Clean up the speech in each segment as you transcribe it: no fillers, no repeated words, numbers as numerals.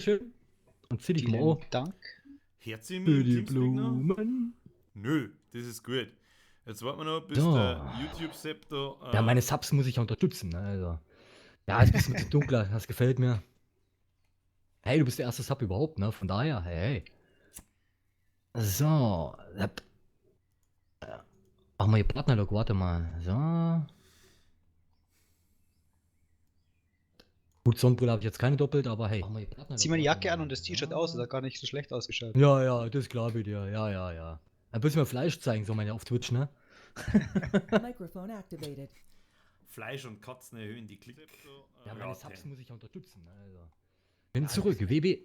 Schön. Und zieh dich mal Vielen an. Dank. Herzlich Für mit die Teamspeak noch? Blumen. Nö, das ist gut. Jetzt warten wir noch, bis So. der YouTube-Sepp da. Ja, meine Subs muss ich ja unterstützen. Ne? Also. Ja, ist ein bisschen dunkler. Das gefällt mir. Hey, du bist der erste Sub überhaupt, ne? Von daher, hey. So. Machen wir hier Partnerlog, warte mal. So. Gut, Sonnenbrille habe ich jetzt keine doppelt, aber hey. Machen wir hier Partnerlog, Zieh mal die warte Jacke mal. an und das T-Shirt aus, das hat gar nicht so schlecht ausgeschaut. Ja, ja, das glaube ich dir. Ja, ja, ja. Ein bisschen mehr Fleisch zeigen soll man ja auf Twitch, ne? Microphone activated. Fleisch und Katzen erhöhen die Klick. Ja, meine Rate. Subs muss ich ja unterstützen. Ne? Also. Bin zurück, WB.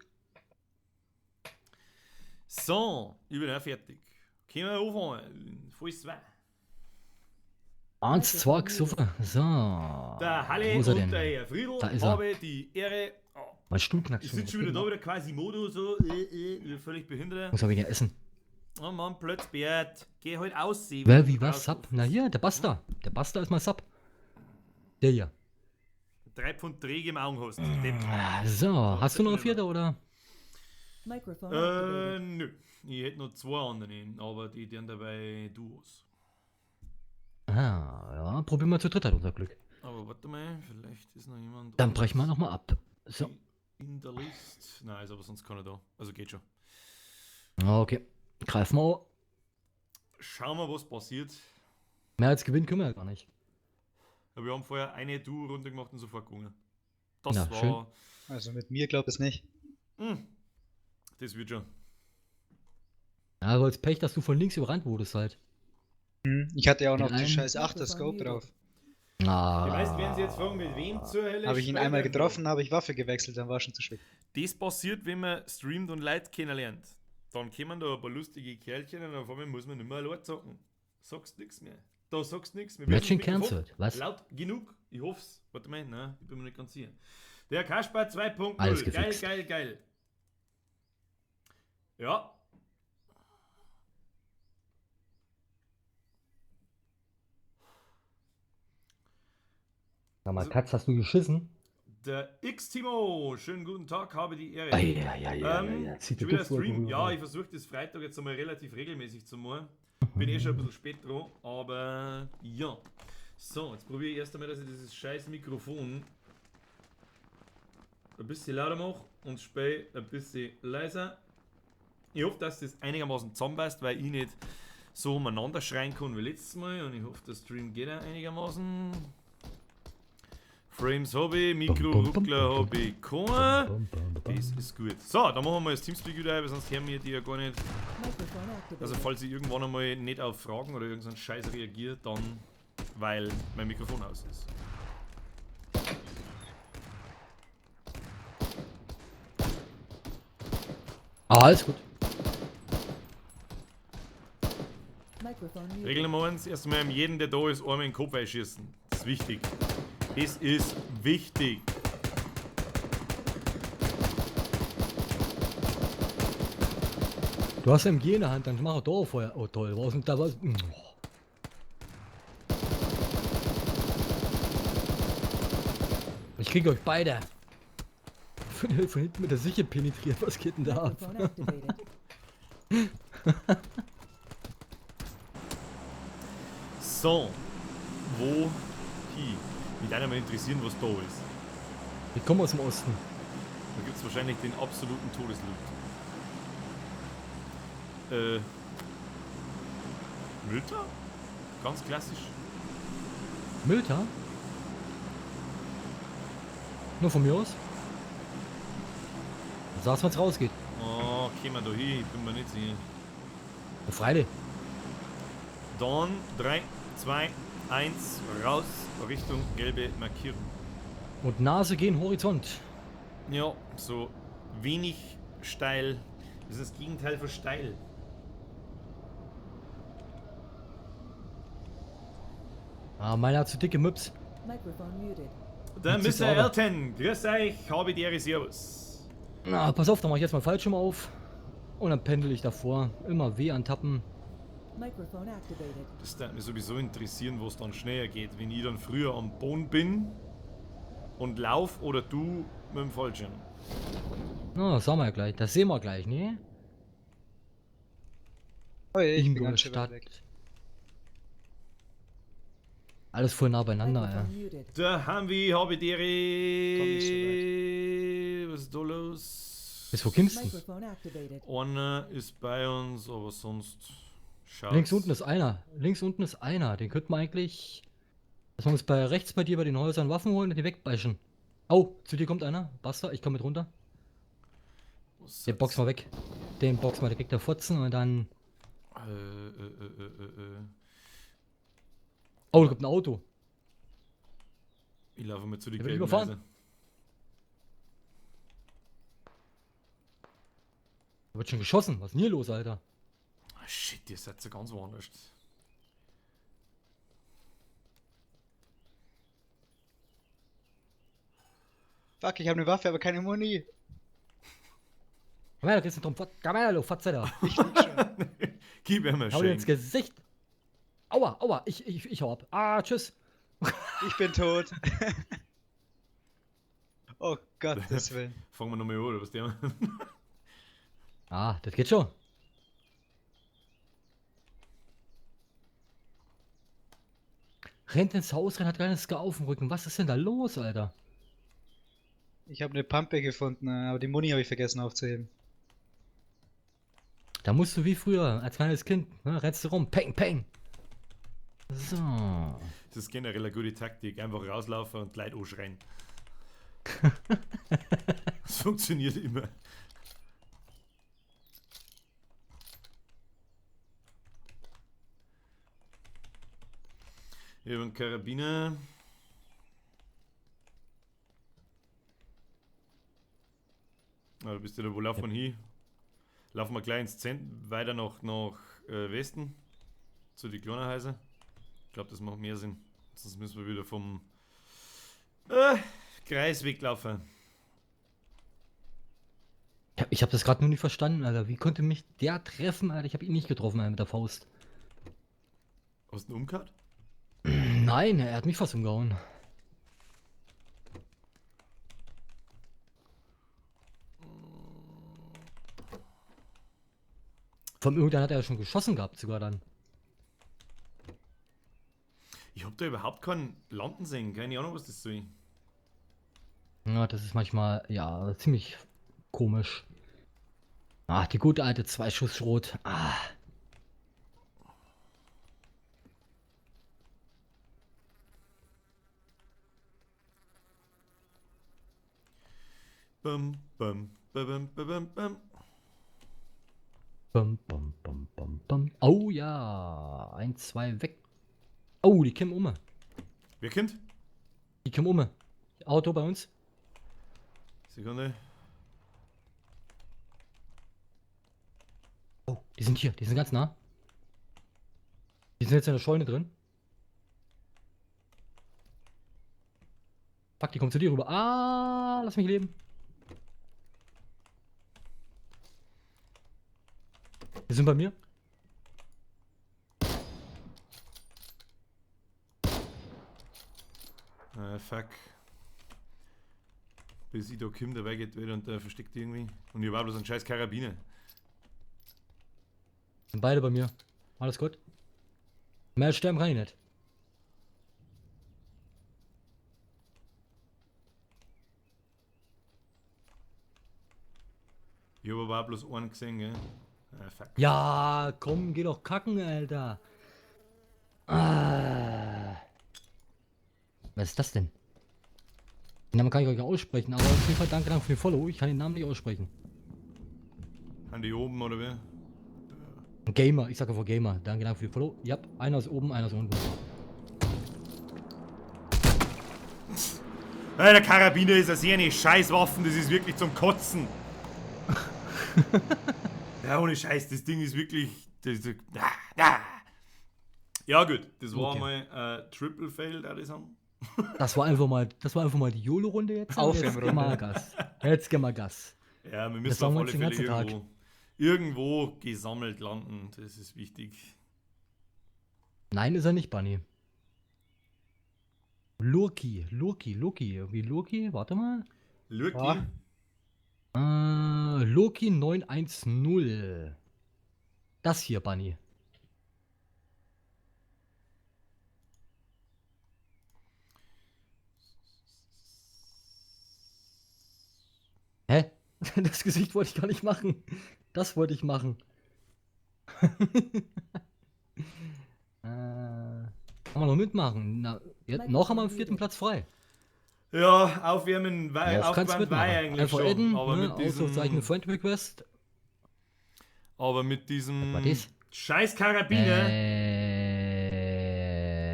So, ich bin auch fertig. Können wir anfangen? Voll 2. 1, 2, super. So. Der Halle Wo ist er und denn? der Herr Friedl Da ist er. habe die Ehre. Oh, Mein Stuhl knackt ich schon. sitze schon wieder da, wieder quasi Modo, so, völlig behindert. Muss aber wieder essen. Oh Mann, Plötzbert, geh halt aussehen. Wer, wie, was, Sub? Na hier, der Basta. Der Basta ist mal Sub. Der hier. 3 Pfund Träge im Augen hast. So, hast du noch einen Vierter, oder? Microphone activated. Nö. Ich hätte noch 2 andere, aber die dann dabei Duos. Ah, ja, probieren wir zu dritt halt unser Glück. Aber warte mal, vielleicht ist noch jemand. Dann brechen wir nochmal ab. So. In der List. Nein, ist aber sonst keiner da. Also geht schon. Okay. Greifen wir an. Schauen wir, was passiert. Mehr als Gewinn können wir ja gar nicht. Ja, wir haben vorher eine Duo-Runde gemacht und sofort gegangen. Das Na, war. schön. Also mit mir glaubt es nicht. Das wird schon. Ja, aber als Pech, dass du von links überrannt wurdest halt. Ich hatte ja auch noch Nein. die scheiß 8er Scope drauf. Ah. Die meisten werden sich jetzt fragen, mit wem zur Hölle. Habe ich ihn sprechen einmal wir? getroffen, habe ich Waffe gewechselt, dann war schon zu spät. Das passiert, wenn man streamt und Leute kennenlernt. Dann kommen da ein paar lustige Kerlchen und auf einmal muss man nicht mehr allein zocken. Sagst nix mehr. Da sagst nix mehr. Matching Wir haben das cancelled. Was? Laut genug. Ich hoff's. Warte mal, nein, ich bin mir nicht ganz sicher. Der Kasper 2.0. Alles Geil, gefixt. geil, geil. Ja. Sag mal, Katz, hast du geschissen? Der X-Timo. Schönen guten Tag, habe die Ehre. Ja. Zieht Schon der wieder Duftwolken Stream. rüber. Ja, ich versuche das Freitag jetzt einmal relativ regelmäßig zu machen. Bin eh schon ein bisschen spät dran, aber ja. So, jetzt probiere ich erst einmal, dass ich dieses scheiß Mikrofon ein bisschen lauter mache und spiele ein bisschen leiser. Ich hoffe, dass das einigermaßen zusammenpasst, weil ich nicht so umeinander schreien kann wie letztes Mal und ich hoffe, der Stream geht auch einigermaßen. Frames habe ich, Mikro-Ruckler habe ich keinen. Das ist gut. So, dann machen wir mal das Teamspeak wieder, weil sonst hören wir die ja gar nicht. Microphone activated. Also falls ich irgendwann einmal nicht auf Fragen oder irgendeinen Scheiß reagiere, dann weil mein Mikrofon aus ist. Alles gut. Microphone muted. Regel Nummer 1, erstmal jeden, der da ist, einmal in den Kopf einschießen. Das ist wichtig. Das ist wichtig. Du hast MG in der Hand, dann mach er da Feuer. Oh toll, was und da was? Ich krieg euch beide. Von hinten mit der Sicher penetriert, was geht denn da ab? Microphone activated. So, wo hin? Mich würde mal interessieren, was da ist. Ich komme aus dem Osten. Da gibt es wahrscheinlich den absoluten Todesloot. Mütter? Ganz klassisch. Milta? Nur von mir aus? Sag's, wenn's rausgeht. Oh, kommen wir da hin? Ich bin mir nicht sicher. Ja, Freilich. Dann 3, 2, 1, raus Richtung gelbe Markierung. Und Nase gehen Horizont. Ja, so wenig steil. Das ist das Gegenteil von steil. Ah, meiner hat zu dicke Müps. Microphone muted. Der Jetzt ist Mr. er aber. Elton, grüß euch, habe die Ehre, servus. Na, pass auf, dann mach ich jetzt mal Fallschirm auf. Und dann pendel ich davor. Immer W antappen. Microphone activated. Das würde mich sowieso interessieren, wo es dann schneller geht. Wenn ich dann früher am Boden bin und lauf oder du mit dem Fallschirm. Na, das sagen wir ja gleich. Das sehen wir gleich, ne? Oh je, ich bin ganz schön Ingolstadt. weit weg. Alles voll nah beieinander, Microphone ja. muted. Da haben wir Habitäre. Komm nicht so Was ist da los? Bis wo kommst du? Microphone activated. Einer ist bei uns, aber sonst schaut. Links unten ist einer. Links unten ist einer. Den könnten wir eigentlich. Dass wir uns bei rechts bei dir bei den Häusern Waffen holen und die wegbeißen. Oh, zu dir kommt einer. Basta, ich komm mit runter. Den boxen wir weg. Den boxen wir, der kriegt der Fotzen und dann. Oh, da kommt ein Auto. Ich laufe mal zu die Der wird gelben überfahren. Häuser. Da wird schon geschossen. Was ist denn hier los, Alter? Ah, shit, ihr seid ja ganz woanders. Fuck, ich habe eine Waffe, aber keine Muni. Komm her, da kriegst du drum. Komm her, du Fotze da. Ich flieg schon. Gib ihm mal Hau dir ins Schenk. Gesicht. Aua, aua, ich hau ab. Ah, tschüss. Ich bin tot. Oh Gottes Willen. Fangen wir nochmal an, oder was der? Ah, das geht schon. Rennt ins Haus, rennt, hat gar nichts auf dem Rücken. Was ist denn da los, Alter? Ich habe eine Pampe gefunden, aber die Muni habe ich vergessen aufzuheben. Da musst du wie früher, als kleines Kind, ne, rennst du rum, peng, peng. So. Das ist generell eine gute Taktik. Einfach rauslaufen und Leute anschreien. Das funktioniert immer. Ich habe einen Karabiner. Du bist ja da, wo laufen wir hin? Laufen wir gleich ins Zentrum, weiter nach Westen. Zu den kleinen Häusern. Ich glaube, das macht mehr Sinn. Sonst müssen wir wieder vom Kreis weglaufen. Ich hab das gerade nur nicht verstanden, Alter. Wie konnte mich der treffen, Alter? Ich habe ihn nicht getroffen, Alter, mit der Faust. Hast du einen umgehört? Nein, er hat mich fast umgehauen. Von irgendwann hat er ja schon geschossen gehabt, sogar dann. Ich hab da überhaupt keinen landen sehen. Keine Ahnung, was das soll. Ja, das ist manchmal, ja, ziemlich komisch. Ach, die gute alte Zweischussschrot. Ah. Bum, bum, bum, bum, bum, bum. Bum, bum, bum, bum, bum. Oh ja, 1, 2 weg. Oh, die kommen um. Wer kennt? Die kommen um. Auto bei uns. Sekunde. Oh, die sind hier, die sind ganz nah. Die sind jetzt in der Scheune drin. Fuck, die kommen zu dir rüber. Ah, lass mich leben. Die sind bei mir. Fuck. Bis ich da komme, der weggeht wieder und der versteckt irgendwie. Und ich war bloß ein scheiß Karabiner. Sind beide bei mir. Alles gut. Mehr als sterben kann ich nicht. Ich habe aber auch bloß einen gesehen, gell? Fuck. Ja, komm, geh doch kacken, Alter. Ah. Was ist das denn? Den Namen kann ich euch nicht aussprechen, aber auf jeden Fall danke für den Follow. Ich kann den Namen nicht aussprechen. Haben die oben oder wer? Gamer, ich sage einfach Gamer. Danke für den Follow. Ja, einer ist oben, einer ist unten. Hey, der Karabiner ist ja sehr eine Scheißwaffen, das ist wirklich zum Kotzen. Ja, ohne Scheiß, das Ding ist wirklich. Ja, gut, das war Okay. mal Triple Fail, da das haben. Das war einfach mal die YOLO-Runde jetzt. Jetzt Aufwärmrunde. gehen wir Gas. Jetzt gehen wir Gas. Ja, wir Das müssen sagen auf wir alle jetzt den Fälle ganzen Tag. irgendwo gesammelt landen, das ist wichtig. Nein, ist er nicht, Bunny. Loki. Wie Loki? Warte mal. Lurki, Ja. Loki 910. Das hier, Bunny. Hä? Das Gesicht wollte ich gar nicht machen. Das wollte ich machen. Kann man noch mitmachen. Na, jetzt, noch haben wir am 4. Platz frei. Ja, aufwärmen, Noch kannst du aufwärmen war mitmachen. eigentlich Einfach schon. adden, Aber, ne? mit diesem, Ausrufezeichen Friend Request. aber mit diesem Was war das? scheiß Karabiner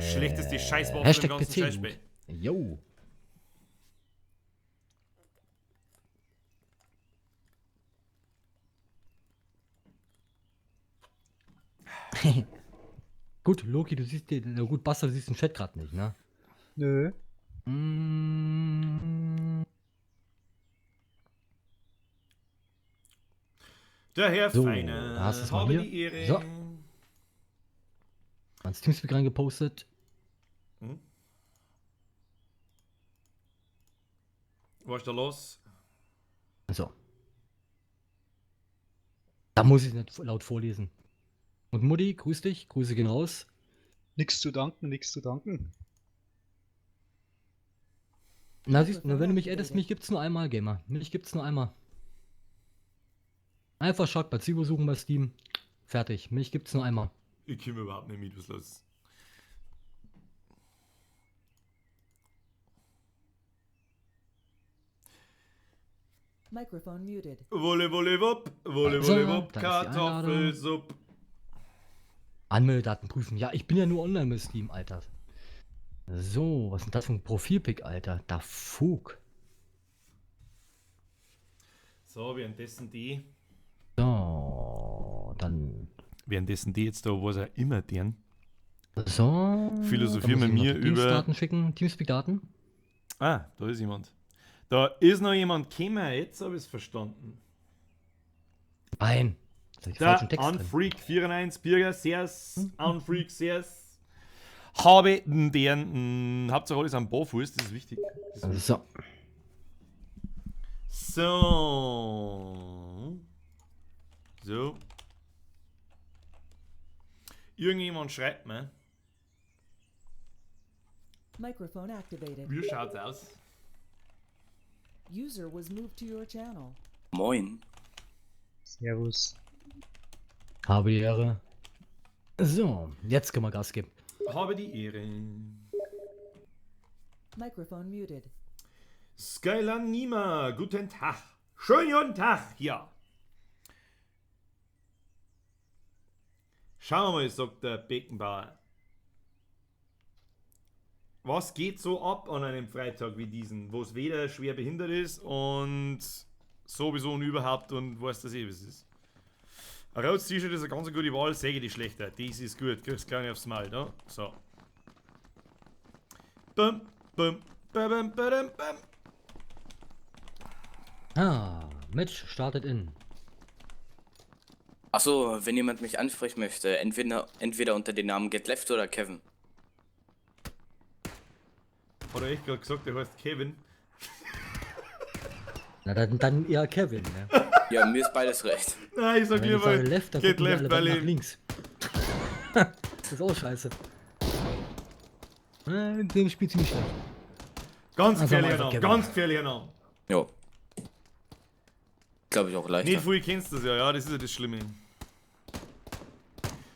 schlechteste Scheißwaffe im Hashtag ganzen PC. Scheißspiel. Jo. Gut, Loki, du siehst den, na gut, Bastard, du siehst den Chat gerade nicht, ne? Nö. Mm, Der Herr So, Feiner, da hast du es mal habe hier. die Ehre. So. ans Teamspeak reingepostet. Hm? Was ist da los? So. Da muss ich nicht laut vorlesen. Und Mutti, grüß dich, Grüße gehen raus. Nix zu danken, nix zu danken. Na, siehst du, wenn du mich addest, mich gibt's nur einmal, Gamer. Mich gibt's nur einmal. Einfach Shark bei Zibo suchen bei Steam. Fertig. Mich gibt's nur einmal. Ich komme überhaupt nicht mit, was los ist. Microphone muted. Wolle, wolle, wupp, wolle, So, wolle, wupp, da ist die Kartoffelsupp. Anmeldedaten prüfen. Ja, ich bin ja nur online mit Steam, Alter. So, was ist denn das für ein Profilpick, Alter? Da Fug. So, währenddessen die. So, dann. Währenddessen die jetzt da, was er immer deren. So. Philosophieren da muss wir ich mir noch die über- Teamsdaten schicken. Teamspeak-Daten. Ah, da ist jemand. Da ist noch jemand gekommen, jetzt habe ich es verstanden. Nein. Da ist Der falschen Text drin. Unfreak 94 Bürger, Sers, Unfreak, Sers. Habe deren, Hauptsache alles am Barfuß, das ist wichtig. Das ist So. So. So. Irgendjemand schreibt mir, Microphone activated. wie schaut's aus? User was moved to your channel. Moin. Servus. Habe die Ehre. So, jetzt können wir Gas geben. Habe die Ehre. Microphone muted. Skylar Nima, guten Tag. Schönen guten Tag, ja. Schauen wir mal, sagt der Beckenbauer. Was geht so ab an einem Freitag wie diesen, wo es weder schwer behindert ist und sowieso und überhaupt und weiß das eh, was es ist. Ein rotes T-Shirt ist eine ganz gute Wahl, säge die schlechter. Das ist gut, kriegst gleich aufs Mal, da. So. Bum, bum, bum, bum, bum, bum. Match startet in. Achso, wenn jemand mich ansprechen möchte, entweder unter den Namen GetLeft oder Kevin. Hat er echt gerade gesagt, der heißt Kevin? Na, dann eher Kevin, ne? Ja, mir ist beides recht. Nein, ich sag Wenn ich lieber sage Left, dann Get gucken wir Left alle nach Berlin. links. Das ist auch scheiße. Dem Spiel ziemlich schlecht. Ganz Also gefährlicher einfach Name, Kevin. ganz gefährlicher Name. Jo. Glaube ich auch Nicht leichter. viel kennst du das ja, das ist ja das Schlimme.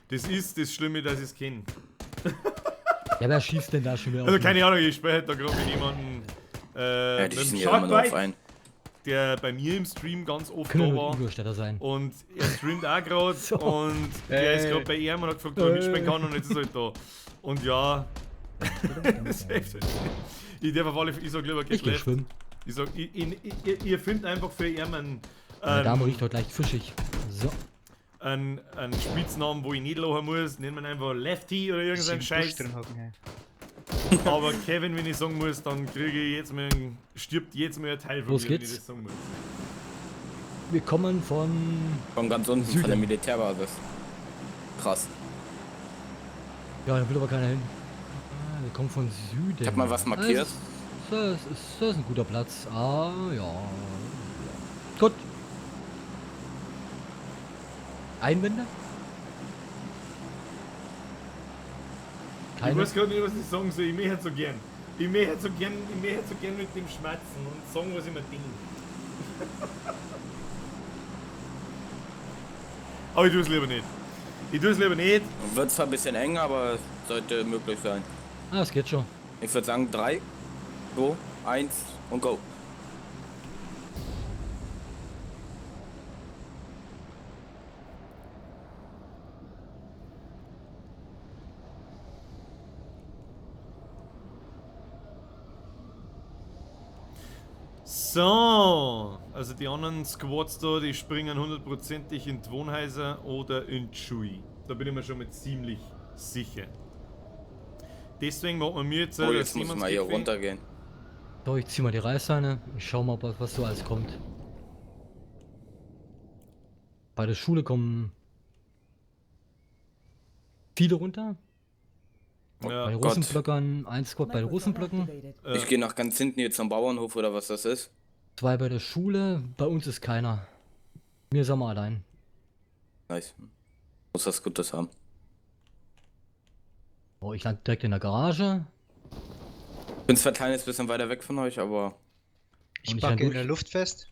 Das ist das Schlimme, dass ich es kenne. Ja, wer schießt denn da schon wieder Also auf keine Ahnung, ich spreche da gerade mit jemandem, Ja, die mit dem schießen ja immer nur auf Sharkbite, ein. der bei mir im Stream ganz oft Können da nur war. Ingolstädter sein. Und er streamt auch gerade So. und der ist gerade bei ihm und hat gefragt, ob er mitspielen kann und jetzt ist er halt da. Und ja, das hilft halt. Ich darf auf alle Fälle, ich sag lieber Ich Get geh Left. schwimmen. Ich sag, ihr findet einfach für ihn einen, Meine Dame riecht heute leicht fischig. So. einen Spitznamen, wo ich nicht lachen muss. Nennen wir ihn einfach Lefty oder irgendeinen Scheiß. drin hocken, hey. Aber Kevin, wenn ich sagen muss, dann kriege ich jetzt mal stirbt jetzt mal ein Teil von Los mir, wenn geht's. ich das sagen muss. Wir kommen von. Von ganz unten, Süden. von der Militärbasis. Krass. Ja, da will aber keiner hin. Wir kommen von Süden. Ich hab mal was markiert. Das ist ein guter Platz. Ja. Gut. Einwände? Ich Keine? weiß gerade nicht, was ich sagen soll. Ich möchte so gern. Ich möchte so gern mit dem schmatzen und sagen, was ich mir denke. Aber ich tue es lieber nicht. Wird zwar ein bisschen eng, aber sollte möglich sein. Ah, das geht schon. Ich würde sagen 3, 2, 1 und go. So, also die anderen Squads da, die springen hundertprozentig in die Wohnhäuser oder in Chui. Da bin ich mir schon mal ziemlich sicher. Deswegen machen wir mir jetzt Oh, das jetzt muss man hier Seemannsgipfel. runtergehen. So, ich zieh mal die Reißleine. Ich schau mal, was so alles kommt. Bei der Schule kommen viele runter. Ja, Bei den Gott. Russenblöckern, ein Squad bei den Microphone Russenblöcken, activated. Ich gehe nach ganz hinten hier zum Bauernhof oder was das ist. 2 bei der Schule. Bei uns ist keiner. Wir sind mal allein. Nice. Muss was Gutes haben. Oh, ich lande direkt in der Garage. Bin zwar kleines bisschen weiter weg von euch, aber Ich Und ich packe renn in durch. der Luft fest.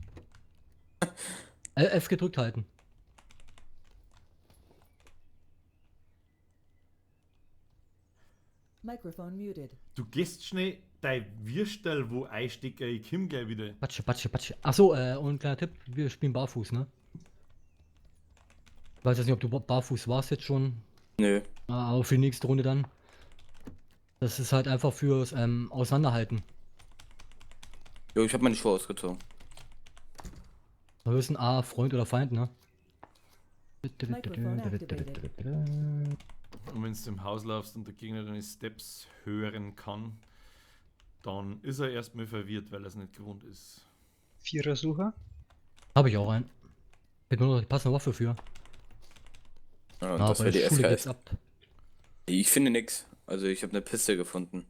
F gedrückt halten. Microphone muted. Du gehst schnell dein Würstel wo einstecken, ich komm gleich wieder. Patsche. Achso, und ein kleiner Tipp, wir spielen barfuß, ne? Ich weiß jetzt nicht, ob du barfuß warst jetzt schon, nö. aber für die nächste Runde dann. Das ist halt einfach fürs Auseinanderhalten. Jo, ich habe meine Schuhe ausgezogen. Wir wissen A, Freund oder Feind, ne? Microphone activated. Und wenn du im Haus laufst und der Gegner deine Steps hören kann, dann ist er erstmal verwirrt, weil er es nicht gewohnt ist. Vierersucher. Habe ich auch einen. Fehlt nur noch die passende Waffe für. Ja, und Ah, das bei wäre die der Schule geht's SKS. ab. Ich finde nix. Also ich habe eine Piste gefunden.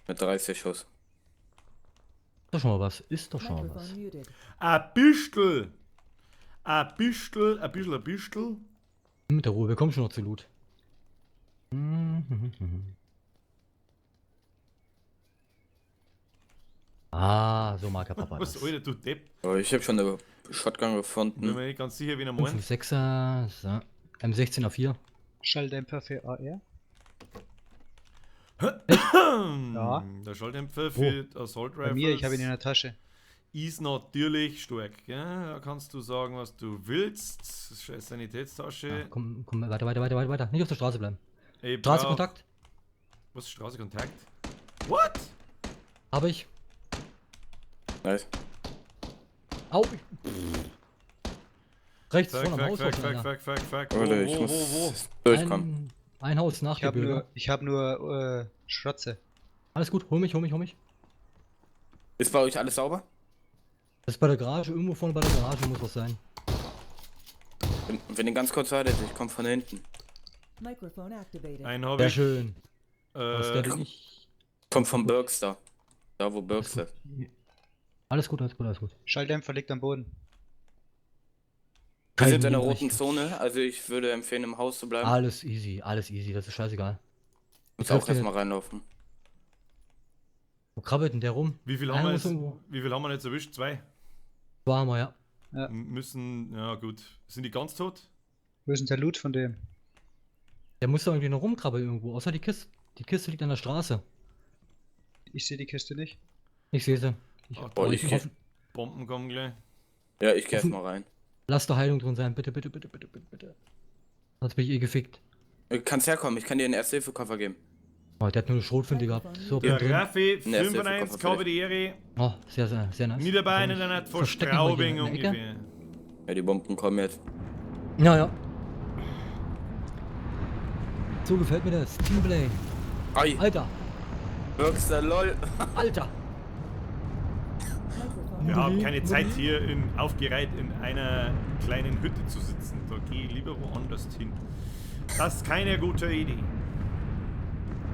Mit 30 Schuss. Ist doch schon mal was. Ist doch schon mal was. Microphone muted. Ein Büstel! Ein Büstel. Mit der Ruhe, wir kommen schon noch zu Loot. Ah, so mag er Papa Was, das. Alter, du Depp? Aber ich habe schon eine Shotgun Bin gefunden. mir nicht ganz sicher, wie er 5, meint. 6er, so. M16A4. Schalldämpfer für AR. Ja. Der Schalldämpfer für Assault Bei mir, ich habe ihn in Rifles der Tasche. ist natürlich stark. Gell? Da kannst du sagen, was du willst. Scheiß Sanitätstasche. Ah, komm, weiter. Nicht auf der Straße bleiben. Ich Straßenkontakt. Was ist Straßenkontakt? What? Habe ich. Nice. Au. Rechts Fuck, von am fuck, Haus. fuck, Alter. fuck, fuck, fuck. Warte, ich Wo? muss durchkommen. Ein Haus nach Ich der habe Bürger. nur Schrotze. Alles gut, hol mich. Ist bei euch alles sauber? Das ist bei der Garage, irgendwo vorne bei der Garage muss was sein. Wenn ihr ganz kurz wartet, ich komme von hinten. Microphone activated. Einen habe Sehr ich. schön. Was der bin ich. Kommt vom Bergster. Da wo Bergster. Alles gut. Schalldämpfer liegt am Boden. Wir sind in der Kein roten Bereich. Zone, also ich würde empfehlen im Haus zu bleiben. Alles easy, das ist scheißegal. Muss auch erstmal reinlaufen. Wo krabbelt denn der rum? Wie viel Einer haben wir muss jetzt? irgendwo- Wie viel haben wir jetzt erwischt? 2? War mal, ja. Müssen. Ja, gut. Sind die ganz tot? Wo ist denn der Loot von dem? Der muss da irgendwie noch rumkrabbeln irgendwo, außer die Kiste. Die Kiste liegt an der Straße. Ich sehe die Kiste nicht. Ich sehe sie. Boah, ich geh- Bomben kommen gleich. Ja, ich gehe erstmal rein. Lass da Heilung drin sein, bitte. Sonst bin ich eh gefickt. Du kannst herkommen, ich kann dir einen Erste-Hilfe-Koffer geben. Oh, der hat nur eine Schrotflinte gehabt. So, Der bin drin. Raffi, Ne, 95, Kopf habe die Ehre. Oh, sehr nice. Niederbeine, dann hat Verstecken wir hier Verstraubing in der Ecke. ungefähr. Ja, die Bomben kommen jetzt. Ja. So gefällt mir das. Teamplay. Ei, Alter. Bergster, lol. Alter. Microphone Wir haben Muli, keine Zeit Muli. hier aufgereiht in einer kleinen Hütte zu sitzen. Da geh lieber woanders hin. Das ist keine gute Idee.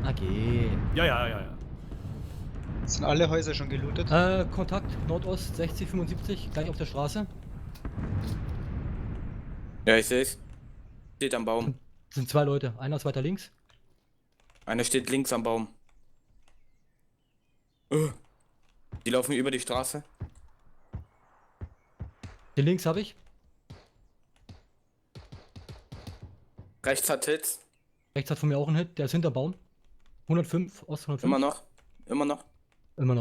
Okay. Ja. Sind alle Häuser schon gelootet? Kontakt Nordost 60, 75, gleich auf der Straße. Ja, ich seh's. Steht am Baum. Sind 2 Leute, einer ist weiter links. Einer steht links am Baum. Die laufen über die Straße. Den links habe ich. Rechts hat Hits. Rechts hat von mir auch einen Hit, der ist hinter Baum. 105, Ost 105. Immer noch. Immer noch. Immer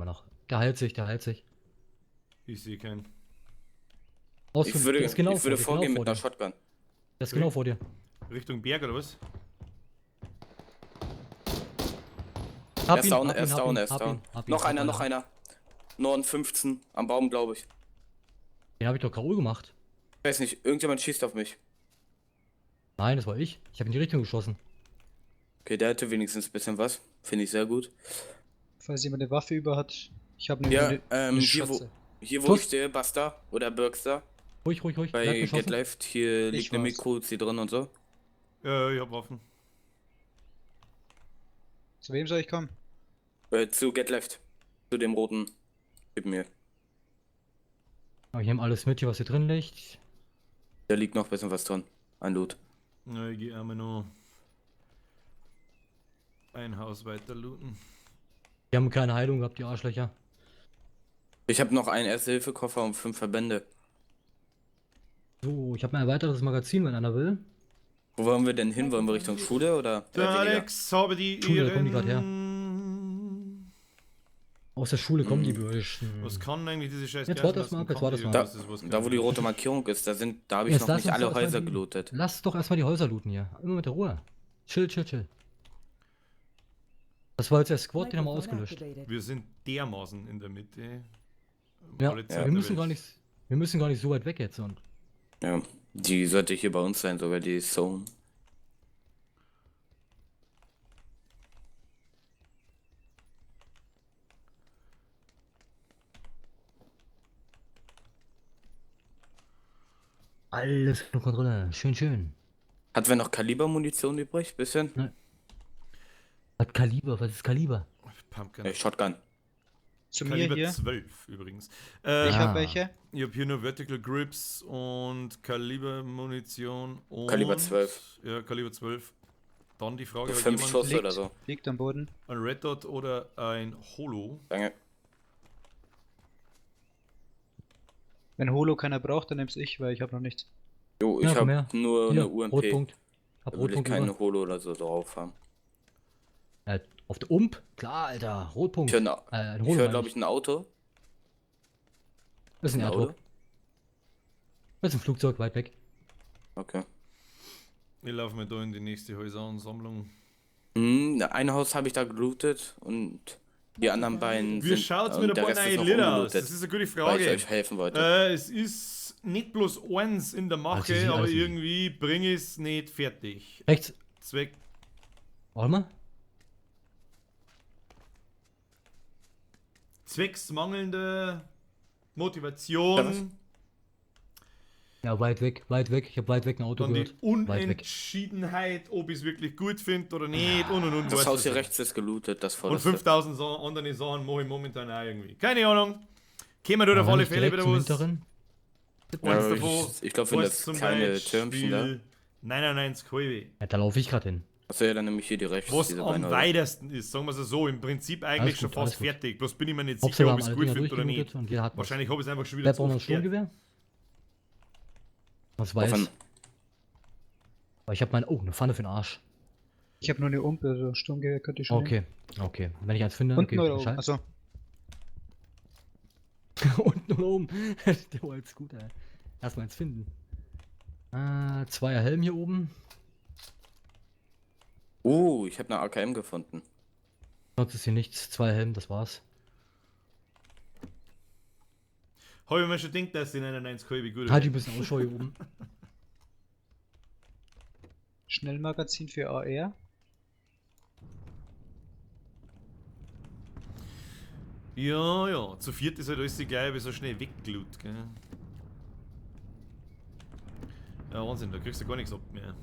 noch. Der heilt sich. Ich sehe keinen. Ost, Ich würde, der ist genau ich würde vor dir, vorgehen genau mit einer vor Shotgun. dir. Der ist genau vor dir. Richtung Berg oder was? Er ist down, er ist down. Noch einer. Norden 15 am Baum, glaube ich. Den habe ich doch K.O. gemacht. Ich weiß nicht, irgendjemand schießt auf mich. Nein, das war ich. Ich habe in die Richtung geschossen. Okay, der hatte wenigstens ein bisschen was. Finde ich sehr gut. Falls jemand eine Waffe über hat. Ich habe Ja, eine hier Schotze. wo Schuss. ich stehe, Buster oder Bergster. Ruhig. Bleib Bei geschossen. Get Left, hier Ich liegt eine war's. Mikro-Uzi drin und so. Ich hab Waffen. Zu wem soll ich kommen? Zu Get Left. Zu dem roten. Gib mir. Aber ich nehme alles mit, hier was hier drin liegt. Da liegt noch ein bisschen was drin. Ein Loot. Ja, ich gehe einmal noch ein Haus weiter looten. Die haben keine Heilung gehabt, die Arschlöcher. Ich habe noch einen Erste-Hilfe-Koffer und 5 Verbände. So, ich habe ein weiteres Magazin, wenn einer will. Wo wollen wir denn hin? Wollen wir Richtung Schule oder? Der weniger? Alex, habe die Schule, da kommen die grad her. Ehren. Aus der Schule kommen die Bürschen. Was kann eigentlich diese scheiß Jetzt warte erst mal ab, Gasmasken? jetzt warte Kann erst die mal. irgendwas? Ist was Da wo die geil. rote Markierung ist, da habe ich Jetzt noch lass nicht uns alle doch erst mal Häuser die- gelootet. Lass doch erstmal die Häuser looten hier. Immer mit der Ruhe. Chill. Das war jetzt der Squad, den haben wir Microphone ausgelöscht. activated. Wir sind dermaßen in der Mitte. Ja, Alle Zeit wir der müssen Welt. gar nicht so weit weg jetzt. Und Ja, die sollte hier bei uns sein, sogar die Zone. alles unter Kontrolle. Schön. Hat wer noch Kalibermunition übrig? Bisschen? Was Kaliber? Was ist Kaliber? Pumpkin. Shotgun. Zu mir Kaliber hier. 12 übrigens. Ich Ich habe Ah. welche. habe hier nur Vertical Grips und Kalibermunition und... Kaliber 12. Ja, Kaliber 12. Dann die Frage, hat 5 jemand Schuss liegt. oder so. Liegt am Boden. ein Red Dot oder ein Holo? Danke. Wenn Holo keiner braucht, dann nehm's ich, weil ich habe noch nichts. Jo, Ja, ich komm habe her. nur Hier, eine UMP. Rotpunkt. Hab Da will ich Rotpunkt keine über. Holo oder so drauf haben. Auf der Ump? Klar, Alter. Rotpunkt. Ich höre, Ein ich Holo, hör, meine glaube ich, ein Auto. Das ist ein Ein Airdrop. Auto? Das ist ein Flugzeug, weit weg. Okay. Ich laufe mal da in die nächste Häuseransammlung. Ein Haus habe ich da gelootet und die anderen beiden Wie schaut's mit und der Rest ist neuen noch Lieder aus? ungelootet, Das ist eine gute weil Frage. ich euch helfen wollte. Es ist nicht bloß eins in der Alles Mache, easy, aber alles easy. irgendwie bringe ich es nicht fertig. Rechts. Zweck. Warte mal. Zwecks mangelnde Ja, was? Motivation, Ja, weit weg. Ich habe weit weg ein Auto dann die gehört. Weit weg. Unentschiedenheit, ob ich es wirklich gut finde oder nicht und. Das weißt Haus du hier so. rechts ist gelootet, das Und vorderste. 5000 andere Sachen mache ich momentan auch irgendwie. Keine Ahnung. Kämen wir dort auf Aber alle nicht Fälle direkt wieder zum was. Hinteren. Eins Ja, davon. ich glaube, wenn was das zum kleine Beispiel Türmchen da. 99 halbe. Ja, da laufe ich gerade hin. Achso, ja, dann nehme ich hier die rechts. Was diese am beiden Häuser. weitesten ist, sagen wir es so, im Prinzip eigentlich Alles schon gut, fast alles gut. fertig. Bloß bin ich mir nicht Hauptsache, sicher, wir ob ich haben es alle gut Dinger finde oder nicht. durchgelootet und jeder hat was. Wahrscheinlich habe ich es einfach schon wieder Bleibt zu auch noch ein oft gehört. Sturmgewehr? Was weiß. Wovon? Aber ich habe meine. Oh, eine Pfanne für den Arsch. Ich habe nur eine Umpe, also Sturmgewehr könnte ich schon. Okay. Wenn ich eins finde, Unten okay, oder oben? Bescheid. Achso. Unten oder oben. Der war jetzt gut, ey. Erstmal eins finden. Zweier Helm hier oben. Ich habe eine AKM gefunden. Sonst ist hier nichts. Zwei Helm, das war's. Habe ich mir schon gedacht, dass die 99 halbe gut Halt ein bisschen Ausschau hier oben. Schnellmagazin für AR. Ja, zu viert ist halt alles die gleiche, so schnell weggelut, gell. Ja, Wahnsinn, da kriegst du gar nichts ab mehr.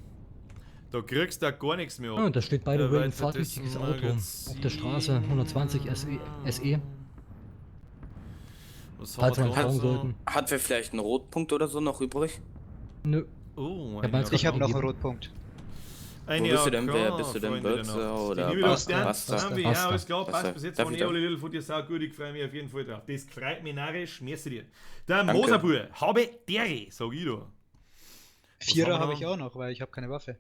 Da kriegst du gar nichts mehr ab. Ah, da steht by the way ein Erweitertes fahrtüchtiges Auto auf der Straße, Magazin. 120 SE. Was Falls haben wir wir brauchen noch so? sollten. Hat wir vielleicht einen Rotpunkt oder so noch übrig? Nö. Oh, Ja, meinst du, Ich habe noch einen gegeben. Rotpunkt. Wo bist du denn? Wer bist du denn? Bürzer oder Basta? Basta? Ja, Basta. alles klar, passt Basta. bis jetzt. Darf Von ich dir da? alle Little von dir sau gut, ich freue mich auf jeden Fall drauf. Das freut mich narrisch, merci dir. Der Danke. Moserbur, habe dere, sag ich da. Vierer haben wir habe noch? ich auch noch, weil ich habe keine Waffe.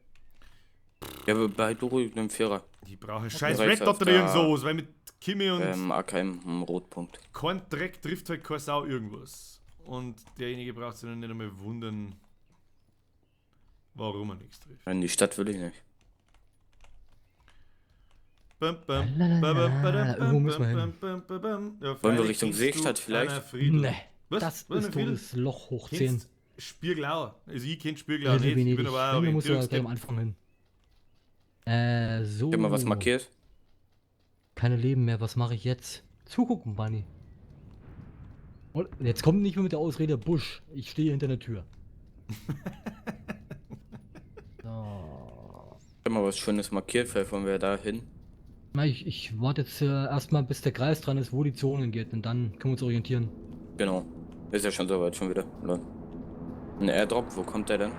Ja, bei Doro einen Vierer. Ich brauche scheiß rechts Red auf Dot oder irgend der- sowas, weil mit Kimi und AKM, ein Rotpunkt. kein Dreck trifft halt keine Sau irgendwas. Und derjenige braucht sich dann nicht einmal wundern, warum er nichts trifft. In die Stadt will ich nicht. Irgendwo müssen wir hin. Ja, Wollen wir freilich Richtung kennst Seestadt du vielleicht? Anna Friedl. Nee. Was? Das Was, ist Anna Friedl? totes Loch hoch 10. Kennst Spiegelau. Also ich kenn Spiegelau Also nicht, ich Venedig. bin aber auch Wenn, dann musst du da gleich am Orientierungstipp. Anfang hin. So. Ich hab mal was markiert. Keine Leben mehr, was mache ich jetzt? Zugucken, Bunny. Und jetzt kommt nicht mehr mit der Ausrede Busch. Ich stehe hinter der Tür. So. Ich hab mal was Schönes markiert, vielleicht wollen wir da hin. Na, ich warte jetzt erstmal, bis der Kreis dran ist, wo die Zone geht. Und dann können wir uns orientieren. Genau. Ist ja schon soweit schon wieder. Lol. Ein Airdrop, wo kommt der denn?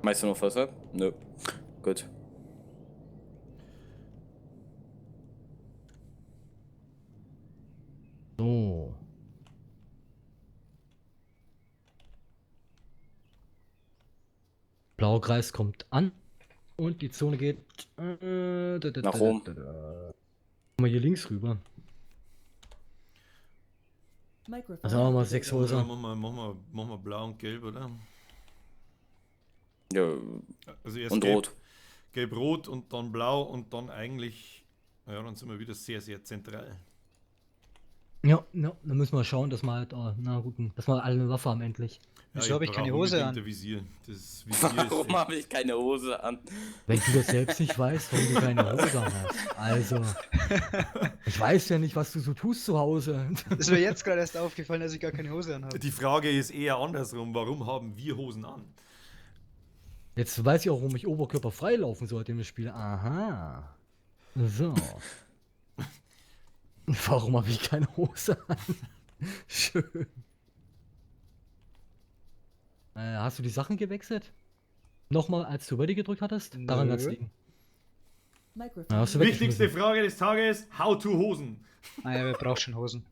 Meinst du noch was ab? Nö. Gut. So. Blauer Kreis kommt an. Und die Zone geht Nach oben. Mal hier links rüber. Microphone Also machen wir mal activated. 6 Ja, Häuser. machen wir blau und gelb, oder? Ja, Also erst und gelb, rot. Gelb-rot und dann blau und dann eigentlich, ja, dann sind wir wieder sehr, sehr zentral. Ja, dann müssen wir schauen, dass wir halt, na gut, dass wir alle eine Waffe haben endlich. Wieso habe ich keine brauche Hose unbedingt an? ein Visier. Das Visier Warum ist habe ich keine Hose an? Wenn du das selbst nicht weißt, warum du keine Hose hast. Also, ich weiß ja nicht, was du so tust zu Hause. Ist mir jetzt gerade erst aufgefallen, dass ich gar keine Hose anhabe. Die Frage ist eher andersrum, warum haben wir Hosen an? Jetzt weiß ich auch, warum ich oberkörperfrei laufen sollte im Spiel. Aha. So. Warum habe ich keine Hose an? Schön. Hast du die Sachen gewechselt? Nochmal, als du Ready gedrückt hattest? Daran Nö. kann's liegen. Microphone Ja, hast du Wichtigste weggeschmissen. Frage des Tages, how to Hosen. Ah ja, wer braucht schon Hosen?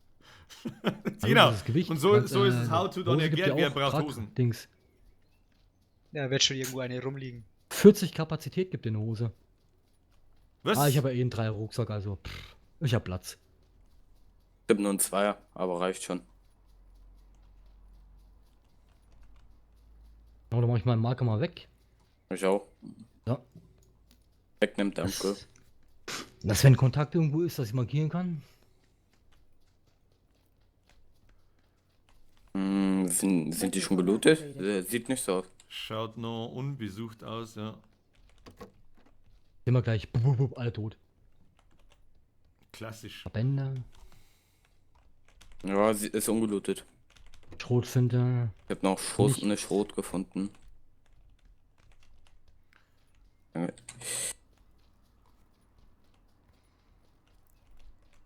Genau. Das Gewicht, Und so ist es how to dann Hose gibt erklärt, ja wer Oh, auch braucht Trag- Hosen. Dings. Ja, wird schon irgendwo eine rumliegen. 40 Kapazität gibt in Hose. Was? Ah, ich habe ja eh einen 3er Rucksack, also ich habe Platz. Gibt nur einen Zweier, aber reicht schon. Oder mache ich meinen Marker mal weg. Ich auch. Ja. Wegnimmt, danke. Dass wenn Kontakt irgendwo ist, dass ich markieren kann. Sind die schon gelootet? Sieht nicht so aus. Schaut noch unbesucht aus, ja. Immer gleich. Alle tot. Klassisch. Verbände. Ja, sie ist ungelootet. Schrotflinte. Ich habe noch Schrot, Nicht. eine Schrot gefunden.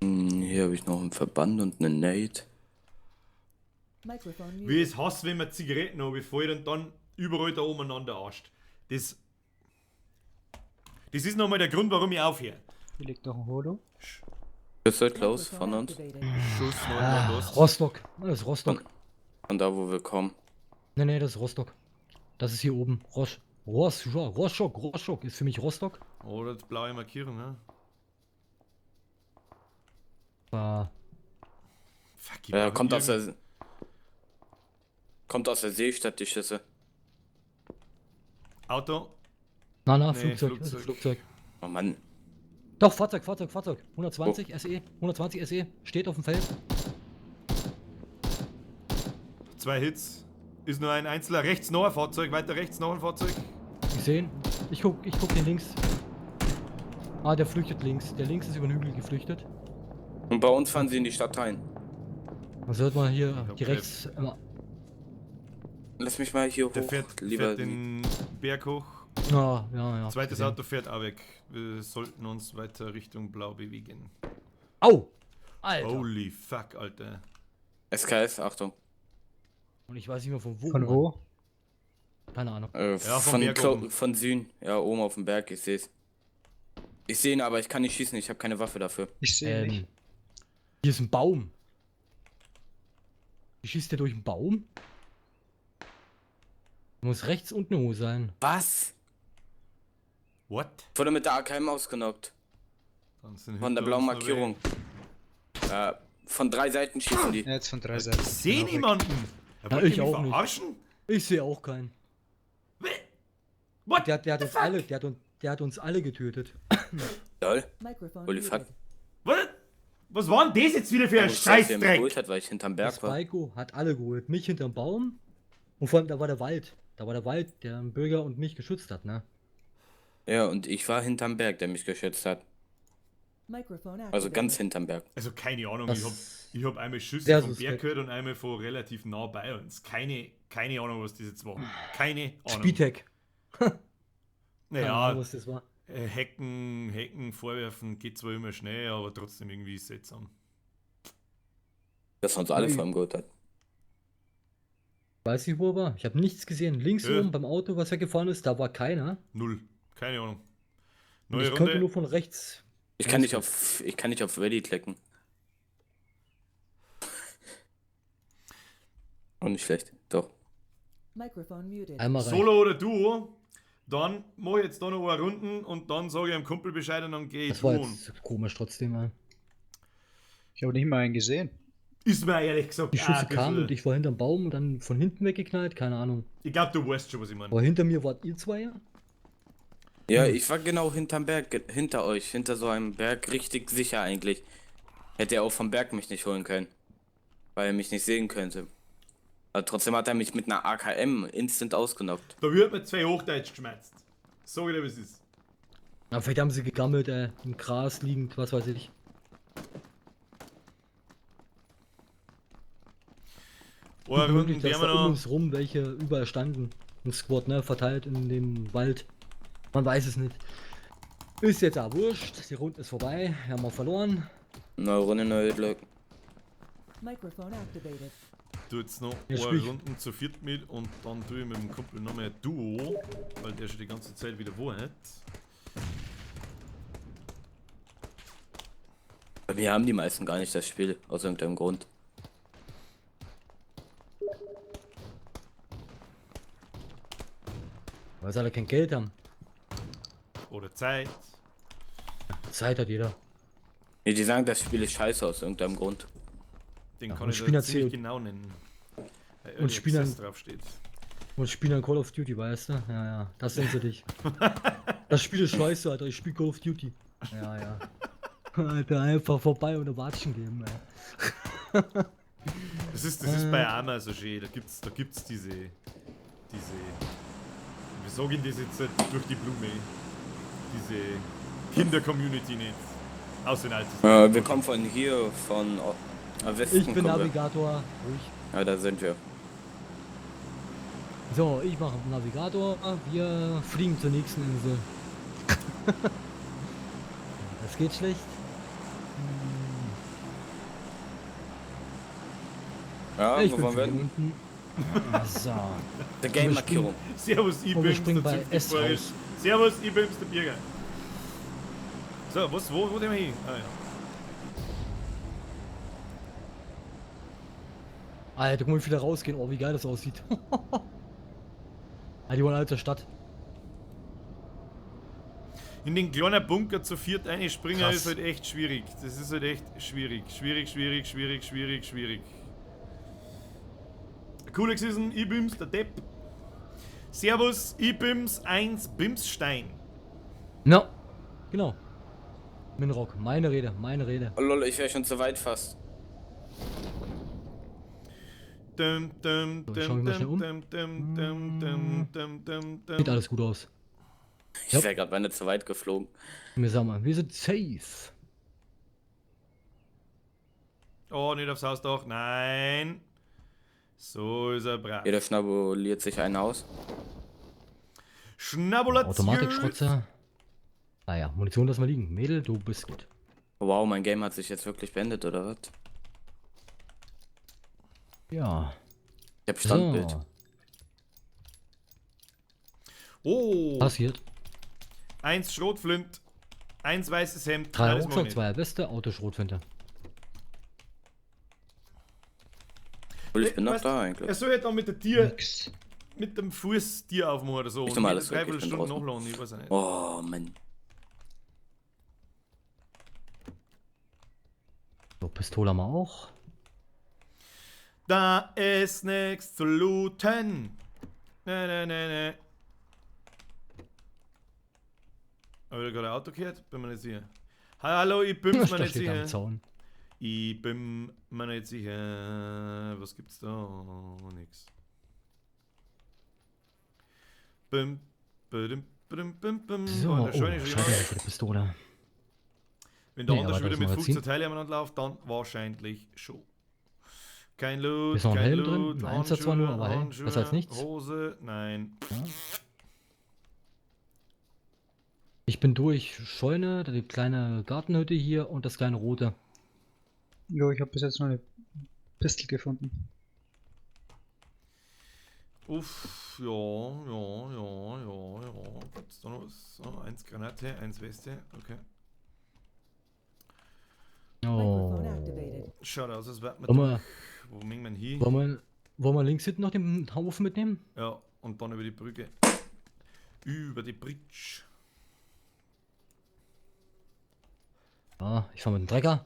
Hier habe ich noch einen Verband und einen Nate. Microphone Wie muted. es hasst, wenn man Zigaretten abfällt und dann überall da umeinander arscht. Das ist nochmal der Grund, warum ich aufhöre. Hier liegt noch ein Holo. Bist du close Microphone von uns? activated. Schuss, Rostock. Das ist Rostock. Von da, wo wir kommen. Nee, das ist Rostock. Das ist hier oben. Rostock ist für mich Rostock. Oder die blaue Markierung, ne? Fuck, ich brauch Kommt irgend- aus der Seestadt, die Schüsse. Auto. Na, Nee, Flugzeug. Flugzeug. Das ist Flugzeug. Oh Mann. Doch, Fahrzeug. 120 SE. 120 SE. Steht auf dem Feld. 2 Hits. Ist nur ein einzelner. Rechts noch ein Fahrzeug, weiter rechts noch ein Fahrzeug. Ich sehe ihn. Ich guck den links. Ah, der flüchtet links. Der links ist über den Hügel geflüchtet. Und bei uns fahren sie in die Stadt rein. Also hört man hier glaub, die rechts immer. Lass mich mal hier Der hoch. fährt Lieber den Berg hoch. Ja. Zweites gesehen. Auto fährt auch weg. Wir sollten uns weiter Richtung Blau bewegen. Au! Alter! Holy fuck, Alter. SKS, Achtung. Und ich weiß nicht mehr von wo. Von Mann. wo? Keine Ahnung. vom Berg oben. Von Süden. Ja, oben auf dem Berg, ich seh's. Ich sehe ihn, aber ich kann nicht schießen, ich habe keine Waffe dafür. Ich sehe nicht. Hier ist ein Baum. Wie schießt der durch einen Baum? Muss rechts unten hoch sein. Was? What? Wurde mit der AKM ausgenockt. Dann sind Von der hinter blauen uns noch Markierung. Von 3 Seiten schießen die. Ja, jetzt von 3 welche. Seiten. Ich sehe Genau, niemanden. Er Ja, wollte ich mich auch nicht. verarschen? Ich sehe auch keinen. What? Der hat the uns fuck? alle, der hat uns alle getötet. Lol. Microphone Holy fuck. muted. What? Was war denn das jetzt wieder für ein Wo ist das, der mich Scheißdreck? geholt hat, weil ich hinterm Der Berg war. Spiko hat alle geholt. Mich hinterm Baum. Und vor allem, da war der Wald. Da war der Wald, der den Bürger und mich geschützt hat, ne? Ja, und ich war hinterm Berg, der mich geschützt hat. Microphone Also activated. ganz hinterm Berg. Also keine Ahnung, Das ich hab einmal Schüsse sehr vom Berg suspekt. gehört und einmal von relativ nah bei uns. Keine Ahnung, was das jetzt war. Keine Ahnung. Speedhack. Keine Naja, Ahnung, was das war. Hacken, vorwerfen geht zwar immer schnell, aber trotzdem irgendwie seltsam. Dass uns alle Ui. vor ihm geholt hat. Weiß nicht, wo er war. Ich habe nichts gesehen. Links Ja. oben beim Auto, was er gefahren ist, da war keiner. Null. Keine Ahnung. Und Neue ich konnte Runde. nur von rechts. Ich kann nicht auf Ready klicken. Auch nicht schlecht. Doch. Microphone muted. Einmal rein. Solo oder Duo. Dann mach ich jetzt da noch eine Runden und dann sage ich einem Kumpel Bescheid und dann gehe ich Das war tun. jetzt komisch trotzdem. Ja. Ich habe nicht mal einen gesehen. Ist mir ehrlich gesagt Die auch Schüsse ein kamen bisschen- und ich war hinterm Baum und dann von hinten weggeknallt. Keine Ahnung. Ich glaube, du weißt schon, was ich meine. Aber hinter mir wart ihr zwei ja? Ja, ich war genau hinterm Berg, hinter euch, hinter so einem Berg, richtig sicher eigentlich. Hätte er auch vom Berg mich nicht holen können. Weil er mich nicht sehen könnte. Aber trotzdem hat er mich mit einer AKM instant ausgenockt. Da wird mir 2 Hochdeutsch geschmerzt. Sag ich dir, was ist. Ja, vielleicht haben sie gegammelt, im Gras liegend, was weiß ich. Eine Gut Runde möglich, dass werden wir da um noch. uns rum welche überall standen. Ein Squad, ne, verteilt in dem Wald. Man weiß es nicht. Ist jetzt auch wurscht. Die Runde ist vorbei. Wir haben auch verloren. Neue Runde, neue Glück. Microphone activated. Du jetzt noch Ja, eine sprich. Runden zu viert mit und dann tue ich mit dem Kumpel noch mehr ein Duo, weil der schon die ganze Zeit wieder wo hat. Wir haben die meisten gar nicht das Spiel, aus irgendeinem Grund. Weil sie alle kein Geld haben. Oder Zeit. Zeit hat jeder. Nee, die sagen, das Spiel ist scheiße aus irgendeinem Grund. Den Ja, kann und ich Spinner da ziemlich zählt. genau nennen. Weil Und Early Spinner- Access draufsteht. Und spielen dann Call of Duty, weißt du? Ja, ja. Das sind sie dich. Das Spiel ist scheiße, Alter. Ich spiele Call of Duty. Ja, ja. Alter, einfach vorbei und Watschen geben, ey. Das ist bei Arma so schön. Da gibt's diese. Wie sag ich das jetzt durch die Blume? Diese Kinder-Community nicht. Aus den alten. Wir kommen von hier, von Westen. Ich bin kommen wir. Navigator. Ruhig. Ja, da sind wir. So, ich mache Navigator. Wir fliegen zur nächsten Insel. Das geht schlecht. Ja, Ich wo bin wollen wir für hier hin? unten. So. Der Game-Markierung. Servus, ich Und wir bin's, springen der bei zünftige S Feuer. raus. Servus, ich bin's, der Bürger. So, wo gehen wir hin? Ah, ja. Alter, guck mal, wie viele rausgehen. Oh, wie geil das aussieht. Ah, die wollen alle zur Stadt. In den kleinen Bunker zu viert einspringen Krass. ist halt echt schwierig. Das ist halt echt schwierig. Schwierig. Cool gewesen, Ibims, der Depp. Servus, Ibims 1 Bimsstein. No. Genau. Minrock, meine Rede. Oh lol, ich wäre schon zu weit fast. So, ich schau mich mal schnell um. Sieht alles gut aus. Ich Ja. wäre gerade mal nicht zu weit geflogen. Wir sind safe. Oh, nicht aufs Hausdach. Nein. So ist er brav. Jeder schnabuliert sich einen aus. Schnabulation. Automatikschrotzer. Ah ja, Munition lassen wir liegen. Mädel, du bist gut. Wow, mein Game hat sich jetzt wirklich beendet, oder was? Ja. Ich hab Standbild. So, Oh. passiert. 1 Schrotflint. 1 weißes Hemd. 3 alles Rucksack, Magnet. 2 Weste, Autoschrotflinte. Und ich bin noch Weißt da Er eigentlich. soll ja dann mit der Tier, Nix. mit dem Fuß Tier aufmachen oder so. Ich Und mach jede alles weg, ich bin Dreiviertelstunde draußen. nachladen, ich weiß auch nicht. Oh, Mann. So, Pistole haben wir auch. Da ist nichts zu looten. Ne. Habe ich gerade ein Auto gehört? Bin mir nicht sicher. Hallo, ich bin mir Da nicht steht am sicher. Zaun. Ich bin mir nicht sicher. Was gibt's da? Nix. Bim, bim, bim, bim, bim. So, Oh, oh, der Scheune ist schade wieder- für die Pistole. Wenn der Nee, andere aber schon wieder das mit Magazin- 15 Teilen aneinander läuft, dann wahrscheinlich schon. Kein Loot, Ist noch ein kein Helm drin? Loot, Ein Einser zwar nur, aber hey, Handschuhe, besser als nichts. Hose, nein. Ja. Ich bin durch Scheune, die kleine Gartenhütte hier und das kleine rote. Jo, ich habe bis jetzt noch eine Pistole gefunden. Uff, ja. Gibt's da noch was? So, 1 Granate, 1 Weste, okay. Microphone Oh. activated. Schaut aus, als wäre man Wollen wir, Wo mengen wir hin? wollen wir links hinten noch den Haufen mitnehmen? Ja, und dann über die Brücke. Über die Bridge. Ah, ich fahr mit dem Trecker.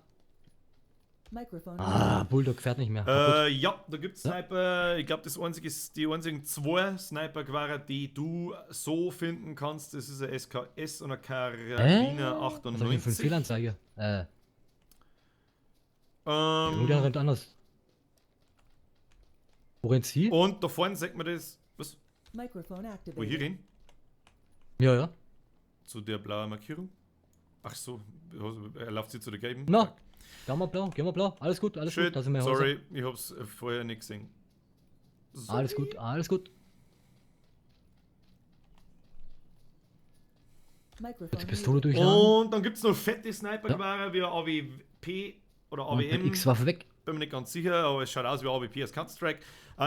Microphone Ah, Bulldog fährt nicht mehr. Kaputt. Ja, da gibt's Sniper. Ich glaube, die einzigen 2 Sniper-Gewehre, die du so finden kannst, das ist ein SKS und ein Karabiner Was hab ich denn für eine 98. Fehlanzeige? Der Ähm, rennt anders. Wo rennt sie? und da vorne sagt man das. Was? Microphone Wo hier activated. hin? Ja, ja. Zu der blauen Markierung? Ach so, er läuft sie zu der gelben. Na, gehen wir blau. Alles gut, alles Shit, gut. Da sind wir Hause. sorry, ich hab's vorher nicht gesehen. Alles gut, alles gut. Microphone Die Pistole muted. durchladen. Und dann gibt's noch fette Sniper-Gewehre wie AWP oder Und AWM. mit X-Waffe weg. Bin mir nicht ganz sicher, aber es schaut aus wie AWP als Counter-Strike.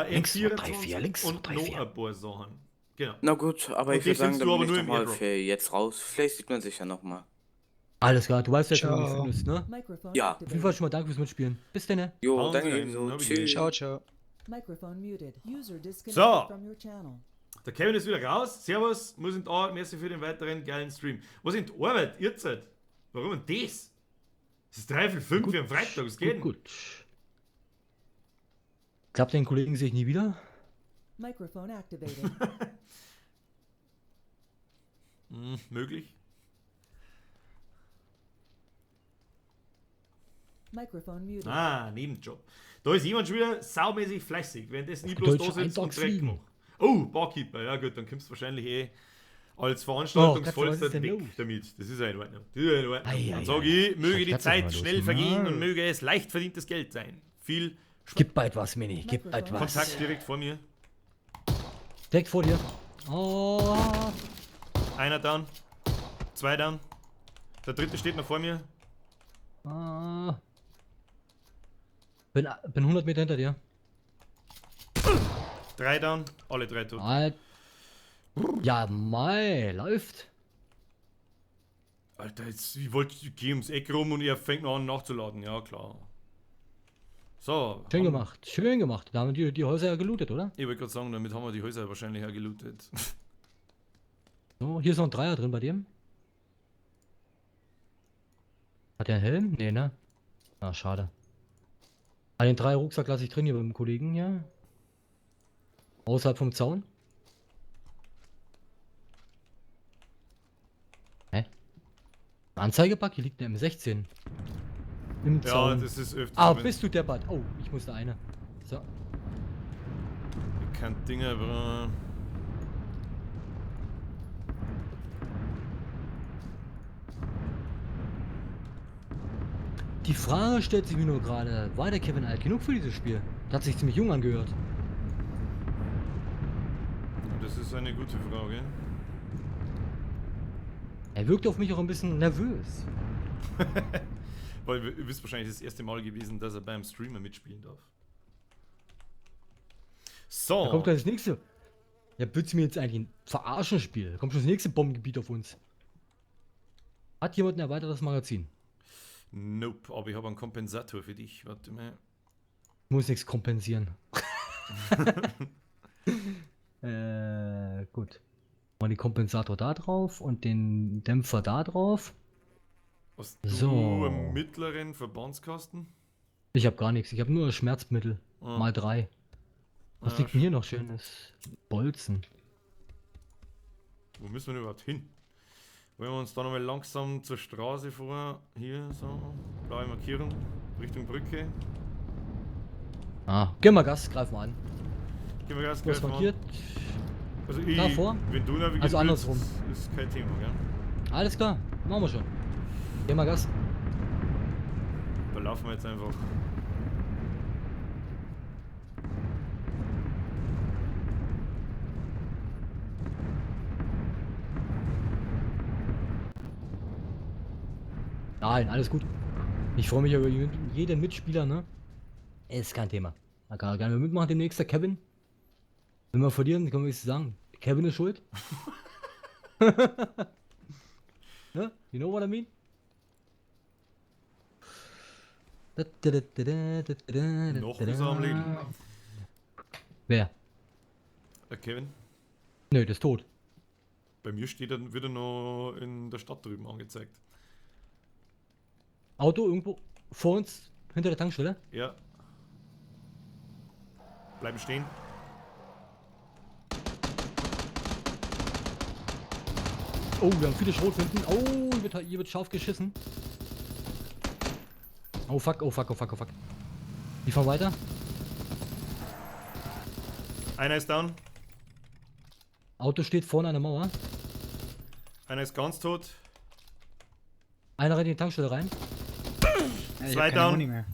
Links, zwei, M24 drei, vier, links, und zwei, noch vier. ein paar Sachen. Genau. Na gut, aber Und ich die würde sagen, findest dann du aber bin ich nur doch im mal Airdrop. für jetzt raus. Vielleicht sieht man sich ja nochmal. Alles klar, du weißt ja schon, wie Ciao. es ist, ne? Microphone Ja. Auf jeden activated. Fall schon mal danke fürs Mitspielen. Bis denn. Jo, Hauen danke Sie ebenso. rein, hab ich Tschüss. Ciao, ciao. Microphone muted. User disconnected So. from your channel. Der Kevin ist wieder raus. Servus, muss in da. Merci für den weiteren geilen Stream. Was in die Arbeit? Ihr seid? Warum denn das? Es ist 3:05 für am Freitag, was geht denn? Gut. Klappt den Kollegen sich nie wieder? Microphone activated. Möglich. Microphone muted. Ah, Nebenjob. Da ist jemand schon wieder saumäßig fleißig, wenn das nie Auf bloß Deutsch da sitzt und Dreck Eintagsfliegen. macht. Oh, Barkeeper, ja gut, dann kommst du wahrscheinlich als Oh, Veranstaltungsvollster Gott, was ist denn weg los? damit. Das ist ja in Ordnung. Das ist ja in Ordnung. Ei, Dann ei, sage ei. ich, möge Ich die glaub, Zeit das war schnell los. vergehen Nein. und möge es leicht verdientes Geld sein. Viel Gib bald was, Mini. Gib bald was. Kontakt direkt vor mir. Direkt vor dir. Oh. Einer down. 2 down. Der dritte steht noch vor mir. Ah. Bin 100 Meter hinter dir. 3 down. Alle 3 tot. Alt. Ja, mei, läuft. Alter, jetzt, ich gehe ums Eck rum und er fängt noch an nachzuladen. Ja, klar. So. Schön haben- gemacht, schön gemacht. Da haben die Häuser ja gelootet, oder? Ich wollte gerade sagen, damit haben wir die Häuser wahrscheinlich auch gelootet. So, hier ist noch ein Dreier drin bei dem. Hat der einen Helm? Nee, ne? Ah, schade. Ah, den 3 Rucksack lasse ich drin hier beim Kollegen hier. Außerhalb vom Zaun. Hä? Anzeigepack, hier liegt eine M16. Im Ja, Zaun. das ist öfter. Ah, bist du deppert. Oh, ich musste eine. So. Kein Dinger, aber. Die Frage stellt sich mir nur gerade, war der Kevin alt genug für dieses Spiel? Das hat sich ziemlich jung angehört. Das ist eine gute Frage. Er wirkt auf mich auch ein bisschen nervös. Weil ihr wisst wahrscheinlich das erste Mal gewesen, dass er beim Streamer mitspielen darf. So. Da kommt gleich das nächste. Ja, willst du mir jetzt eigentlich ein Verarschen-Spiel? Da kommt schon das nächste Bombengebiet auf uns. Hat jemand ein erweitertes Magazin? Nope, aber ich habe einen Kompensator für dich. Warte mal. Ich muss nichts kompensieren. Gut. Mal den Kompensator da drauf und den Dämpfer da drauf. Hast du So. einen mittleren Verbandskasten? Ich habe gar nichts. Ich habe nur Schmerzmittel. Ah. Mal 3. Was Ah, liegt denn hier noch schönes? Bolzen. Wo müssen wir denn überhaupt hin? Wollen wir uns da nochmal langsam zur Straße vor, hier so, blaue Markierung, Richtung Brücke. Ah, gib mal Gas, greif mal an. Gehen wir Gas, Du hast gleich mal. markiert. Also ich, Davor? wenn du navigieren Also willst, andersrum. ist kein Thema, gell? Alles klar, machen wir schon. Gib mal Gas. Da laufen wir jetzt einfach. Nein, alles gut. Ich freue mich über jeden Mitspieler, ne? Ist kein Thema. Da kann er gerne mitmachen demnächst, der Kevin. Wenn wir verlieren, können wir wenigstens sagen, Kevin ist schuld. Ne? You know what I mean? Noch ist er am Leben. Wer? Kevin, Nö, der ist tot. bei mir steht er wieder noch in der Stadt drüben angezeigt. Auto irgendwo vor uns, hinter der Tankstelle. Ja. Bleiben stehen. Oh, wir haben viele Schrotflinten. Oh, hier wird scharf geschissen. Oh fuck, oh fuck, oh fuck, oh fuck. Die fahren weiter. Einer ist down, Auto steht vorne an der Mauer. einer ist ganz tot. Einer rennt in die Tankstelle rein. Ja, ich Zwei hab keine down. Muni mehr.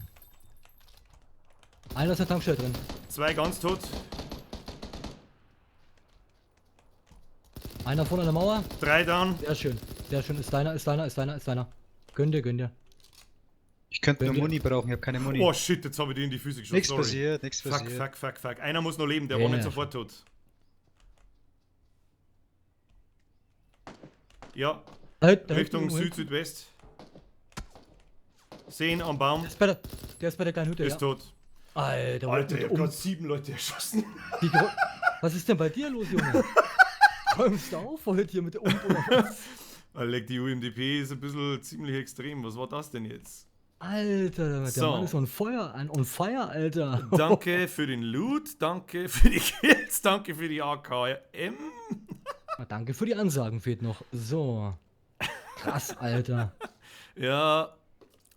Einer ist in der Tankstelle drin. Zwei ganz tot. Einer vorne an der Mauer. Drei down. Sehr schön. Sehr schön. Ist deiner, ist deiner, ist deiner, ist deiner. Gönn dir, gönn dir. Ich könnte nur Wenn wir- Muni brauchen, ich habe keine Muni. Oh shit, jetzt habe ich die in die Füße geschossen. Nichts Sorry. passiert, nichts Fuck, passiert. fuck, fuck, fuck. Einer muss noch leben, der Ja, war nicht ja, sofort tot. Ja, Da Richtung hinten, Süd-Südwest. Sehen am Baum. Der ist bei der kleinen Hütte, Ist ja. tot. Alter, Alter, ich mit hab gerade 7 Leute erschossen. Was ist denn bei dir los, Junge? Räumst du auf heute hier mit der oder was? Alter, die UMDP ist ein bisschen ziemlich extrem. Was war das denn jetzt? Alter, der So. Mann ist on fire, Alter. Danke für den Loot, danke für die Kills, danke für die AKM. Danke für die Ansagen, fehlt noch. So. Krass, Alter. Ja,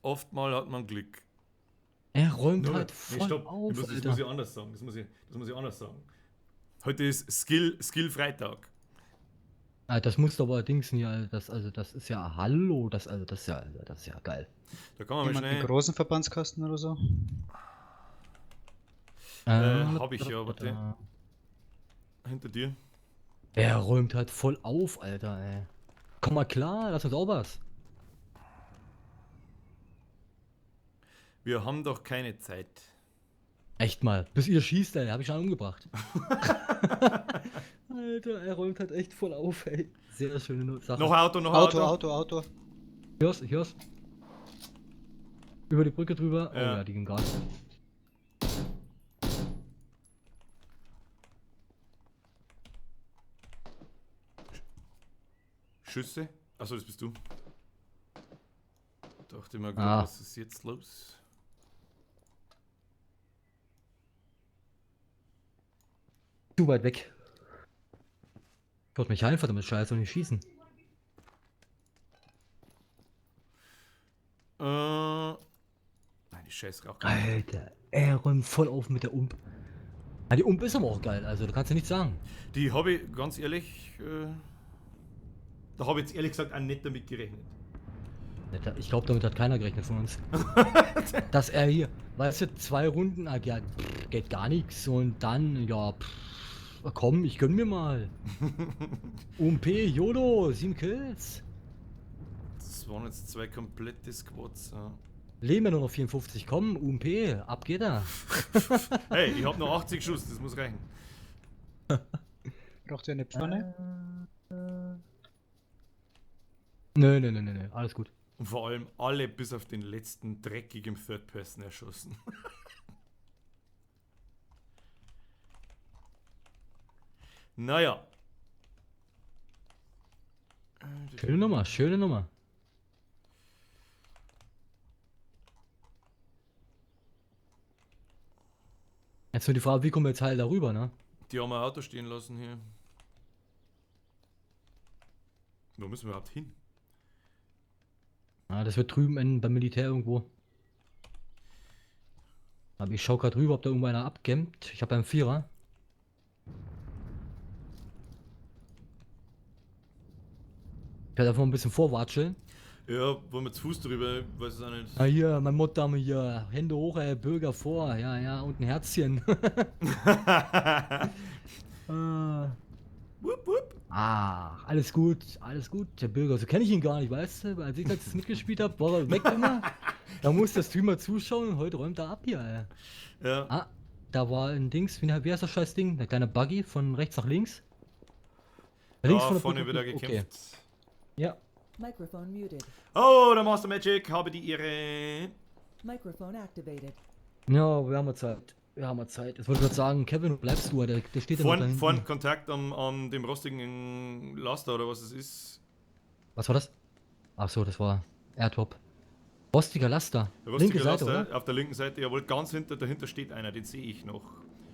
oftmal hat man Glück. Er räumt Nur- halt nee, voll stopp. auf, das Alter. muss ich anders sagen. Das muss ich anders sagen. Heute ist Skill-Freitag. Das musst du aber dingsen hier, das ist ja, hallo, das ist ja geil. Da kann man mal Jemand einen schnell. großen Verbandskasten oder so? Hab ich ja, warte. Hinter dir. Er räumt halt voll auf, Alter, ey. Komm mal klar, lass uns auch was. Wir haben doch keine Zeit. Echt mal, bis ihr schießt, ey, hab ich schon umgebracht. Alter, er räumt halt echt voll auf, ey. Sehr schöne Sache. Noch ein Auto, noch ein Auto. Auto. Hörst? Über die Brücke drüber. Oh Ja. ja, die gehen Gas. Schüsse. Achso, das bist du. Dachte mal, Ah. was ist jetzt los? Zu weit weg. Gott, mich heim, verdammt Scheiße, und nicht schießen. Nein, die Scheiß Rauch. Alter, er räumt voll auf mit der Ump. Ja, die Ump ist aber auch geil, also da kannst du nichts sagen. Die habe ich ganz ehrlich, da habe ich jetzt ehrlich gesagt auch nicht damit gerechnet. Ich glaube, damit hat keiner gerechnet von uns. Dass er hier, weißt du, 2 Runden, ja, geht gar nichts. Und dann, ja, komm, ich gönn mir mal. UMP, YOLO, 7 Kills. Das waren jetzt 2 komplette Squads. Ja. Leben wir nur noch 54, komm, UMP, ab geht er. Hey, ich hab noch 80 Schuss, das muss reichen. Braucht ihr eine Pfanne? Nö, alles gut. Und vor allem alle bis auf den letzten dreckigen Third Person erschossen. Naja. Schöne Nummer, schöne Nummer. Jetzt nur die Frage, wie kommen wir jetzt heil darüber, ne? Die haben ein Auto stehen lassen hier. Wo müssen wir überhaupt hin? Ah, das wird drüben beim Militär irgendwo. Aber ich schau gerade rüber, ob da irgendwo einer abgämmt. Ich habe einen Vierer. Ich werde einfach mal ein bisschen vorwatscheln. Ja, wollen wir zu Fuß drüber? Ich weiß es auch nicht. Ah, hier, mein Mottdame hier. Hände hoch, Bürger vor. Ja, und ein Herzchen. Wupp, wupp. Alles gut, alles gut. Der Bürger, so kenne ich ihn gar nicht, weißt du? Als ich das mitgespielt habe, war er weg immer. Da muss der Streamer zuschauen und heute räumt er ab hier, ey. Ja. Ah, da war ein Dings, wie heißt das scheiß Ding? Eine kleine Buggy von rechts nach links. Links Da von der vorne Brücke. wieder Okay. gekämpft. Ja, Microphone muted. Oh, der Master Magic, habe die Ehre. Microphone activated. ja, wir haben Zeit. Wir haben Zeit. Jetzt wollte ich gerade sagen, Kevin, wo bleibst du? Der steht ja noch da hinten. Vorn Kontakt an dem rostigen Laster oder was es ist. Was war das? Ach so, das war Airtop. Rostiger Laster. Rostiger Linke Seite, Laster, oder? auf der linken Seite, jawohl, ganz dahinter steht einer, den sehe ich noch.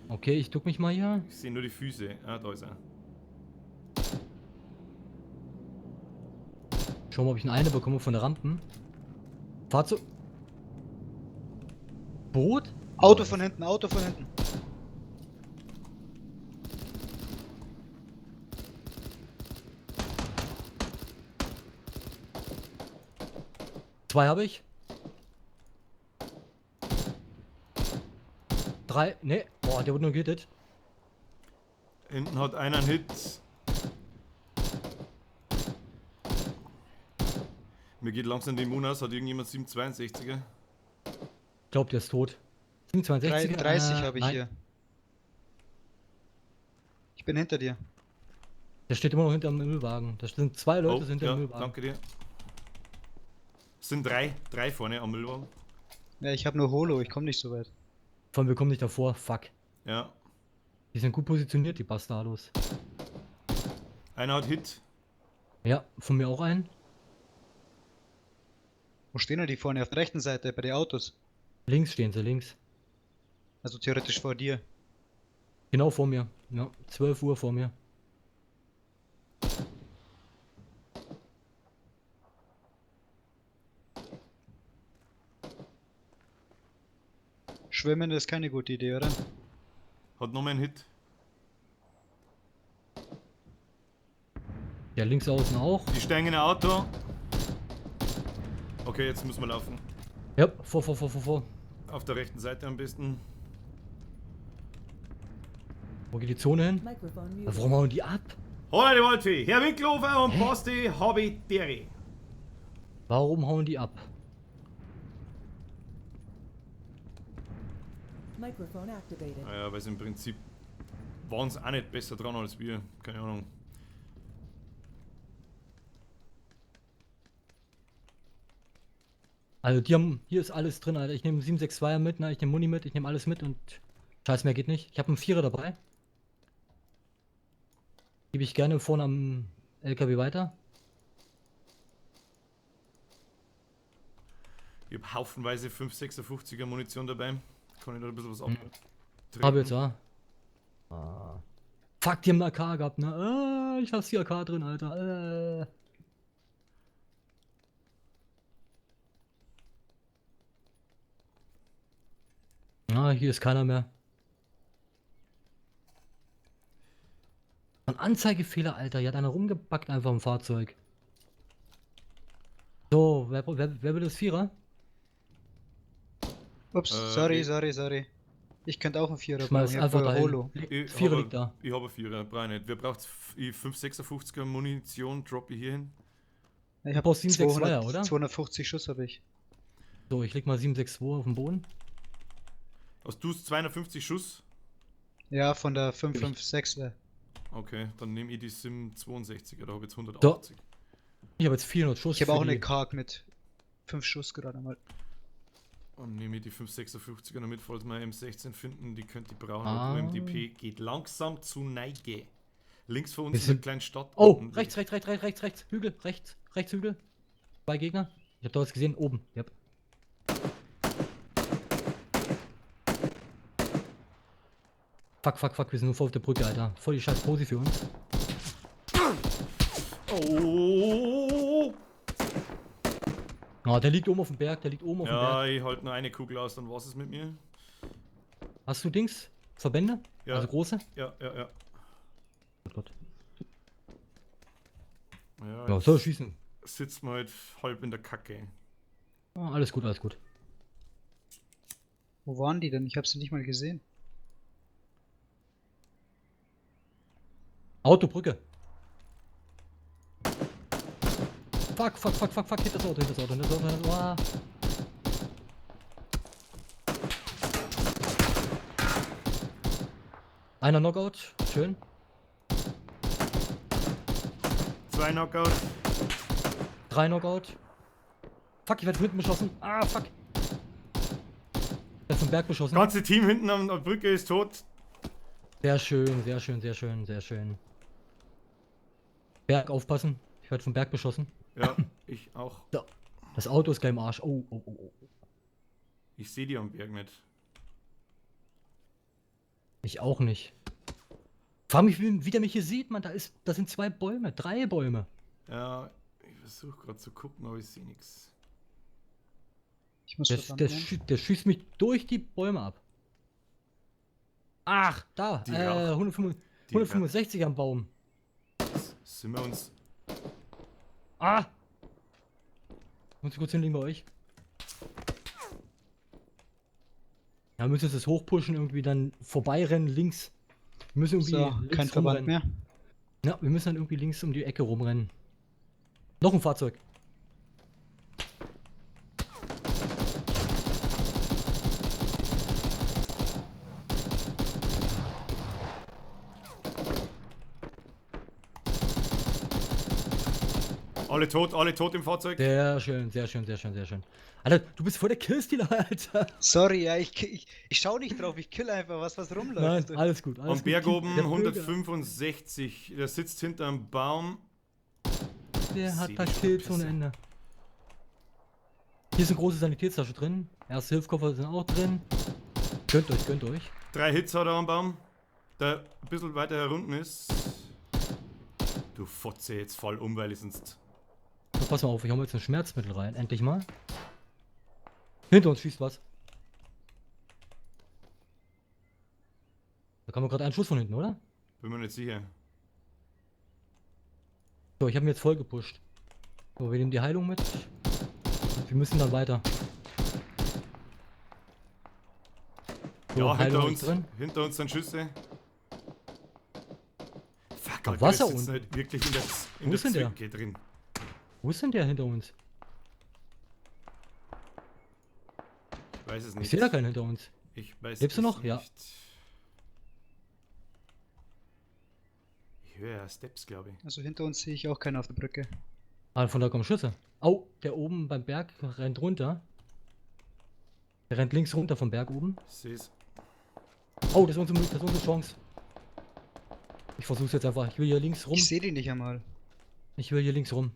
Okay, ich duck mich mal hier. Ich sehe nur die Füße. Ah, da ist er. Schauen wir, ob ich eine bekomme von der Rampen. Fahrzeug. Boot? Auto von hinten, Auto von hinten. Zwei habe ich. 3, ne, boah, der wurde nur gehittet. Hinten hat einer einen Hit. Mir geht langsam die Immun aus, hat irgendjemand 762er? Ich glaube, der ist tot. 27. 30 habe ich nein. hier. Ich bin hinter dir. Der steht immer noch hinter dem Müllwagen. Da sind 2 Leute Oh, hinter ja, dem Müllwagen. danke dir. Es sind drei vorne am Müllwagen. Ja, ich habe nur Holo, ich komme nicht so weit. Vor allem, wir kommen nicht davor. Fuck. Ja. Die sind gut positioniert, die Bastardos. Einer hat Hit. Ja, von mir auch ein. Wo stehen denn die vorne? Auf der rechten Seite, bei den Autos. Links stehen sie, links. Also theoretisch vor dir. Genau vor mir. Ja, 12 Uhr vor mir. Schwimmen ist keine gute Idee, oder? Hat noch mal einen Hit. Ja, links außen auch. Die steigen in ein Auto. Okay, jetzt müssen wir laufen. Ja, vor. Auf der rechten Seite am besten. Wo geht die Zone hin? Microphone Ja, muted. warum hauen die ab? Holla die Waldfee! Herr Winklofer und Posti Hobby-Deri. Warum hauen die ab? Microphone activated. Naja, weil sie im Prinzip waren es auch nicht besser dran als wir. Keine Ahnung. Also die haben, hier ist alles drin, Alter. Ich nehme 762er mit, ne? Ich nehme Muni mit, ich nehme alles mit und Scheiß, mehr geht nicht. Ich habe einen Vierer dabei. Gebe ich gerne vorne am LKW weiter. Ich habe haufenweise 5,56er Munition dabei. Kann ich da ein bisschen was abtreten? Hab jetzt, ja. Ah. Fuck, die haben eine AK gehabt, ne? Ah, ich lasse die AK drin, Alter. Ah, hier ist keiner mehr. Ein Anzeigefehler, Alter. Hier hat einer rumgepackt einfach im Fahrzeug. So, wer will das Vierer? Ups, sorry. Ich könnte auch einen Vierer Schmeiß brauchen, ich hab einfach voll dahin. Holo. Vierer liegt da. Ich habe 4er, brauche nicht. Wir brauchen 556er Munition, drop ich hier hin. Ich hab brauchst 762er, oder? 250 Schuss habe ich. So, ich leg mal 762 auf den Boden. Hast du 250 Schuss? Ja, von der 556er. Okay, dann nehme ich die Sim 62er, da habe ich jetzt 180. Ich habe jetzt 400 Schuss. Ich habe für auch eine die- Karg mit 5 Schuss gerade mal. Dann nehme ich die 556er noch mit, falls wir M16 finden, die könnt ihr brauchen. Ah. UMDP geht langsam zu Neige. Links von uns Wir in der sind- kleinen Stadt. Oh, unten. rechts, Hügel, rechts, Hügel. 2 Gegner. Ich hab da was gesehen, oben. Yep. Fuck, wir sind nur voll auf der Brücke, Alter. Voll die scheiß Posi für uns. Oh! Ah, der liegt oben auf dem Berg, Ja, ich halte nur eine Kugel aus, dann war's es mit mir. Hast du Dings? Verbände? Ja. Also große? Ja. Gott. Ja, Ja, jetzt soll schießen. sitzt man halt halb in der Kacke. Ah, alles gut. Wo waren die denn? Ich habe sie nicht mal gesehen. Autobrücke. Fuck, hinter das Auto. Ah. Einer Knockout, schön. 2 Knockout. 3 Knockout. Fuck, ich werde von hinten beschossen. Ah, fuck. Ich werde vom Berg beschossen. Das ganze Team hinten an der Brücke ist tot. Sehr schön. Berg aufpassen. Ich werde vom Berg beschossen. Ja, ich auch. Das Auto ist gleich im Arsch. Oh. Ich sehe die am Berg nicht. Ich auch nicht. Frag mich, wie der mich hier sieht, man. Da sind 2 Bäume, 3 Bäume. Ja, ich versuche gerade zu gucken, aber ich sehe nichts. Ich muss Der verdammt der schießt mich durch die Bäume ab. Ach, da. Die Rauch. 165 am Baum. Sind wir uns. Ah! Muss ich kurz hinlegen bei euch? Ja, wir müssen jetzt das hochpushen, irgendwie dann vorbeirennen, links. Wir müssen irgendwie So, links kein Verband rumrennen. mehr. Ja, wir müssen dann irgendwie links um die Ecke rumrennen. Noch ein Fahrzeug. Alle tot im Fahrzeug. Sehr schön. Alter, du bist voll der Killstealer, Alter. Sorry, ja, ich schau nicht drauf, ich kill einfach was rumläuft. Nein, alles gut. Am Berg oben Der Bürger, 165. Der sitzt hinter einem Baum. Der Seh hat die da schon Kills Pisse. ohne Ende. Hier ist eine große Sanitätstasche drin. Erste Hilfskoffer sind auch drin. Gönnt euch. 3 Hits hat er am Baum. Der ein bisschen weiter herunten ist. Du Fotze, jetzt fall um, weil ich sonst. So, pass mal auf, ich hau mir jetzt ein Schmerzmittel rein. Endlich mal. Hinter uns schießt was. Da kam gerade ein Schuss von hinten, oder? Bin mir nicht sicher. So, ich habe mir jetzt voll gepusht. So, wir nehmen die Heilung mit. Und wir müssen dann weiter. So, Ja, Heilung ist hinter uns sind Schüsse. Fuck, Am Alter, Wasser wir sitzen unten. halt wirklich in Wo der ist denn der? Zwicke drin. Wo ist denn der hinter uns? Ich weiß es Ich nicht. sehe da keinen hinter uns. Ich weiß Lebst du es noch? Ja. nicht. Ich höre ja Steps, glaube ich. Also hinter uns sehe ich auch keinen auf der Brücke. Ah, von da kommen Schüsse. Oh, der oben beim Berg rennt runter. Der rennt links runter vom Berg oben. Ich sehe es. Oh, das ist unsere Chance. Ich versuch's jetzt einfach. Ich will hier links rum. Ich sehe die nicht einmal. Ich will hier links rum.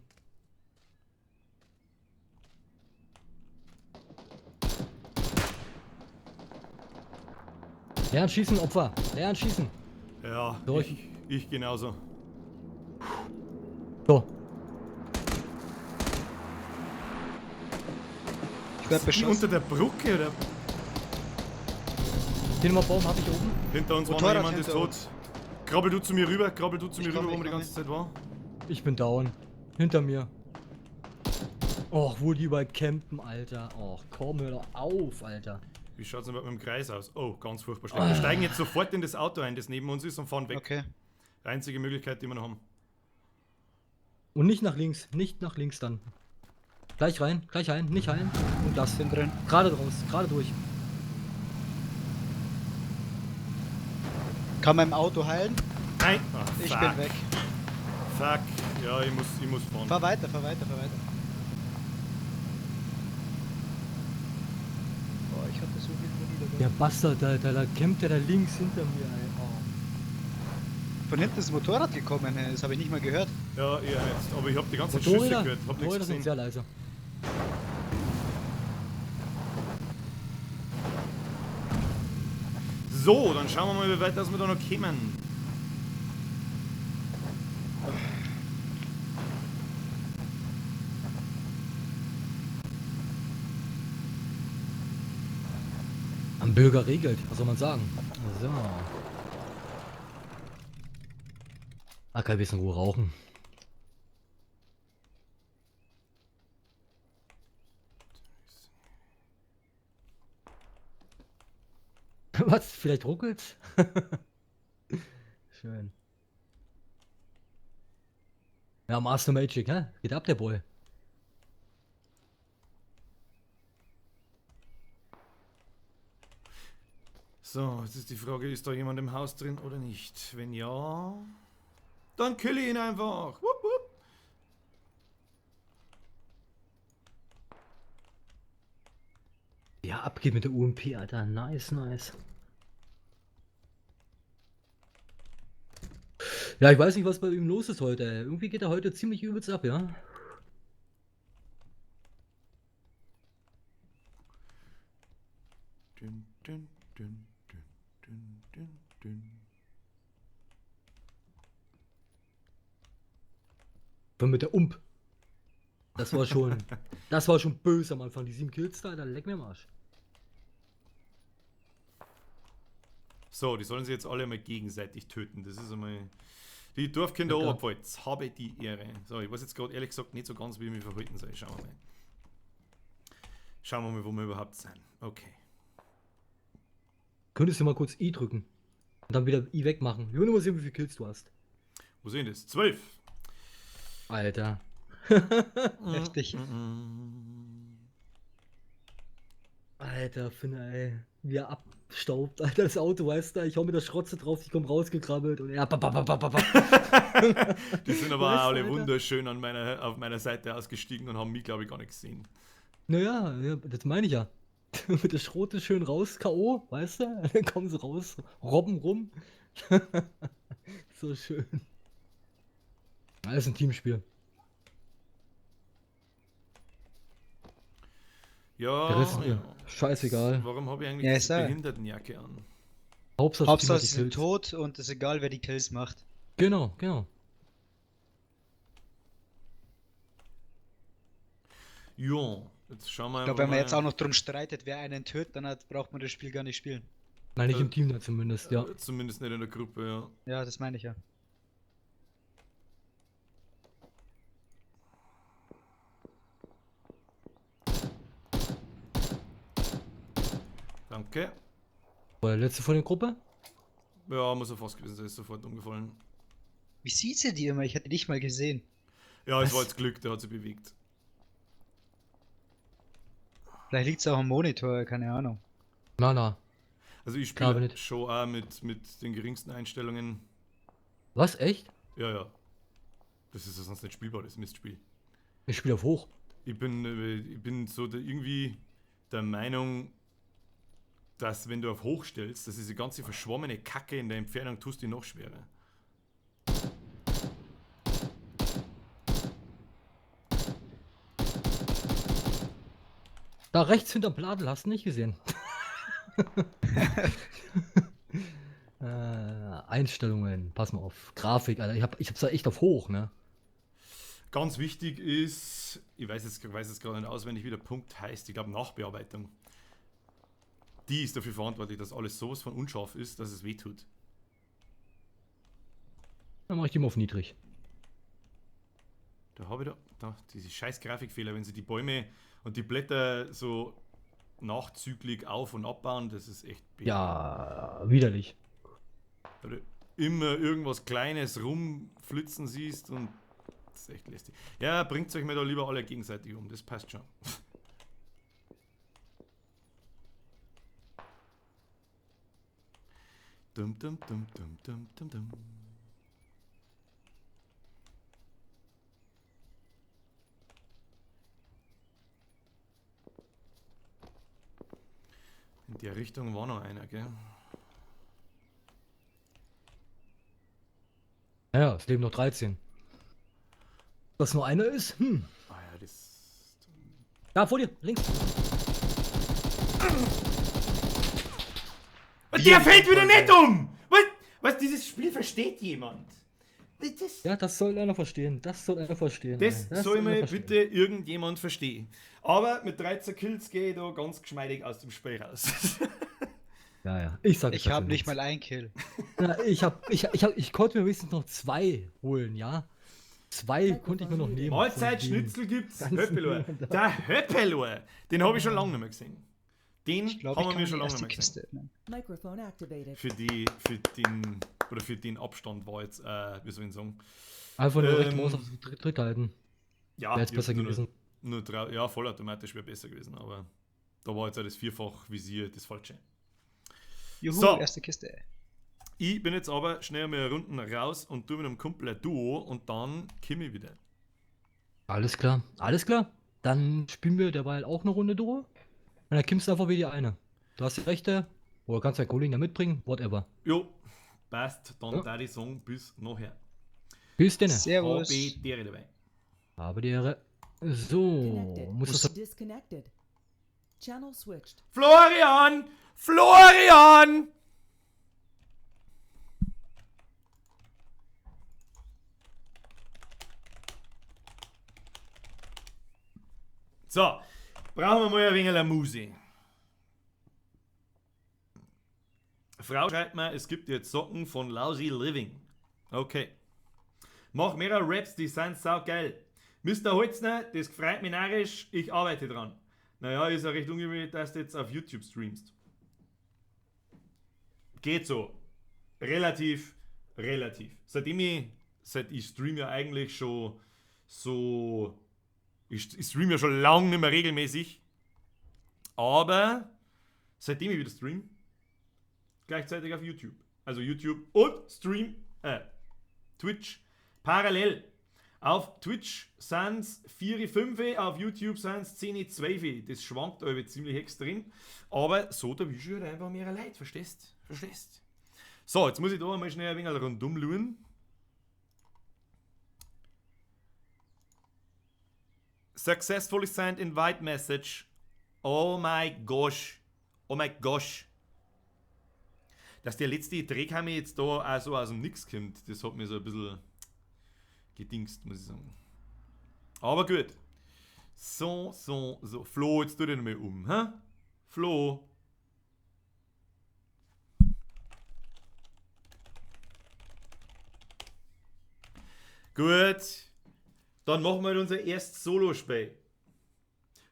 Lernen schießen, Opfer. Lernen schießen. Ja, So, ich genauso. So, Ich werde Die beschossen. unter der Brücke oder? den Baum habe ich oben. Hinter uns war noch Motorrad jemand, ist hinter tot. uns. Krabbel du zu mir rüber, Ich wo komm wir die ganze mit. Zeit war. Ich bin down. Hinter mir. Och, wo die überall campen, Alter. Och, komm, hör doch auf, Alter. Wie schaut es denn mit dem Kreis aus? Oh, ganz furchtbar schlecht. Wir steigen jetzt sofort in das Auto ein, das neben uns ist und fahren weg. Okay. Die einzige Möglichkeit, die wir noch haben. Und nicht nach links dann. Gleich rein, nicht heilen. Und das. Bin drin. Gerade raus, gerade durch. Kann man im Auto heilen? Nein! Ah, Ich fuck. bin weg. Fuck. Ja, ich muss fahren. Fahr weiter. Oh, ich hatte so viel Muni dabei. Der Bastard, da campt der da links hinter mir, ey. Oh. Von hinten ist ein Motorrad gekommen, das habe ich nicht mal gehört. Ja, ihr jetzt. Aber ich hab die ganzen Schüsse Motorräder, gehört. Hab nichts Motorräder sind gesehen. sehr leise. So, dann schauen wir mal, wie weit dass wir da noch kommen. Am Bürger regelt, was soll man sagen? So. Kann ein bisschen Ruhe rauchen. Was? Vielleicht ruckelt's? Schön. Ja, Master Magic, hä? Geht ab, der Boy. So, jetzt ist die Frage, ist da jemand im Haus drin oder nicht? Wenn ja, dann kill ihn einfach. Wupp, wupp. Ja, abgeht mit der UMP, Alter. Nice, nice. Ja, ich weiß nicht, was bei ihm los ist heute. Irgendwie geht er heute ziemlich übelst ab, ja? Dün, dün, dün, dün, dün, dün, dün. Von mit der Ump. Das war schon, das war schon böse am Anfang. Die 7 Kills da, leck mir am Arsch. So, die sollen sich jetzt alle mal gegenseitig töten. Das ist einmal. Die Dorfkinder Ja, klar. Oberpfalz, habe die Ehre. So, ich weiß jetzt gerade ehrlich gesagt nicht so ganz, wie ich mich verhalten soll. Schauen wir mal. Schauen wir mal, wo wir überhaupt sind. Okay. Könntest du mal kurz I drücken. Und dann wieder I wegmachen. Ich will nur mal sehen, wie viele Kills du hast. Wo sind das? 12. Alter. Heftig. Alter, Finne, ey. Wie er abstaubt. Alter, das Auto, weißt du, ich hau mit der Schrotze drauf, die kommt rausgekrabbelt und er. Die sind aber Weißt auch du, alle Alter? wunderschön auf meiner Seite ausgestiegen und haben mich, glaube ich, gar nicht gesehen. Naja, ja, das meine ich ja. Mit der Schrote schön raus, K.O., weißt du? Dann kommen sie raus, robben rum. So schön. Alles ein Teamspiel. Ja, Der Rest ist mir ja. scheißegal. Warum habe ich eigentlich Ja, diese ist er. Behindertenjacke an? Hauptsache, Hauptsache, die sie sind Kills. tot und es ist egal, wer die Kills macht. Genau, genau. Ja, jetzt schauen wir Ich glaube, wenn man jetzt auch noch drum streitet, wer einen tötet, dann braucht man das Spiel gar nicht spielen. Nein, nicht im Team da zumindest, ja. Zumindest nicht in der Gruppe, ja. Ja, das meine ich ja. Danke. War der letzte von der Gruppe? Ja, muss er fast gewesen sein, ist sofort umgefallen. Wie sieht sie die immer? Ich hätte dich mal gesehen. Ja, es Was? war jetzt Glück, der hat sich bewegt. Vielleicht liegt es auch am Monitor, keine Ahnung. Na. Also ich Glaube spiele nicht. schon auch mit den geringsten Einstellungen. Was, echt? Ja. Das ist ja sonst nicht spielbar, das Mistspiel. Ich spiele auf hoch. Ich bin so irgendwie der Meinung, dass wenn du auf hoch stellst, dass diese ganze verschwommene Kacke in der Entfernung tust die noch schwerer. Da rechts hinterm Bladel, hast du nicht gesehen. Einstellungen, pass mal auf. Grafik, Alter. Ich hab's da echt auf hoch, ne? Ganz wichtig ist, ich weiß jetzt gerade nicht auswendig, wie der Punkt heißt, ich glaube Nachbearbeitung. Die ist dafür verantwortlich, dass alles sowas von unscharf ist, dass es wehtut. Dann mach ich die mal auf niedrig. Da habe ich da. da, diese scheiß Grafikfehler, wenn sie die Bäume und die Blätter so nachzüglich auf- und abbauen, das ist echt Ja, widerlich. Oder immer irgendwas Kleines rumflitzen siehst und das ist echt lästig. Ja, bringt euch mir da lieber alle gegenseitig um, das passt schon. Dum, dum, dum, dum, dum, dum, dum. In der Richtung war noch einer, gell? Ja, es leben noch 13. Was nur einer ist? Ah ja, das... Da, vor dir, links. Und der fällt wieder nicht um! Was, dieses Spiel versteht jemand? Das, Ja, das soll einer verstehen. Das soll einer verstehen. das Das soll einer mir verstehen. bitte irgendjemand verstehen. Aber mit 13 Kills gehe ich da ganz geschmeidig aus dem Spiel raus. Ja, ja. Ich sag Ich habe nicht mal einen Kill. Ja, ich konnte mir wenigstens noch 2 holen, ja. 2 konnte ich mir noch nehmen. Mahlzeit Von den Schnitzel gibt's. ganzen Höppelor. Dingern da. Der Höppelor. Den habe ich schon lange nicht mehr gesehen. Den Ich glaube, haben ich wir kann schon die lange erste nicht mehr gesehen. Kiste öffnen. Microphone activated. Für den Abstand war jetzt, wie soll ich sagen? Einfach nur recht Ähm, Maus auf Dritt halten. Ja, Wäre jetzt ich besser hab gewesen. ja, vollautomatisch wäre besser gewesen, aber da war jetzt auch das Vierfach-Visier das Falsche. Juhu, So. erste Kiste. Ich bin jetzt aber schnell mal Runden raus und tue mit einem Kumpel ein Duo und dann komme ich wieder. Alles klar, alles klar. Dann spielen wir derweil auch eine Runde Duo. Und dann kimmst du einfach wieder eine. Du hast die Rechte, oder kannst deinen Kollegen da mitbringen, whatever. Jo, passt, dann Ja. da die Song bis nachher. Bis denn. Servus. Habe dir dabei. Habe die Ehre. So, Connected. muss das. Disconnected. Channel switched. Florian! Florian! So, brauchen wir mal ein wenig Musik. Frau schreibt mir, es gibt jetzt Socken von Lousy Living. Okay. Mach mehrere Raps, die sind saugeil. Mr. Holzner, das freut mich narrisch, ich arbeite dran. Naja, ist ja recht ungewöhnlich, dass du jetzt auf YouTube streamst. Geht so. Relativ. Seit ich streame ja eigentlich schon so. Ich streame ja schon lange nicht mehr regelmäßig. Aber seitdem ich wieder streame, gleichzeitig auf YouTube. Also YouTube und Twitch parallel. Auf Twitch sind es 4, 5, auf YouTube sind es 10, 12. Das schwankt aber ziemlich extrem. Aber so, da will ich halt einfach mehr Leute, verstehst? So, jetzt muss ich da mal schnell ein wenig rundum schauen. Successfully sent invite message. Oh my gosh. Dass der letzte Drehkammer jetzt da auch so aus dem Nix kommt, das hat mir so ein bisschen gedingst, muss ich sagen. Aber gut. So. Flo, jetzt tu den mal um, hä? Flo. Gut. Dann machen wir unser erstes Solo-Spiel.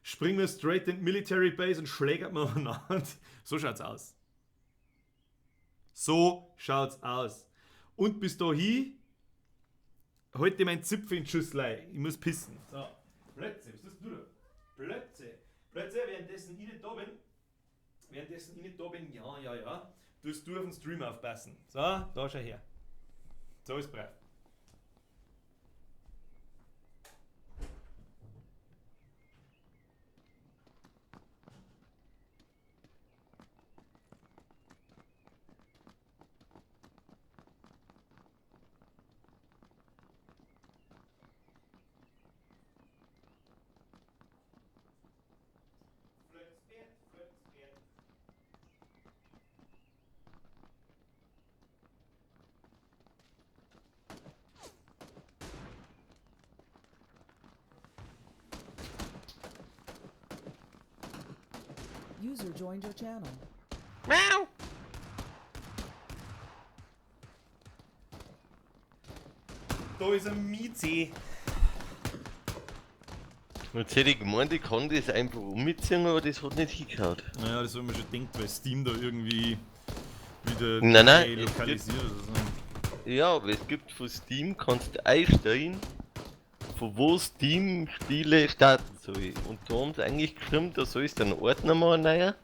Springen wir straight in die Military Base und schlägern wir aneinander. So schaut's aus. Und bis dahin halt dir mein Zipfel in die Schüsselei. Ich muss pissen. So. Plötze, was tust du da? Plötze, währenddessen ich nicht da bin. Ja. Tust du auf den Stream aufpassen. So, da schau her. So ist brav. User joined your channel. Da ist ein Miezi. Jetzt hätte ich gemeint, ich kann das einfach umziehen, aber das hat nicht hingehauen. Naja, das habe ich mir schon gedacht, weil Steam da irgendwie wieder Nein, lokalisiert oder so. Ja, aber es gibt von Steam, kannst du einstellen, von wo Steam Spiele starten soll. Und da haben sie eigentlich geschrieben, da sollst du einen Ordner machen, naja.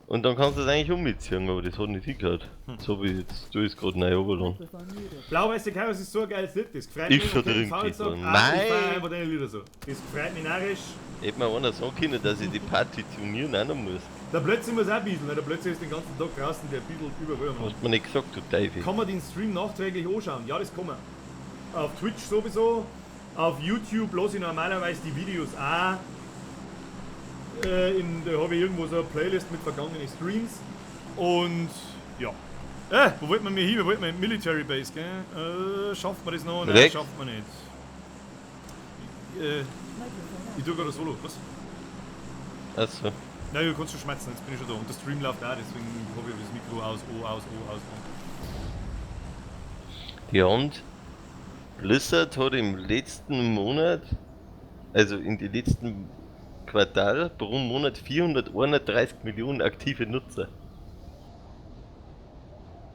Und dann kannst du das eigentlich umziehen, aber das hat nicht hingehauen. So wie jetzt, du ist gerade neu runtergeladen. Microphone muted. Blau-Weiße Chaos ist so ein geiles Lied, das gefreut Ich mich. schon und den drin Faul sagt, getan. ich Nein. feiere einfach deine Lieder so. Das freut mich narrisch. Hätte mir einer sagen können, dass ich die partitionieren auch noch muss. Der Blödsinn muss auch bieseln, weil der Blödsinn ist den ganzen Tag draußen, der biedelt überall. am Hast du mir nicht gesagt, du Teufel. Kann man den Stream nachträglich anschauen? Ja, das kann man. Auf Twitch sowieso, auf YouTube lasse ich normalerweise die Videos auch. Da habe ich irgendwo so eine Playlist mit vergangenen Streams. Und ja. Wo wollten wir mir hin? Wir wollten in Military Base, gell? Schafft man das noch? Nein, Rechts. schafft man nicht. Ich tue gerade Solo, was? Achso. Nein, du kannst schon schmerzen, jetzt bin ich schon da. Und der Stream läuft auch, deswegen habe ich das Mikro aus. Ja, und Blizzard hat im letzten Monat, also in den letzten Quartal, pro Monat 431 Millionen aktive Nutzer.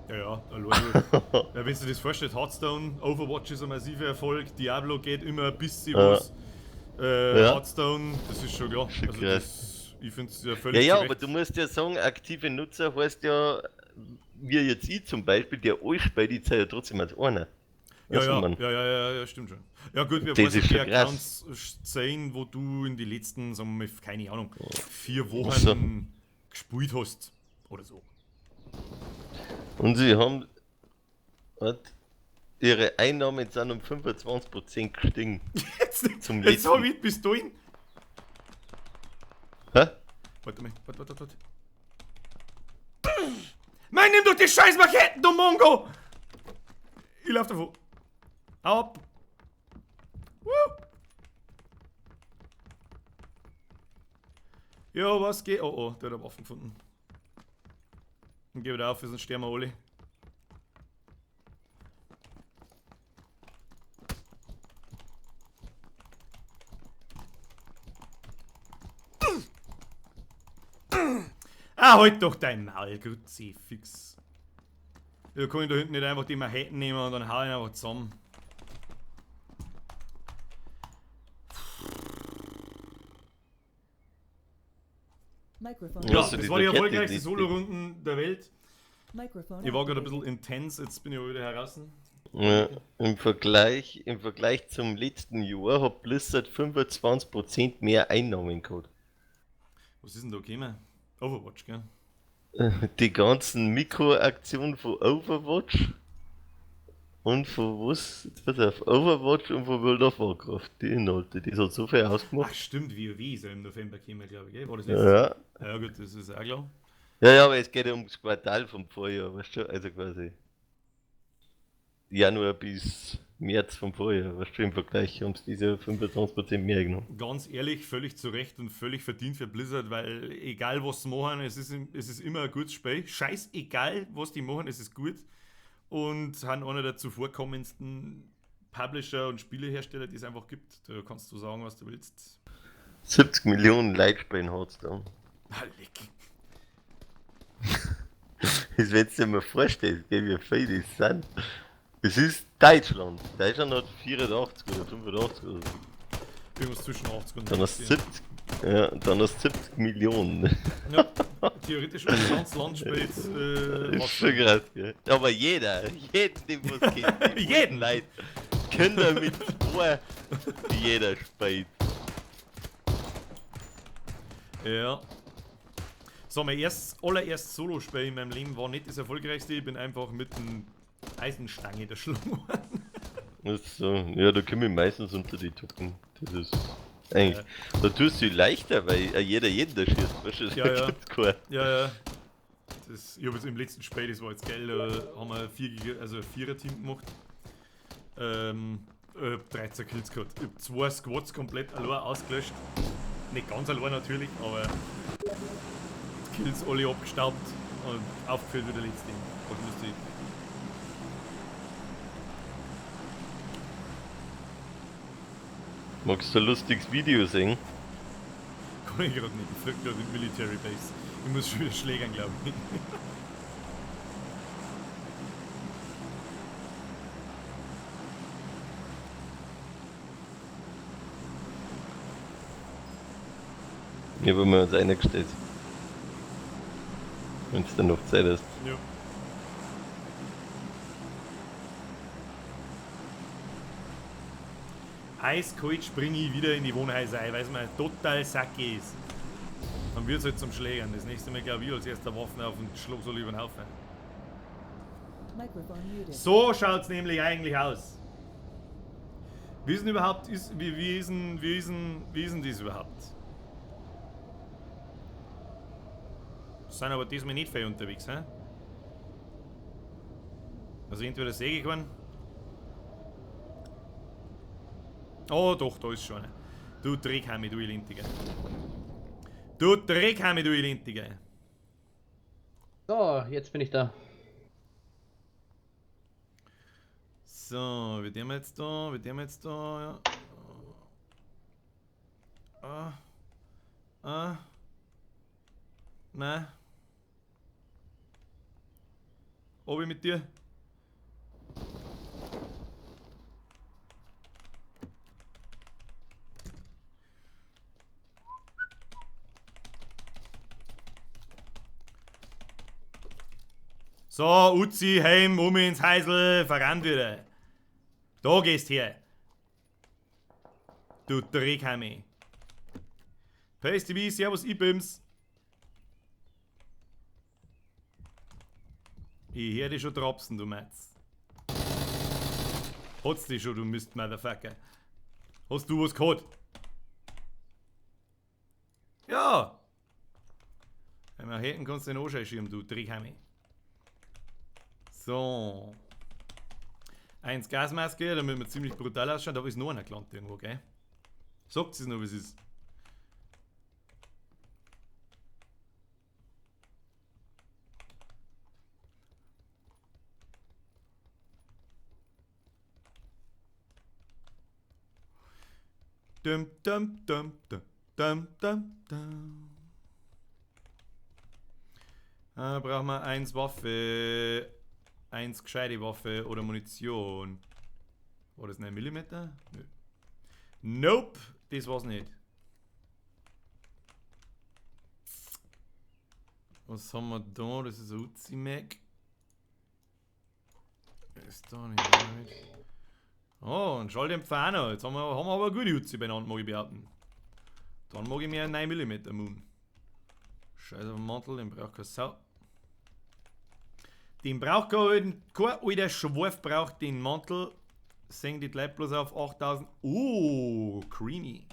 Ja, allein. Ja, wenn du dir das vorstellst, Hearthstone, Overwatch ist ein massiver Erfolg, Diablo geht immer ein bisschen was. Ja. Hearthstone, das ist schon klar. Schon Also krass. das, ich finde es ja Ja, völlig ja, zurecht. aber du musst ja sagen, aktive Nutzer heißt ja, wie jetzt ich zum Beispiel, der alles bei die Zeit ja trotzdem als einer. Ja, Also, man, ja, stimmt schon. Ja gut, wir Das wollen ist die schon krass. Accounts sehen, wo du in die letzten, sagen wir mal, keine Ahnung, 4 Wochen Ach so. gespielt hast. Oder so. Und sie haben ihre Einnahmen sind um 25% gestiegen. Jetzt Zum so letzten. weit bist du hin. Hä? Warte mal, warte. Mann, nimm doch die scheiß Maketten, du Mongo! Ich lauf davon. Hau ab. Woo. Ja, was geht? Oh, der hat eine Waffe gefunden. Dann geh wieder auf, sonst sterben wir alle. Halt doch dein Maul, Kruzifix. Ja, kann ich da hinten nicht einfach die Machetten nehmen und dann hau ich ihn einfach zusammen. Microphone Ja, Hast du das die war die Rakete erfolgreichste nicht Solo-Runden der Welt. Microphone Ich war gerade ein activated. bisschen intens, jetzt bin ich aber wieder heraus. Ja, im Vergleich zum letzten Jahr hat Blizzard 25% mehr Einnahmen gehabt. Was ist denn da gekommen? Overwatch, gell? Die ganzen Mikroaktionen von Overwatch und von was? Jetzt pass auf, Overwatch und von World of Warcraft, die Inhalte, das hat so viel Ach ausgemacht. stimmt, WoW ist ja im November gekommen, glaube ich, gell? War das letztes Ja, Ja gut, das ist auch klar. ja, aber es geht ja ums Quartal vom Vorjahr, weißt du, also quasi Januar bis März vom Vorjahr, weißt du, im Vergleich haben sie diese 25% mehr genommen. Ganz ehrlich, völlig zu Recht und völlig verdient für Blizzard, weil egal was sie machen, es ist immer ein gutes Spiel. Scheißegal, was die machen, es ist gut. Und haben einer der zuvorkommendsten Publisher und Spielehersteller, die es einfach gibt. Da kannst du sagen, was du willst. 70 Millionen Leute spielen Hearthstone. Ah, leck. Das wenn du dir mal vorstellst, gell, wie viel das sind. Es ist Deutschland. Deutschland hat 84 oder 85 oder so. Irgendwas zwischen 80 und Dann hast du 90. 70, ja, dann hast du 70 Millionen. Ja, theoretisch das ganze Land spielt. Das ist schon krass, gell. Aber jeden, dem was geht. Die Jeden. Leute. Kinder mit vor, die jeder spielt. Ja. So, mein allererstes Solo-Spiel in meinem Leben war nicht das erfolgreichste. Ich bin einfach mit einem Eisenstange erschlagen worden. So, ja, da komme ich meistens unter die Tucken. Das ist eigentlich. Da tust du dich leichter, weil jeder jeden da schießt. Weißt du, Ja, ja. da gibt's keinen. Ja. Ich habe jetzt im letzten Spiel, das war jetzt geil, da haben wir ein Vierer-Team gemacht. 13 Kills gehabt. Ich hab 2 Squads komplett allein ausgelöscht. Nicht ganz allein natürlich, aber Kills alle abgestaubt und aufgefüllt wie der letzte. War lustig. Magst du ein lustiges Video sehen? Kann ich gerade nicht. Ich flieg gerade in Military Base. Ich muss schon wieder schlägern, glaube ich. Ich habe mir uns eingestellt. Wenn es dann noch Zeit ist. Ja. Eiskalt springe ich wieder in die Wohnhäuser ein, weil es mir total sacke ist. Dann wird es halt zum Schlägern. Das nächste Mal glaube ich als erster Waffen auf und schlag so über den Haufen. Microphone muted. So schaut es nämlich eigentlich aus. Wie ist denn überhaupt, wie ist denn das überhaupt? Sind aber diesmal nicht viel unterwegs, hä? Also entweder sehe ich keinen. Oh doch, da ist schon einer. Du Dreckhammi, du Elentige. Du Dreckhammi, du Elentige. So, jetzt bin ich da. So, wird der jetzt da? Ja. Nein. Obi mit dir. So, Uzi, heim, ins Heisel, verrannt wieder. Da gehst her. Du Dreckhammi. Pasty wie, servus, Ibims. Ich hör dich schon tropfen, du Metz. Hat's dich schon, du Mist, Motherfucker. Hast du was gehabt? Ja. Wenn wir hätten, kannst du den Anscheinschirm, du Dreckhammi. So. 1 Gasmaske, damit wir ziemlich brutal ausschauen. Da ist noch einer gelandet irgendwo, gell? Sagt es noch, wie es ist. Dum dum dum dum dum dum dum. Brauchen wir 1 Waffe, 1 gescheite Waffe oder Munition. War das 9 mm? Nö. Nope, das war's nicht. Was haben wir da? Das ist ein Uzi-Mac. Ist da nicht. Oh, ein Schalldämpfer auch noch. Jetzt haben wir aber eine gute Uzi benannt, mag ich behaupten. Dann mag ich mir einen 9 mm Moon. Scheiß auf den Mantel, den braucht keine Sau. Den braucht kein alter Schwarf braucht den Mantel. Sehen die Leute bloß auf 8000. Oh, creamy.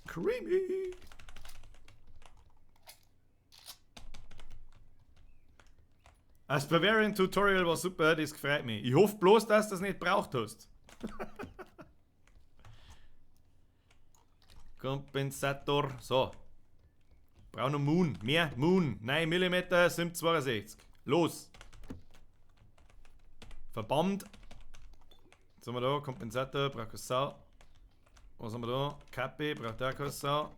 Creamy. Das Bavarian Tutorial war super, das gefreut mich. Ich hoffe bloß, dass du das nicht braucht hast. Kompensator. So. Brauch noch Moon. Mehr Moon. 9 mm, 762. Los. Verband. Was haben wir da? Kompensator. Braucht keine Sau. Was haben wir da? Kappe. Braucht auch keine Sau.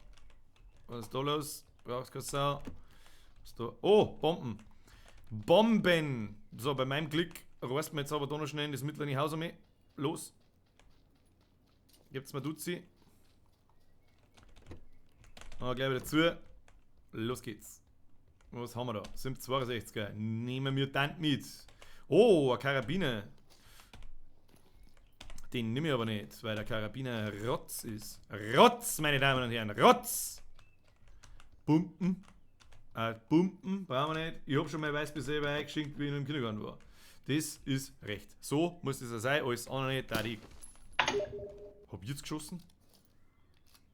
Was ist da los? Braucht keine Sau. Was ist da? Oh, Bomben. Bomben. So, bei meinem Glück reißt mir jetzt aber da noch schnell in das mittlere Haus um mich. Los. Gibt's mal Duzi. Gleich wieder zu. Los geht's. Was haben wir da? 762er. Nehmen wir Mutant mit. Oh, eine Karabiner. Den nehme ich aber nicht, weil der Karabiner Rotz ist. Rotz, meine Damen und Herren. Rotz! Pumpen. Pumpen brauchen wir nicht. Ich habe schon mal weiß selber eingeschenkt, wie ich im Kindergarten war. Das ist recht. So muss das ja sein. Alles andere nicht. Da die. Hab ich jetzt geschossen?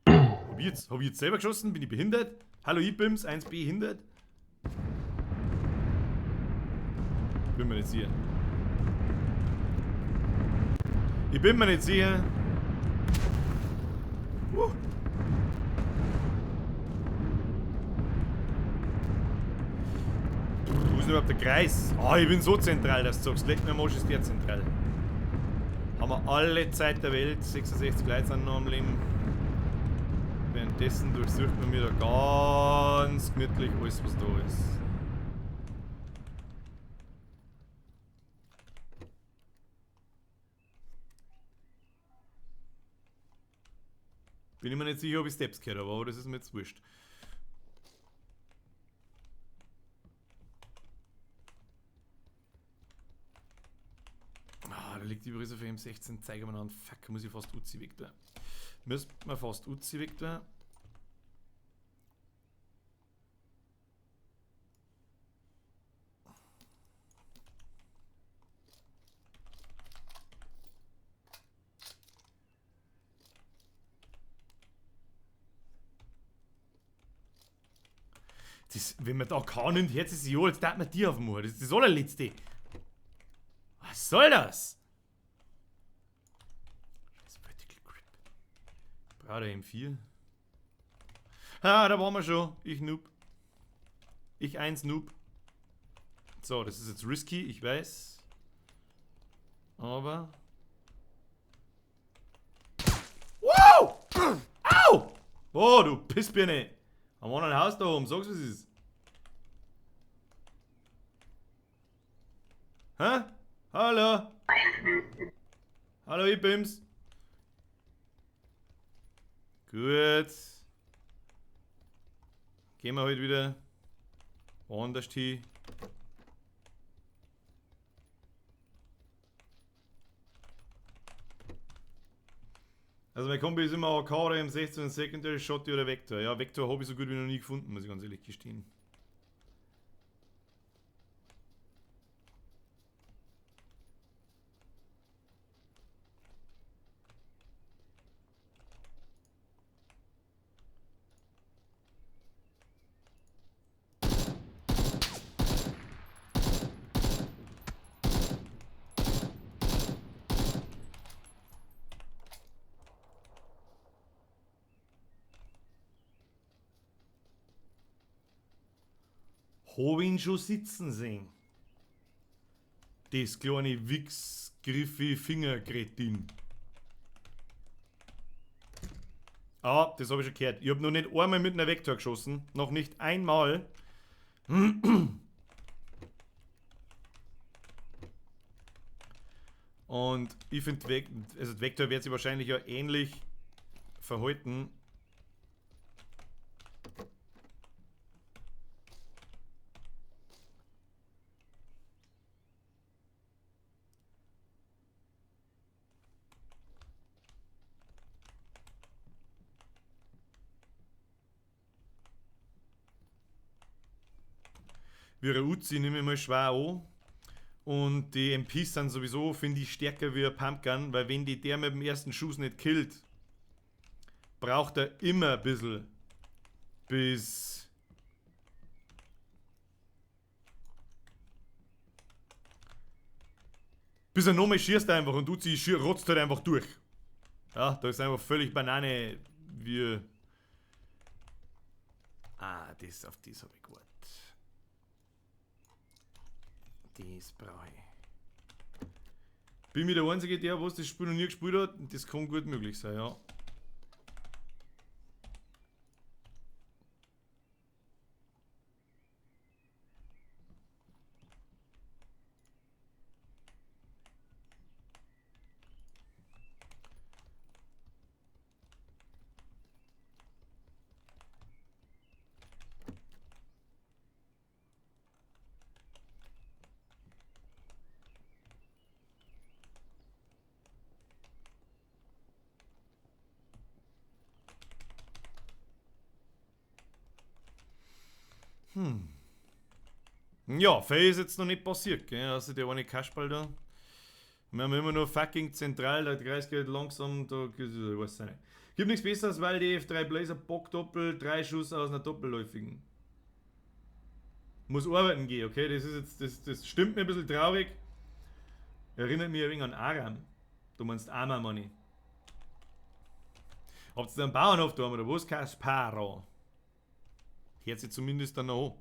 Hab ich jetzt selber geschossen? Bin ich behindert? Hallo Ibims, 1 behindert? Bin mir nicht sicher. Ich bin mir nicht sicher. Wo ist denn überhaupt der Kreis? Ah, ich bin so zentral, dass du sagst. Leg mir mal, ist der zentral. Haben wir alle Zeit der Welt. 66 Leute sind noch am Leben. Währenddessen durchsucht man mir da ganz gemütlich alles, was da ist. Bin ich mir nicht sicher, ob ich Steps gehört habe, aber das ist mir jetzt wurscht. Ah, da liegt übrigens auf M16, zeige mir an. Fuck, muss ich fast Uzi weg da. Müsste man fast Uzi weg da. Das, wenn man da kann und jetzt ist sie ja, jetzt darf man die auf dem Mord. Das ist das allerletzte. Was soll das? Scheiß Vertical Grip. Braucht er M4? Ah, da waren wir schon. Ich Noob. Ich 1 Noob. So, das ist jetzt risky, ich weiß. Aber. Wow! Au! Boah, du Pissbirne! Haben wir noch ein Haus da oben, sag's was es ist. Hä? Hallo? Hallo, ihr Bims. Gut. Gehen wir heute wieder woanders hin. Also mein Kombi ist immer AK oder M16 und Secondary Shotty oder Vector. Ja, Vector habe ich so gut wie noch nie gefunden, muss ich ganz ehrlich gestehen. Hab ihn schon sitzen sehen. Das kleine Wichs-Griffi-Fingerkretin. Ah, das habe ich schon gehört. Ich habe noch nicht einmal mit einer Vektor geschossen. Noch nicht einmal. Und ich finde, also Vektor wird sich wahrscheinlich ja ähnlich verhalten. Wie eine Uzi nehme ich mal schwer an. Und die MPs sind sowieso, finde ich, stärker wie ein Pumpgun, weil wenn die der mit dem ersten Schuss nicht killt, braucht er immer ein bisschen bis er nochmal schießt einfach und Uzi rotzt halt einfach durch. Ja, da ist einfach völlig Banane wie... Ah, das auf das habe ich gewartet. Das brauche ich. Bin mir der Einzige, der was das Spiel noch nie gespielt hat. Das kann gut möglich sein, ja. Ja, viel ist jetzt noch nicht passiert, gell? Also der eine Kasperl da. Wir haben immer nur fucking zentral, der Kreis geht langsam, da weiß ich nicht. Gibt nichts Besseres, weil die F3 Blazer Bock Doppel, 3 Schuss aus einer Doppelläufigen. Muss arbeiten gehen, okay? Das ist jetzt, das stimmt mir ein bisschen traurig. Erinnert mich ein wenig an Aram. Du meinst Arma Money. Habt ihr da einen Bauernhof da oder was? Kasparo. Hört sich zumindest dann noch an.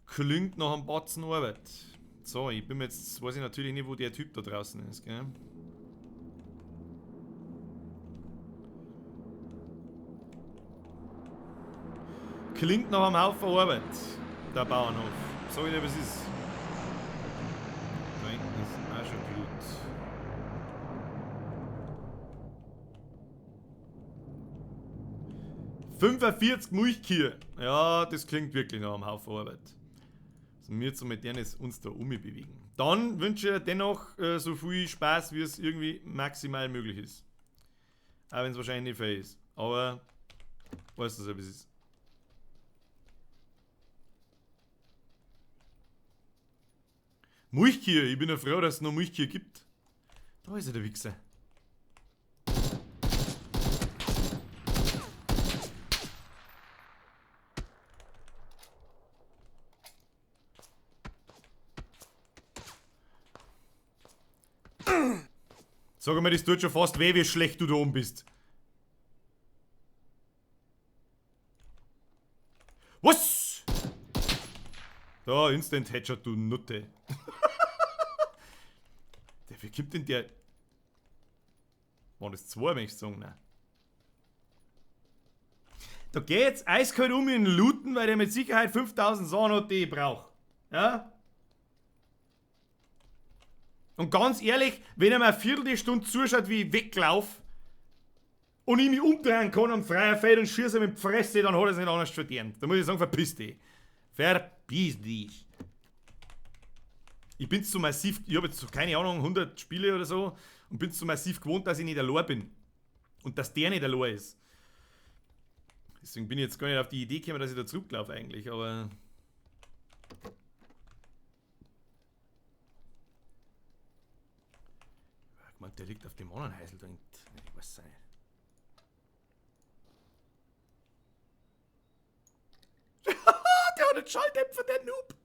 Klingt nach einem Batzen Arbeit. So, ich bin jetzt, weiß ich natürlich nicht, wo der Typ da draußen ist, gell? klingt nach einem Haufen Arbeit, der Bauernhof. Sag ich dir, was ist. Da hinten ist auch schon Glut. »45 Milchkühe.« Ja, das klingt wirklich nach einem Haufen Arbeit. Also wir zu modernes uns da bewegen. Dann wünsche ich dir dennoch so viel Spaß, wie es irgendwie maximal möglich ist. Auch wenn es wahrscheinlich nicht fair ist. Aber weißt du, wie es ist. Milchkühe, ich bin ja froh, dass es noch Milchkühe gibt. Da ist ja der Wichser. Sag mal, das tut schon fast weh, wie schlecht du da oben bist. Was? Da, Instant Headshot, du Nutte. Wie gibt denn der? War das 2, wenn ich sagen? Nein. Da geht jetzt eiskalt um in den Looten, weil der mit Sicherheit 5000 Sachen hat, die ich brauche. Ja? Und ganz ehrlich, wenn er mir eine Viertelstunde zuschaut, wie ich weglaufe und ich mich umdrehen kann am freien Feld und schieße mit der Fresse, dann hat er es nicht anders verdient. Da muss ich sagen, verpiss dich. Verpiss dich. Ich bin zu massiv, ich habe jetzt so, keine Ahnung, 100 Spiele oder so und bin zu massiv gewohnt, dass ich nicht allein bin. Und dass der nicht allein ist. Deswegen bin ich jetzt gar nicht auf die Idee gekommen, dass ich da zurücklaufe eigentlich, aber... Ich meine, der liegt auf dem anderen Häusl da. Ich weiß es nicht. Der hat einen Schalldämpfer, der Noob!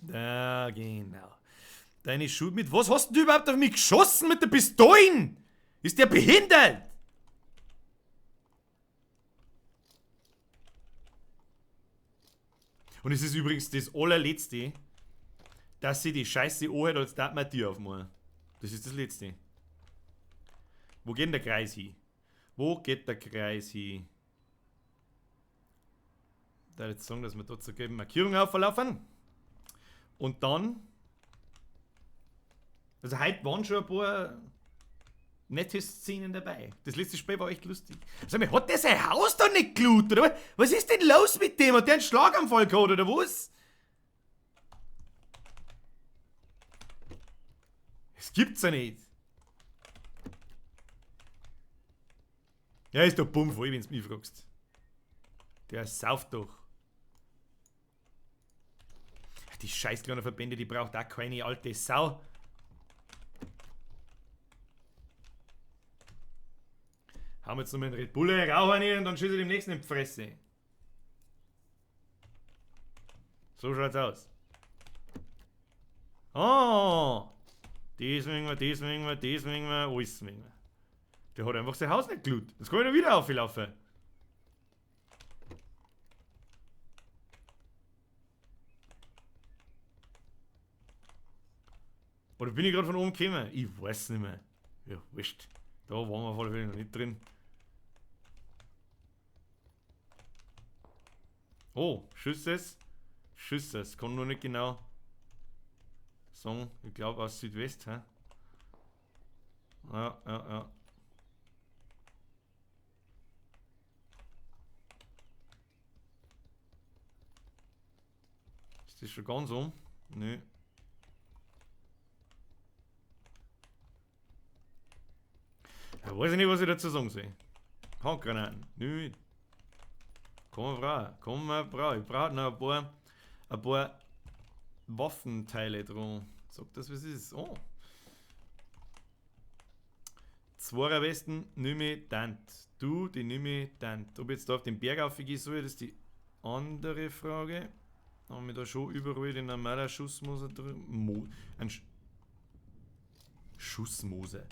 Da, genau. Deine Schuhe mit was hast du überhaupt auf mich geschossen mit der Pistole? Ist der behindert? Und es ist übrigens das allerletzte, dass sie die Scheiße anhört, als darf man die aufmachen. Das ist das Letzte. Wo geht denn der Kreis hin? Wo geht der Kreis hin? Ich würde jetzt sagen, dass wir dort zur gelben Markierung auflaufen. Und dann, also heute waren schon ein paar nette Szenen dabei. Das letzte Spiel war echt lustig. Sag mal, hat der sein Haus da nicht gelootet, oder? Was ist denn los mit dem? Hat der einen Schlaganfall gehabt, oder was? Das gibt's ja nicht. Ja, ist doch bummvoll, wenn du mich fragst. Der sauft doch. Die scheiß kleinen Verbände, die braucht auch keine alte Sau. Haben wir jetzt nochmal einen Red Bull rauchen hier und dann schieße ich dem nächsten in die Fresse. So schaut's aus. Oh! Das swingen wir, das swingen wir, das swingen wir, alles swingen wir. Der hat einfach sein Haus nicht gelootet. Das kann ich da wieder auflaufen. Oder bin ich gerade von oben gekommen? Ich weiß nicht mehr. Ja, wurscht. Da waren wir auf alle Fälle noch nicht drin. Oh, Schüsses. Schüsses. Kann nur nicht genau sagen. Ich glaube aus Südwest, hä? Ja. Ist das schon ganz um? Nö. Ja, weiß ich nicht, was ich dazu sagen soll. Handgranaten. Nö. Komm mal brauchen. Ich brauche noch ein paar Waffenteile dran. Sag das, was es ist. Oh. 2er Westen, nimm ich Tant. Du, die nimm ich Tant. Ob ich jetzt da auf den Berg aufgehen soll, das ist die andere Frage. Haben wir da schon überall den normalen Schussmoser drin? Schussmoser.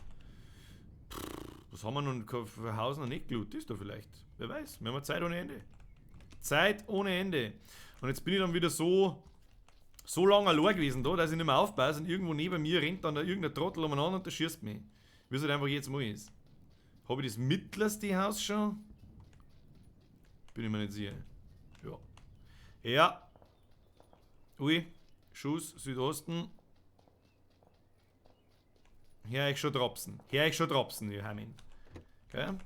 Was haben wir noch für Haus noch nicht gelootet? Ist da vielleicht. Wer weiß. Wir haben Zeit ohne Ende. Zeit ohne Ende. Und jetzt bin ich dann wieder so so lange allein gewesen da, dass ich nicht mehr aufpasse und irgendwo neben mir rennt dann da irgendein Trottel umeinander und der schießt mich. Wie es halt einfach jetzt mal ist. Habe ich das mittlerste Haus schon? Bin ich mir nicht sicher. Ja. Ja. Ui. Schuss, Südosten. Hier ich schon Dropsen. Ihr Hamin. Okay.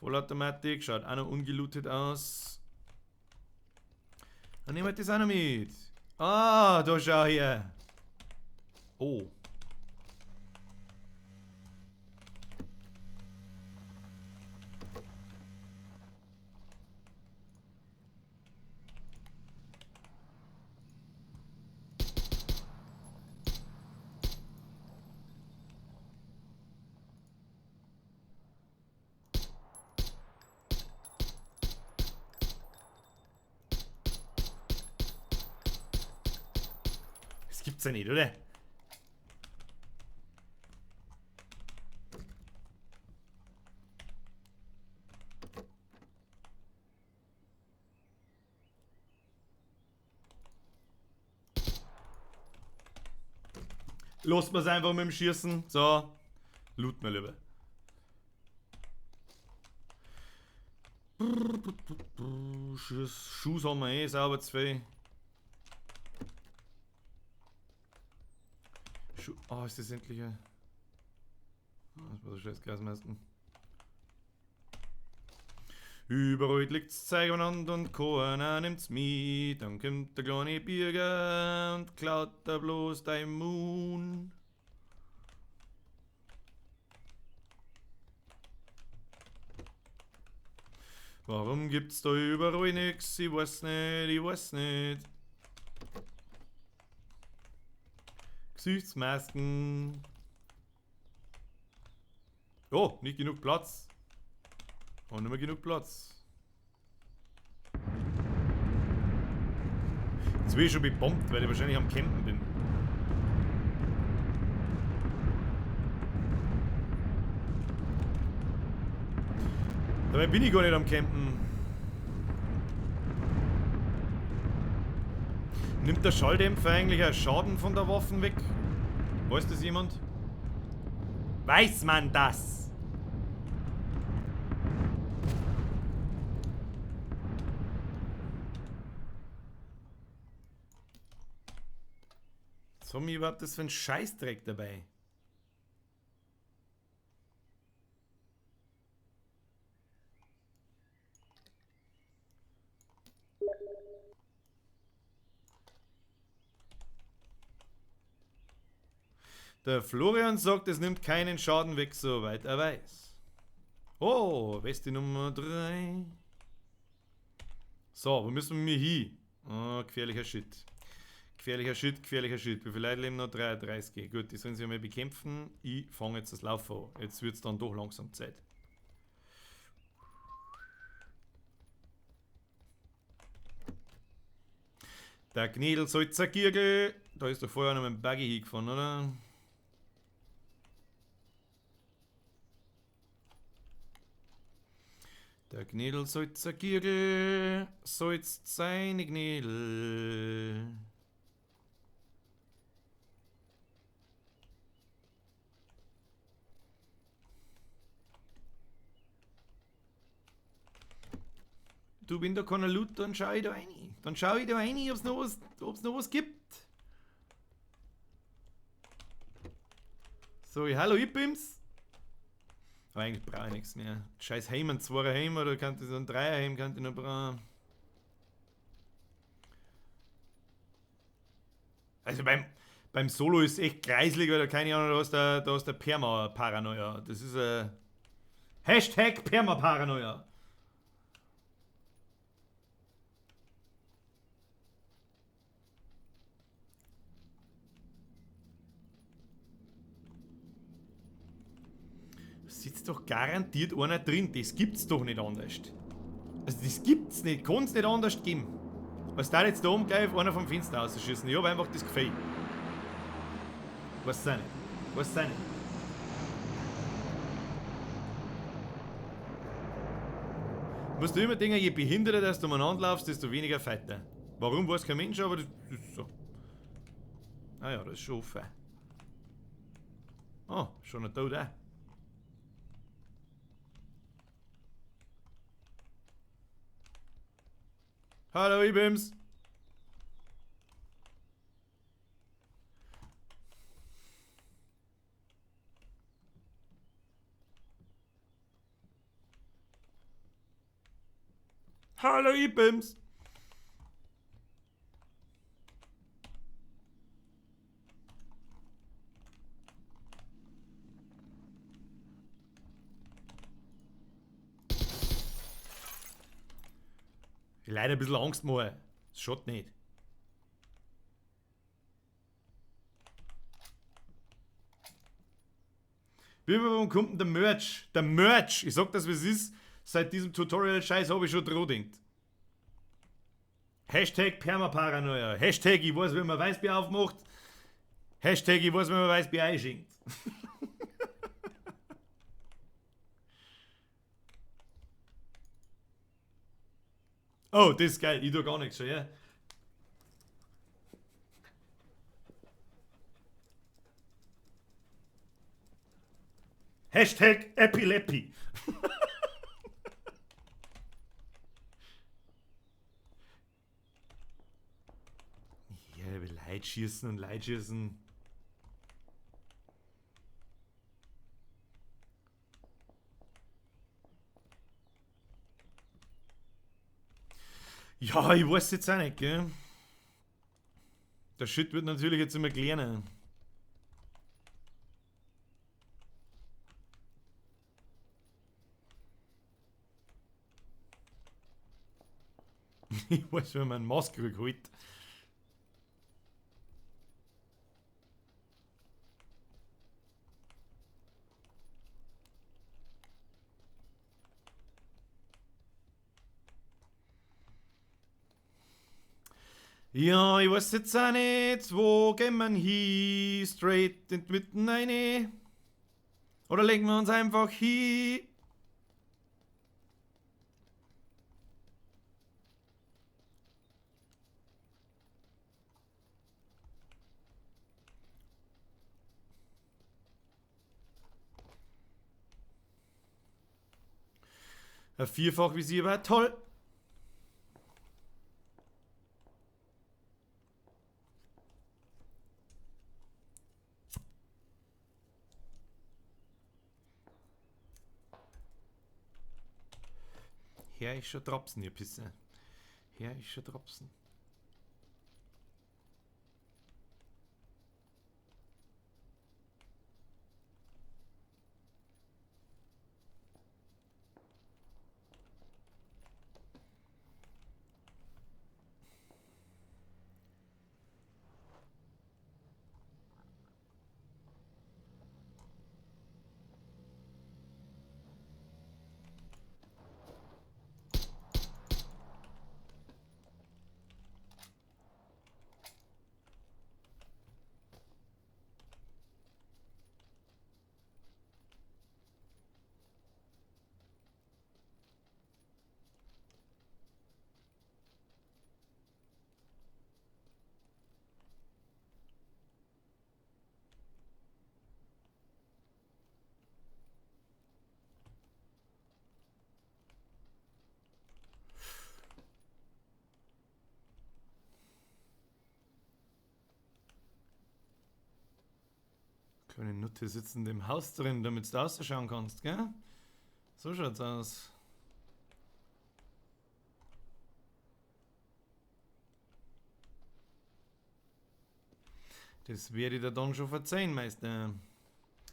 Vollautomatik, schaut auch noch ungelootet aus. Dann nehmen wir das auch noch mit. Ah, da schau hier. Oh. Das gibt's ja nicht, oder? Lassen wir es einfach mit dem Schießen. So. Loot mal lieber. Schuss haben wir eh sauber zwei. Oh, ist das endlich ein... Das war so scheiß Gasmeisten. Überall liegt's Zeug aneinander und keiner nimmt's mit. Dann kommt der kleine Bürger und klaut da bloß dein Moon. Warum gibt's da überall nix? Ich weiß nicht. Gesichtsmasken. Oh, nicht genug Platz. Oh, nicht mehr genug Platz. Jetzt bin ich schon bebombt, weil ich wahrscheinlich am Campen bin. Dabei bin ich gar nicht am Campen. Nimmt der Schalldämpfer eigentlich einen Schaden von der Waffe weg? Weiß das jemand? Weiß man das? Was haben wir überhaupt das für ein Scheißdreck dabei? Der Florian sagt, es nimmt keinen Schaden weg, soweit er weiß. Oh, Weste Nummer 3. So, wo müssen wir hin? Oh, gefährlicher Shit. Gefährlicher Shit. Wie viele Leute leben noch? 33. Gut, die sollen sich einmal bekämpfen. Ich fange jetzt das Laufen an. Jetzt wird es dann doch langsam Zeit. Der Gnädelsalzer Giergel. Da ist doch vorher noch mit dem Buggy hingefahren, oder? Der Gnädelsalzer Giergel salzt seine Gnädel. Du, wenn da keiner Loot, dann schau ich da rein. Dann schau ich da rein, ob es noch was gibt. So, hallo, ich bin's. Aber eigentlich brauche ich nichts mehr. Scheiß Heim, ein 2er Heim oder kann ich so ein 3er Heim kann ich noch brauchen. Also beim Solo ist echt kreislig, weil da keine Ahnung, da ist der Perma-Paranoia. Das ist Hashtag Perma-Paranoia. Sitzt doch garantiert einer drin. Das gibt's doch nicht anders. Also das gibt's nicht. Kann's nicht anders geben. Was da jetzt da oben gleich einer vom Fenster ausschießen. Ich habe einfach das Gefühl. Was sei nicht. Musst du immer denken, je behinderter dass du umeinander laufst, desto weniger Fighter. Warum weiß kein Mensch, aber das ist so. Ah ja, das ist schon offen. Oh, schon ein Tod auch. Hallo, Ibims. Hallo, Ibims. Leider ein bisschen Angst machen. Das schaut nicht. Wie warum kommt denn der Merch? Der Merch! Ich sag das, wie es ist. Seit diesem Tutorial-Scheiß habe ich schon dran gedacht. Hashtag Permaparanoia. Hashtag ich weiß, wie man Weißbier aufmacht. Hashtag ich weiß, wie man Weißbier einschenkt. Oh, das ist geil. Ich tue gar nichts schon, ja? Hashtag Epilepie. Ja, Leid schießen und Leid schießen. Ja, ich weiß jetzt auch nicht, gell? Der Shit wird natürlich jetzt immer kleiner. Ich weiß, wenn man eine Maske holt. Ja, ich weiß jetzt auch nicht, wo gehen wir hin? Straight in die Mitte rein? Oder legen wir uns einfach hin? Ein Vierfachvisier wäre toll. Her ist schon Tropfen, ihr Pisse. Her ist schon Tropfen. Kleine Nutte sitzt in dem Haus drin, damit du rausschauen kannst, gell? So schaut's aus. Das werde ich dir dann schon verzeihen, Meister.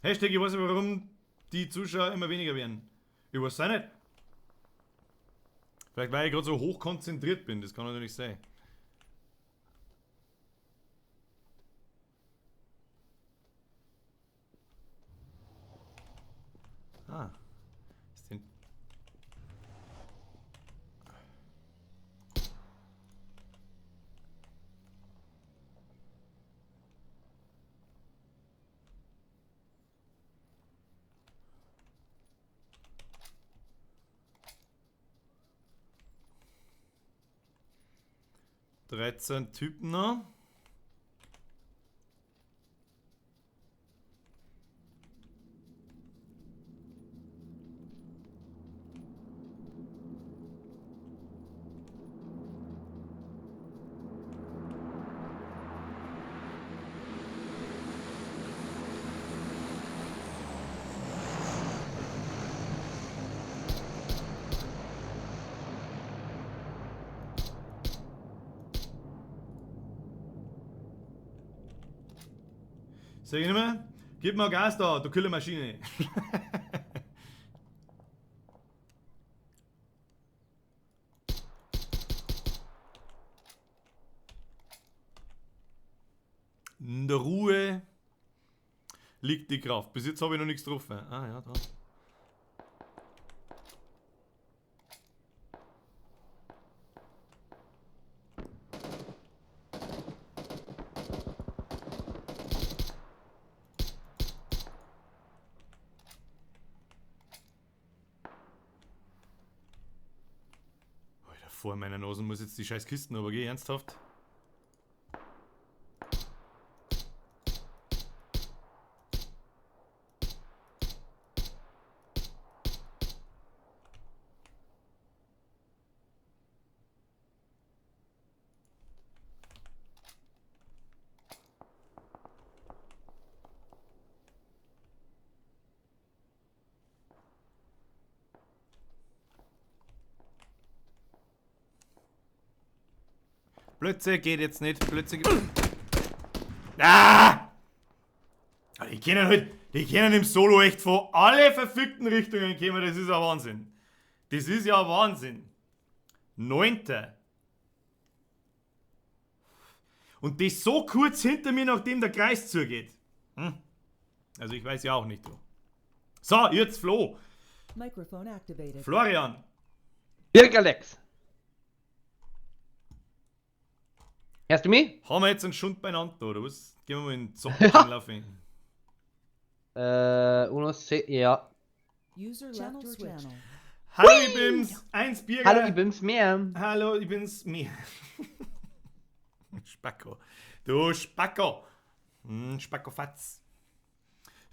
Hashtag, ich weiß nicht, warum die Zuschauer immer weniger werden. Ich weiß auch nicht. Vielleicht weil ich gerade so hoch konzentriert bin, das kann natürlich sein. Ah. Ist denn 13 Typen noch. Sag ich nicht mehr? Gib mal Gas da, du kühle Maschine. In der Ruhe liegt die Kraft. Bis jetzt habe ich noch nichts getroffen. Ah ja, da. Alter, vor meiner Nase muss jetzt die scheiß Kisten, aber geh ernsthaft. Blötze geht jetzt nicht. Blötze geht. Ah! Die können halt, die können im Solo echt von alle verfickten Richtungen kommen. Das ist ja Wahnsinn. Das ist ja Wahnsinn. 9. Und das so kurz hinter mir, nachdem der Kreis zugeht. Also ich weiß ja auch nicht, du. So, jetzt Flo. Microphone activated. Florian. Dirk Alex. Hörst du mich? Haben wir jetzt einen Schund beieinander, oder was? Gehen wir mal in den Zombie-Laufen. Ja. User left your channel. Hallo, ich bin's. 1 Bier. Hallo, ich bin's mehr. Hallo, ich bin's mir. Spacko. Du Spacko. Spackofatz.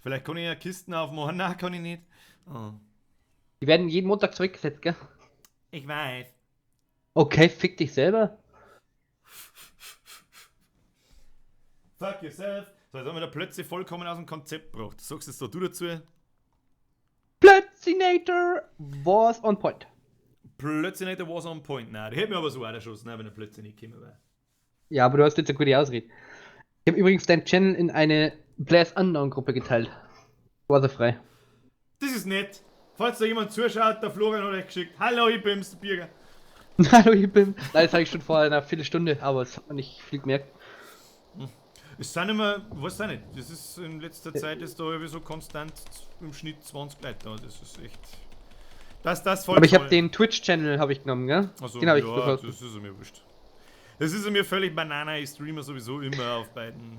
Vielleicht kann ich ja Kisten aufmachen. Nein, kann ich nicht. Oh. Die werden jeden Montag zurückgesetzt, gell? Ich weiß. Okay, fick dich selber. Fuck yourself. So, jetzt haben wir da plötzlich vollkommen aus dem Konzept gebracht. Sagst jetzt da du dazu? Plötzinator was on point. Plötzlich nicht, der was on point. Nein, der hätte mir aber so erschossen, wenn er plötzlich nicht gekommen wäre. Ja, aber du hast jetzt eine gute Ausrede. Ich habe übrigens deinen Channel in eine Blast Unknown Gruppe geteilt. War frei. Das ist nett. Falls da jemand zuschaut, der Florian hat euch geschickt. Hallo, ich bin's, der Birger. Hallo, ich bin. Nein, das habe ich schon vor einer Viertelstunde, aber es hat man nicht viel gemerkt. Es sind immer, weiß ich nicht, das ist in letzter Zeit ist da irgendwie so konstant im Schnitt 20 Leute da, das ist echt. Das voll. Aber ich habe den Twitch-Channel genommen, gell? Also, den habe ich ja, verfolgt. das ist mir wurscht. Das ist mir völlig Banana, ich streame sowieso immer auf beiden.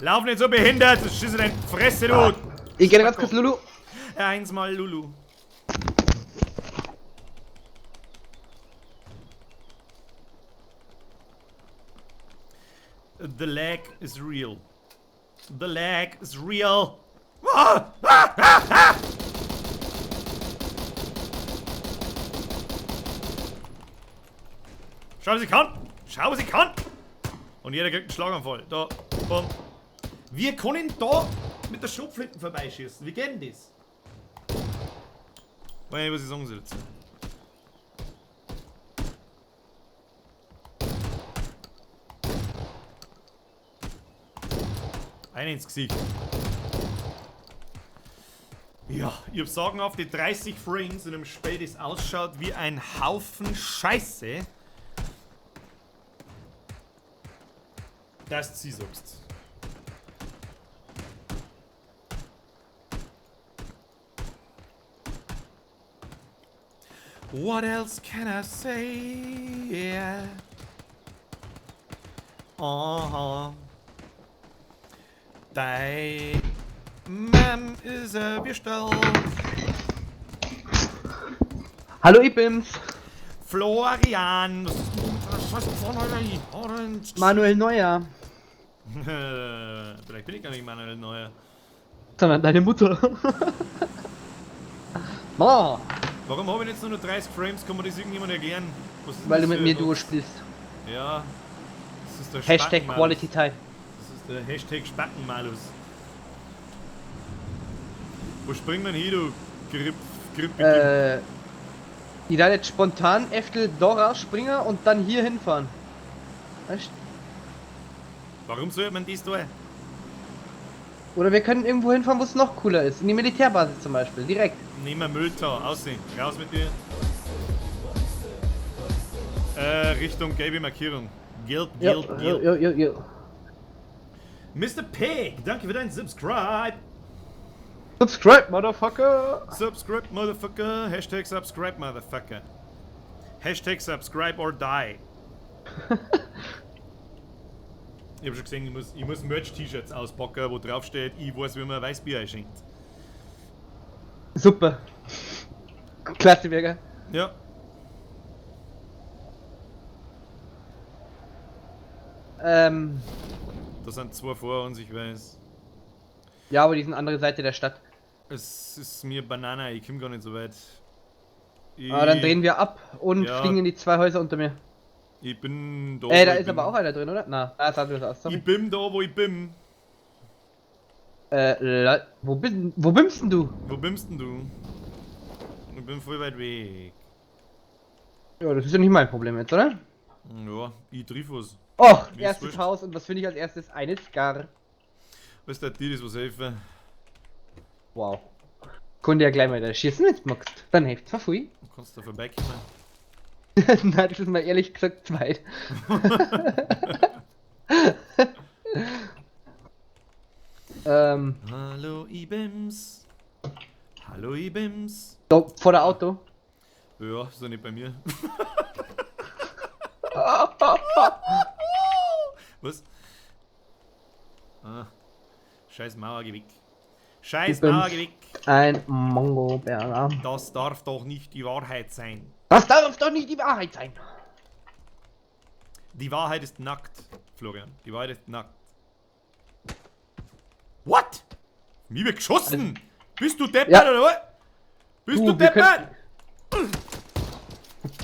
Lauf nicht so behindert, das schießt in deine Fresse, du! Ich gehe ganz kurz, Lulu. Einsmal Lulu. The lag is real. The lag is real. Ah! Ah! Ah! Ah! Schau, was ich kann. Schau, was ich kann. Und jeder kriegt einen Schlaganfall. Da. Bumm. Wir können da mit der Schrotflinte vorbeischießen. Wie geht denn das? Weiß nicht, was ich sagen soll dazu. Einen ins Gesicht. Ja, ich hab sagenhaft die 30 Frames in einem Spiel, das ausschaut wie ein Haufen Scheiße. Dass du sie sagst. What else can I say? Yeah. Dein Mann ist ein Würstel. Hallo, ich bin's. Florian, was ist Manuel Neuer. Vielleicht bin ich gar nicht Manuel Neuer. Sondern deine Mutter. Ma, Warum habe ich jetzt nur noch 30 Frames? Kann man das irgendjemand erklären? Was ist denn weil du das mit für mir ein Duo Bug? spielst. Ja. Das ist der Hashtag Spackenmalus. Quality Time. Das ist der Hashtag Spackenmalus. Wo springen wir denn hier, du Grippe? Die da jetzt spontan Eftel Dora Springer und dann hier hinfahren. Weißt? Warum sollte man das tun? Oder wir können irgendwo hinfahren, wo es noch cooler ist. In die Militärbasis zum Beispiel, direkt. Nehmen wir Mülltau, aussehen. Raus mit dir. Richtung gelbe Markierung. Gilt. Ja. Mr. Pig, danke für deinen Subscribe. Subscribe, Motherfucker! Subscribe, Motherfucker. Hashtag Subscribe, Motherfucker. Hashtag Subscribe or die. Ich hab schon gesehen, ich muss Merch-T-Shirts auspacken, wo drauf steht, ich weiß, wie man Weißbier einschenkt. Super. Klasse, Berger. Ja. Da sind zwei vor uns, ich weiß. Ja, aber die sind andere Seite der Stadt. Es ist mir Banane, ich komm gar nicht so weit. Aber dann drehen wir ab und Ja. fliegen in die zwei Häuser unter mir. Ich bin da. Da wo ich ist bin. aber auch einer drin, oder? Na, da sah das aus, sorry. Ich bin da, wo ich bin. Wo bimmst denn du? Wo bist denn du? Ich bin voll weit weg. Ja, das ist ja nicht mein Problem jetzt, oder? Ja, ich triff was. Oh, Mir ist erstes wurscht. Haus und was finde ich als erstes? Eine Scar. Was der dir das was helfen? Wow. Konnte ja gleich mal da schießen, wenn du magst. Dann hilft's mir viel. Du kannst da vorbeikommen. Nein, das ist mal ehrlich gesagt zu weit. Hallo Ibims. Hallo Ibims. Da, vor der Auto. Ja, ist doch nicht bei mir. Was? Ah. Scheiß Mauergewick. Scheiß Ibims. Mauergewick. Ein Mongo-Berger. Das darf doch nicht die Wahrheit sein. Das darf doch nicht die Wahrheit sein. Die Wahrheit ist nackt, Florian. Die Wahrheit ist nackt. What? Mir wird geschossen! Bist du deppert Ja. oder was? Bist du wir deppert?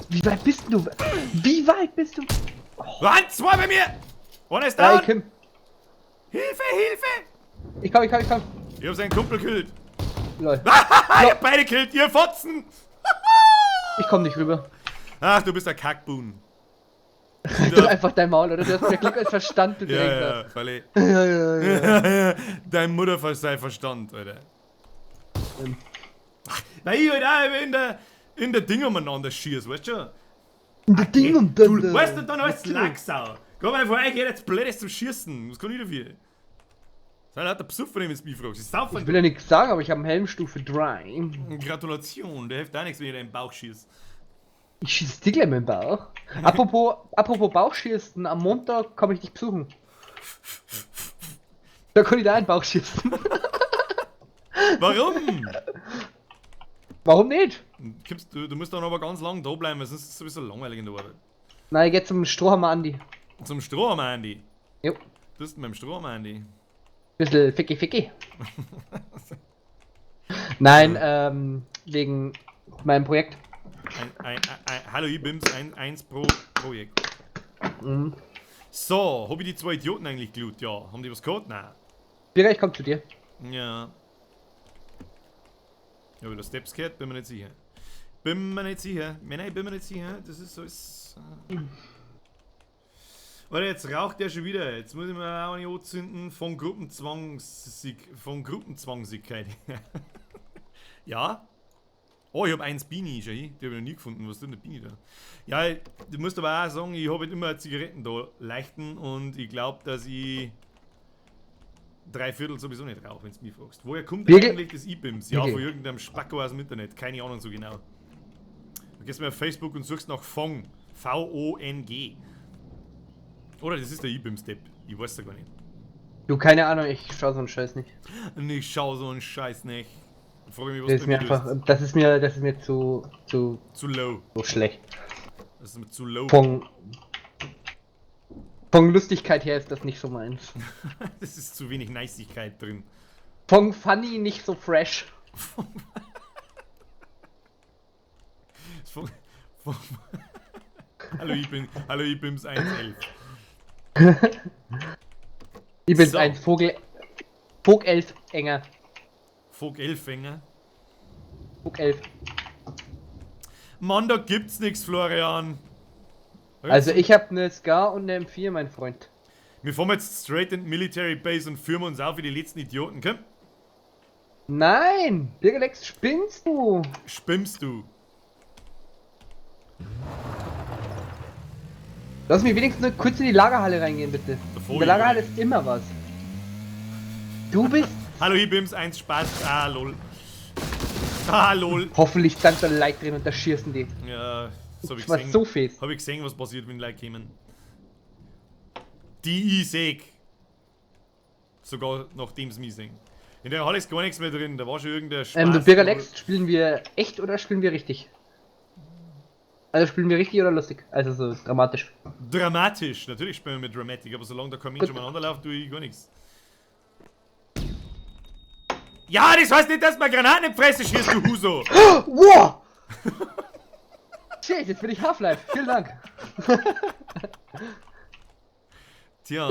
Wie weit bist du? Wie weit bist du? Waren zwei bei mir! Einer ist Ja, down! ich komm. Hilfe, Hilfe! Ich komm. Ich hab seinen Kumpel gekillt. Lol. Ich hab beide gekillt, ihr Fotzen! Ich komm nicht rüber. Ach, du bist ein Kackbuhn. Du hast einfach dein Maul, oder? Du hast mir Glück als Verstand Ja, direkt. ja, Falle. Ja. Dein Mutter sei Verstand, Alter. Ähm. Weil ich halt auch in der Ding umeinander schieß, weißt du schon? Das Ding und dann. Du weißt du dann als Lacksau. Komm mal vor, ich jetzt blödes zum Schießen. Was kann ich dafür? Das hat der Psuff von dem jetzt mich fragst. Ich sauf Ich will ja nichts sagen, aber ich habe einen Helmstufe 3. Gratulation, der hilft auch nichts, wenn ich in den Bauch schieß. Ich schieße dir gleich mit dem Bauch. Apropos Bauchschießen, am Montag komme ich dich besuchen. Da kann ich da einen Bauch schießen. Warum? Warum nicht? Du musst dann aber ganz lang da bleiben, weil sonst ist es sowieso langweilig in der Arbeit. Nein, ich geh zum Strohhammer Andi. Zum Strom, Andy. Jo. Du bist mit dem Strom, Andy. Bisschen Ficky. Nein, wegen meinem Projekt. Hallo, ich bin's, eins pro Projekt. Mhm. So, hab ich die zwei Idioten eigentlich geloot? Ja. Haben die was gehört? Nein. Birger, ich komm zu dir. Ja. Ja, wieder Steps gehört, bin mir nicht sicher. Nein, ich bin mir nicht sicher. Das ist so. Warte, jetzt raucht der schon wieder. Jetzt muss ich mir auch nicht anzünden von Gruppenzwangsigkeit. Ja? Oh, ich hab eins Beanie schon hier. Die hab ich noch nie gefunden. Was ist denn der Beanie da? Ja, du musst aber auch sagen, ich habe halt immer Zigaretten da leichten und ich glaube, dass ich 3/4 sowieso nicht rauche, wenn du mich fragst. Woher kommt Birgit? eigentlich das E-Bims? Ja, Birgit. von irgendeinem Spacko aus dem Internet. Keine Ahnung so genau. Du gehst mal auf Facebook und suchst nach Fong. V-O-N-G. Oder das ist der E-Bims-Step. Ich weiß es gar nicht. Du, keine Ahnung, ich schau so einen Scheiß nicht. Und ich schau so einen Scheiß nicht. Ich frage mich, was Das ist mir einfach, das ist mir zu Zu low. so schlecht. Das ist mir zu low. Von Lustigkeit her ist das nicht so meins. Das ist zu wenig Niceigkeit drin. Von Funny nicht so fresh. Hallo, ich bin's 111. Ich bin So. ein Vogelelf enger. Vogelfänger. Vogelelf. Mann, da gibt's nix, Florian. Also ich habe eine Scar und eine M4, mein Freund. Wir fahren jetzt straight in die Military Base und führen uns auf wie die letzten Idioten, komm. Nein! Birgelex, spinnst du? Spimmst du? Lass mich wenigstens nur kurz in die Lagerhalle reingehen, bitte. Davor In der Lagerhalle rein. ist immer was. Du bist Hallo, ich bin's 1 Spaß. Ah, lol. Ah, lol. hoffentlich dann da Leid drin und da schießen die. Ja, das hab ich Das war gesehen. so fest. Hab ich gesehen, was passiert, wenn Leute kommen. Die ich seh. Sogar nachdem sie mich sehen. In der Halle ist gar nichts mehr drin, da war schon irgendein Spaß. Du Birgelex, spielen wir echt oder spielen wir richtig? Also spielen wir richtig oder lustig? Also so dramatisch. Dramatisch, natürlich spielen wir mit Dramatic, aber solange der Kamin Gut. schon mal läuft, tue ich gar nichts. Ja, das heißt nicht, dass man Granaten in die Fresse schießt, du Huso! Wow! Shit, jetzt bin ich Half-Life. Vielen Dank. Tja,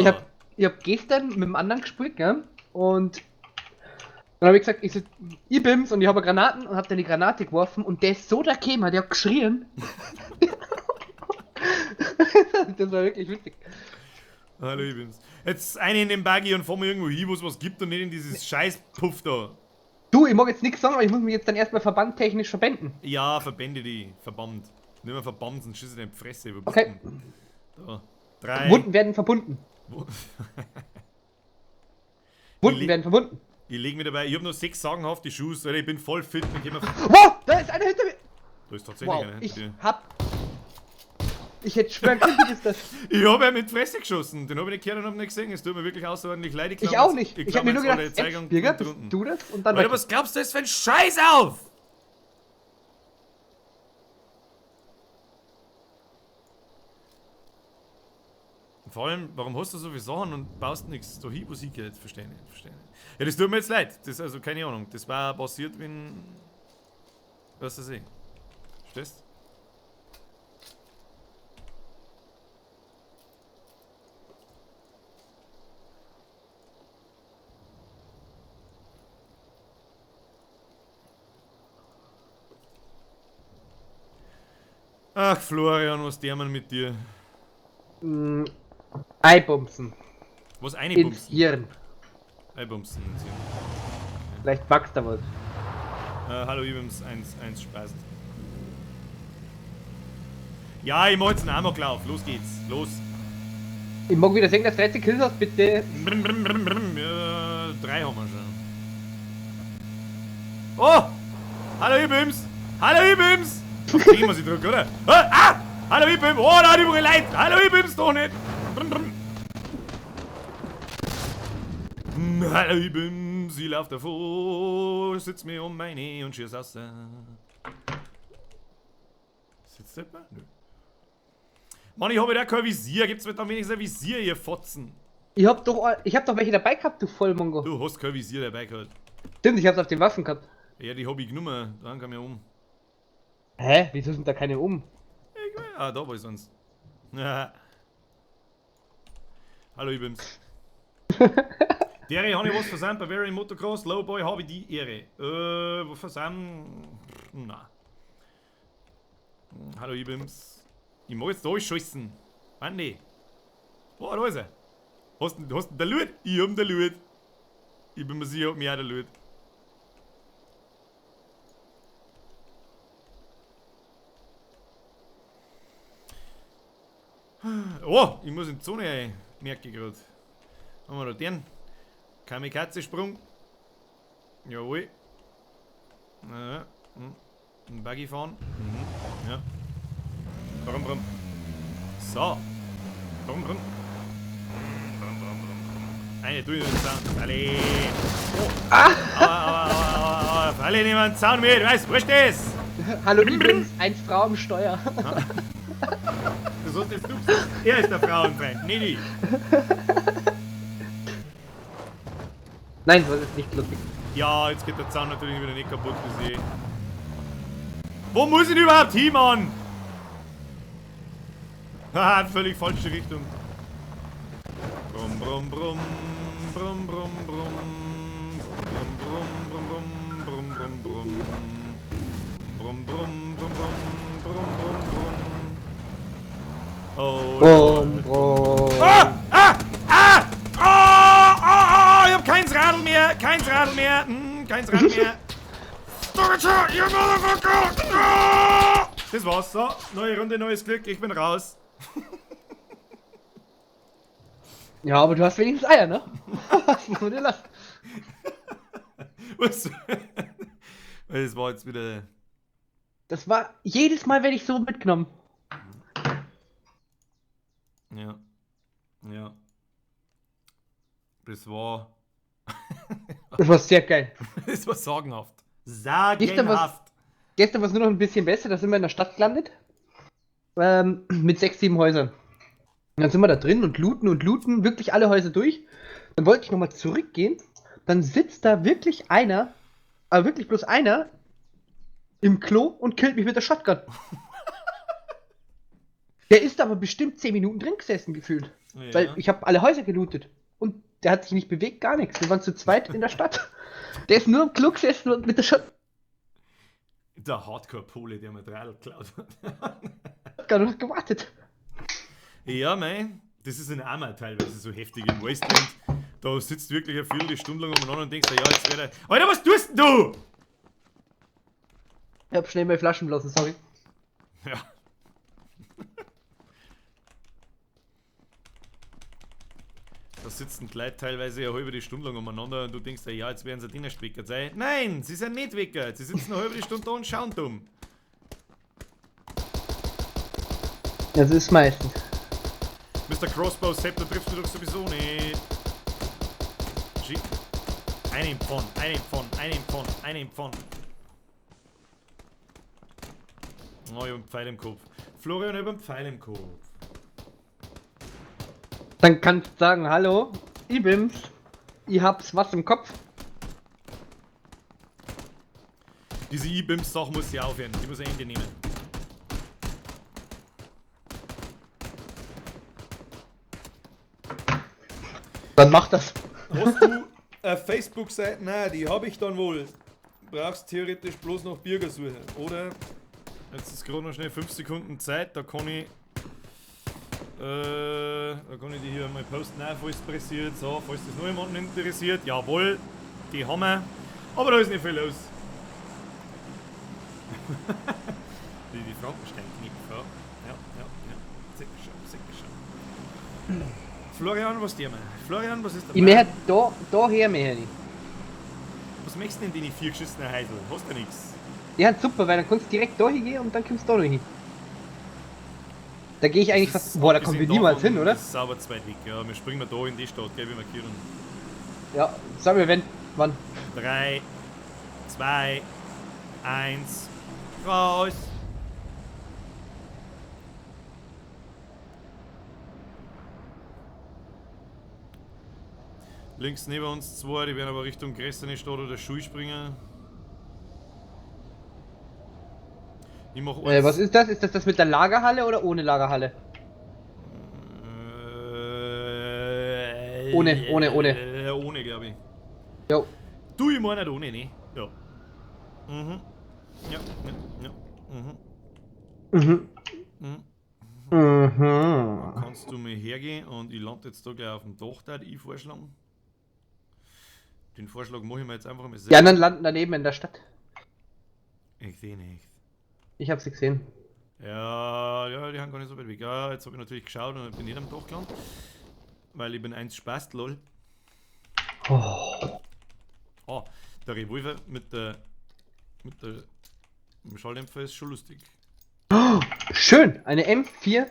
Ich hab gestern mit dem anderen gespielt, gell? Und dann habe ich gesagt, ich bin's und ich habe Granaten und hab dann die Granate geworfen und der ist so da käme, der hat geschrien. Das war wirklich witzig. hallo, ich bin's. Jetzt eine in den Buggy und fahren wir irgendwo hin, wo es was gibt und nicht in dieses scheiß Puff da. Du, ich mag jetzt nichts sagen, aber ich muss mich jetzt dann erstmal verbandtechnisch verbänden. Ja, verbände die, verbannt. Nicht mehr verbannt, sonst schieße ich in die Fresse. Wo bist Okay. denn? Da. 3. Wunden werden verbunden. Wunden leg- werden verbunden. Ich leg mir dabei, ich hab nur 6 sagenhafte Schuhe, Alter, ich bin voll fit und geh mal. Wow, da ist einer hinter mir. Da ist tatsächlich Wow, einer ich hinter dir. hab... Ich hätte schwören können, du bist das. Ich hab ihn mit die Fresse geschossen, den hab ich nicht gehört und hab nicht gesehen. Es tut mir wirklich außerordentlich leid. Ich glaub auch jetzt- nicht. Ich glaub hab mir nur jetzt alle gedacht, Zeigung Birger, und bist drunten. du das? Und dann Alter, weiter. was glaubst du das für ein Scheiß auf? Und vor allem, warum hast du so viele Sachen und baust nichts da hin, wo sie geht? Verstehe nicht, verstehe nicht. Ja, das tut mir jetzt leid. Das ist also keine Ahnung. Das war passiert, wenn. Was weiß ich. Verstehst? Ach, Florian, was der man mit dir? Eibumsen. Was Ins einbumsen? Hirn. Einbumsen. Vielleicht wächst da was. Hallo, übrigens, 1 Spaß. Ja, ich mach jetzt einen Amoklauf. Los geht's. Los. Ich mag wieder sehen, dass du 13 Kills hast, bitte. Brim, brim, brim, brim. Ja, 3 haben wir schon. Oh! Hallo, Ibims! Hallo, Ibims! Auf den muss ich drücken, oder? Ah! Hallo, Ibims! Oh, da hat die Leid! Hallo, Ibims, doch nicht! Brim, brim. Hallo, Ibims! Sie läuft davor, sitzt mir um meine und schießt aus. Sitzt der? Nö. Mann, ich habe da kein Visier. Gibt's mir da wenigstens ein Visier, ihr Fotzen? Ich hab doch welche dabei gehabt, du Vollmongo. Du hast kein Visier dabei gehabt. Stimmt, ich hab's auf den Waffen gehabt. Ja, die hab ich genommen. Dann kam ich um. Hä? Wieso sind da keine um? Ah, da war ich sonst. Ja. Hallo, Ibims. Der habe ich was versandt bei Very Motocross. Lowboy habe ich die Ehre. Wo versandt? Na. Hallo, Ibims. Ich mag jetzt durchschießen. Mann, nee. Oh, da ist er. Hast du den Loot? Ich hab den Loot. Ich bin mir sicher, ich hab mir auch den Loot. Oh, ich muss in die Zone rein, merke ich gerade. Haben wir da den? Kamikaze-Sprung. Jawohl. Ja. Ein Buggy fahren. Mhm. Ja. Brumm, brumm. So. Brumm, brumm. Brumm, brumm, brumm. Eine tue ich den Sound. Alle. Oh. Aua. Alle nehmen den Sound mit. Weißt du, wo ist das? Hallo übrigens, 1 Frau am Steuer. Das Was hast jetzt du gesagt? Er ist der Frauenfeind, nicht ich. Nein, das ist nicht lustig. Ja, jetzt geht der Zaun natürlich wieder nicht kaputt gesehen. Wo muss ich denn überhaupt hin, Mann? Haha, völlig falsche Richtung. Brumm, brumm, brumm. Brumm, brumm, brumm. Brumm, brumm, brumm, brumm, brumm, brumm. Brumm, brumm, brumm, brumm, brumm, brumm, brumm. Oh, Brumm, brumm. Ah! Ah! Ah! Oh! Oh! Oh! Ich hab keins Radl mehr! Keins Radl mehr! Keins Radl mehr! Deutscher, ihr Motherfucker! Ah! Das war's, so. Neue Runde, neues Glück, ich bin raus. Ja, aber du hast wenigstens Eier, ne? Was muss man dir lassen? Was? Das war jetzt wieder... Das war jedes Mal, werde ich so mitgenommen. Ja. Ja. Das war... Das war sehr geil. Das war sagenhaft. Gestern Sagenhaft. Gestern war es nur noch ein bisschen besser, da sind wir in der Stadt gelandet. Mit 6, 7 Häusern. Und dann sind wir da drin und looten wirklich alle Häuser durch. Dann wollte ich nochmal zurückgehen. Dann sitzt da wirklich einer, aber wirklich bloß einer, im Klo und killt mich mit der Shotgun. Der ist aber bestimmt 10 Minuten drin gesessen gefühlt. Ja. Weil ich habe alle Häuser gelootet. Und der hat sich nicht bewegt, gar nichts. Wir waren zu zweit in der Stadt. Der ist nur im Klo gesessen und mit der Shotgun Der Hardcore-Pole, der mir 3 geklaut hat. hat gewartet. Ja, mei, das ist in Arma teilweise so heftig im Wasteland. Da sitzt wirklich eine Viertelstunde lang umeinander und denkst dir, ja, jetzt wird er. Alter, was tust denn du? Ich hab schnell meine Flaschen blasen, sorry. Ja. Da sitzen die Leute teilweise eine halbe Stunde lang umeinander und du denkst dir, ja, jetzt werden sie Dienerspicker sein. Nein, sie sind nicht Wecker. Sie sitzen eine halbe Stunde da und schauen dumm. Das ist meistens. Mr. Crossbow Scepter triffst du doch sowieso nicht. Shit. Einen von. Oh, ich hab einen Pfeil im Kopf. Florian, ich hab einen Pfeil im Kopf. Dann kannst du sagen, hallo, Ibims, ich hab's was im Kopf. Diese E-Bims-Sache muss sie aufhören. Die muss ein Ende nehmen. Dann mach das. Hast du eine Facebook-Seite? Nein, die habe ich dann wohl. Brauchst theoretisch bloß noch Bürger suchen. Oder, jetzt ist gerade noch schnell 5 Sekunden Zeit, da kann ich die hier mal posten, nein, falls es passiert, so, falls das noch jemanden interessiert, jawohl, die haben wir, aber da ist nicht viel los. die Frankenstein-Knick, ja, sicher schon. Florian, was dir mal? Florian, was ist Ich möchte daher mehr nicht. Was möchtest du denn in die 4 geschissenen Heisel? Hast du nichts? Ja, super, weil dann kannst du direkt da hingehen und dann kommst du da noch hin. Da gehe ich eigentlich fast. Boah, da kommen wir niemals hin, oder? Das ist sauber zu weit weg, ja. Wir springen da in die Stadt, gell, wie markieren. Ja, sag mir wenn, wann. 3, 2, 1, raus! Links neben uns 2, die werden aber Richtung Grässene Stadt oder Schule springen. Ich mach Was ist das? Ist das das mit der Lagerhalle oder ohne Lagerhalle? Ohne. Ohne, glaube ich. Jo. Du, ich meine nicht ohne, ne? Ja. Mhm. Ja. Mhm. Mhm. Kannst du mir hergehen und ich lande jetzt da gleich auf dem Dach, da ich vorschlagen. Den Vorschlag mache ich mir jetzt einfach mal Die anderen landen daneben in der Stadt. Ich sehe nichts. Ich hab sie gesehen. Ja, die haben gar nicht so weit weg. Ja, jetzt habe ich natürlich geschaut und bin nicht am Dach gelandet. Weil ich bin 1 Spast, lol. Oh. Ah, der Revolver mit dem Schalldämpfer ist schon lustig. Oh, schön, eine M4.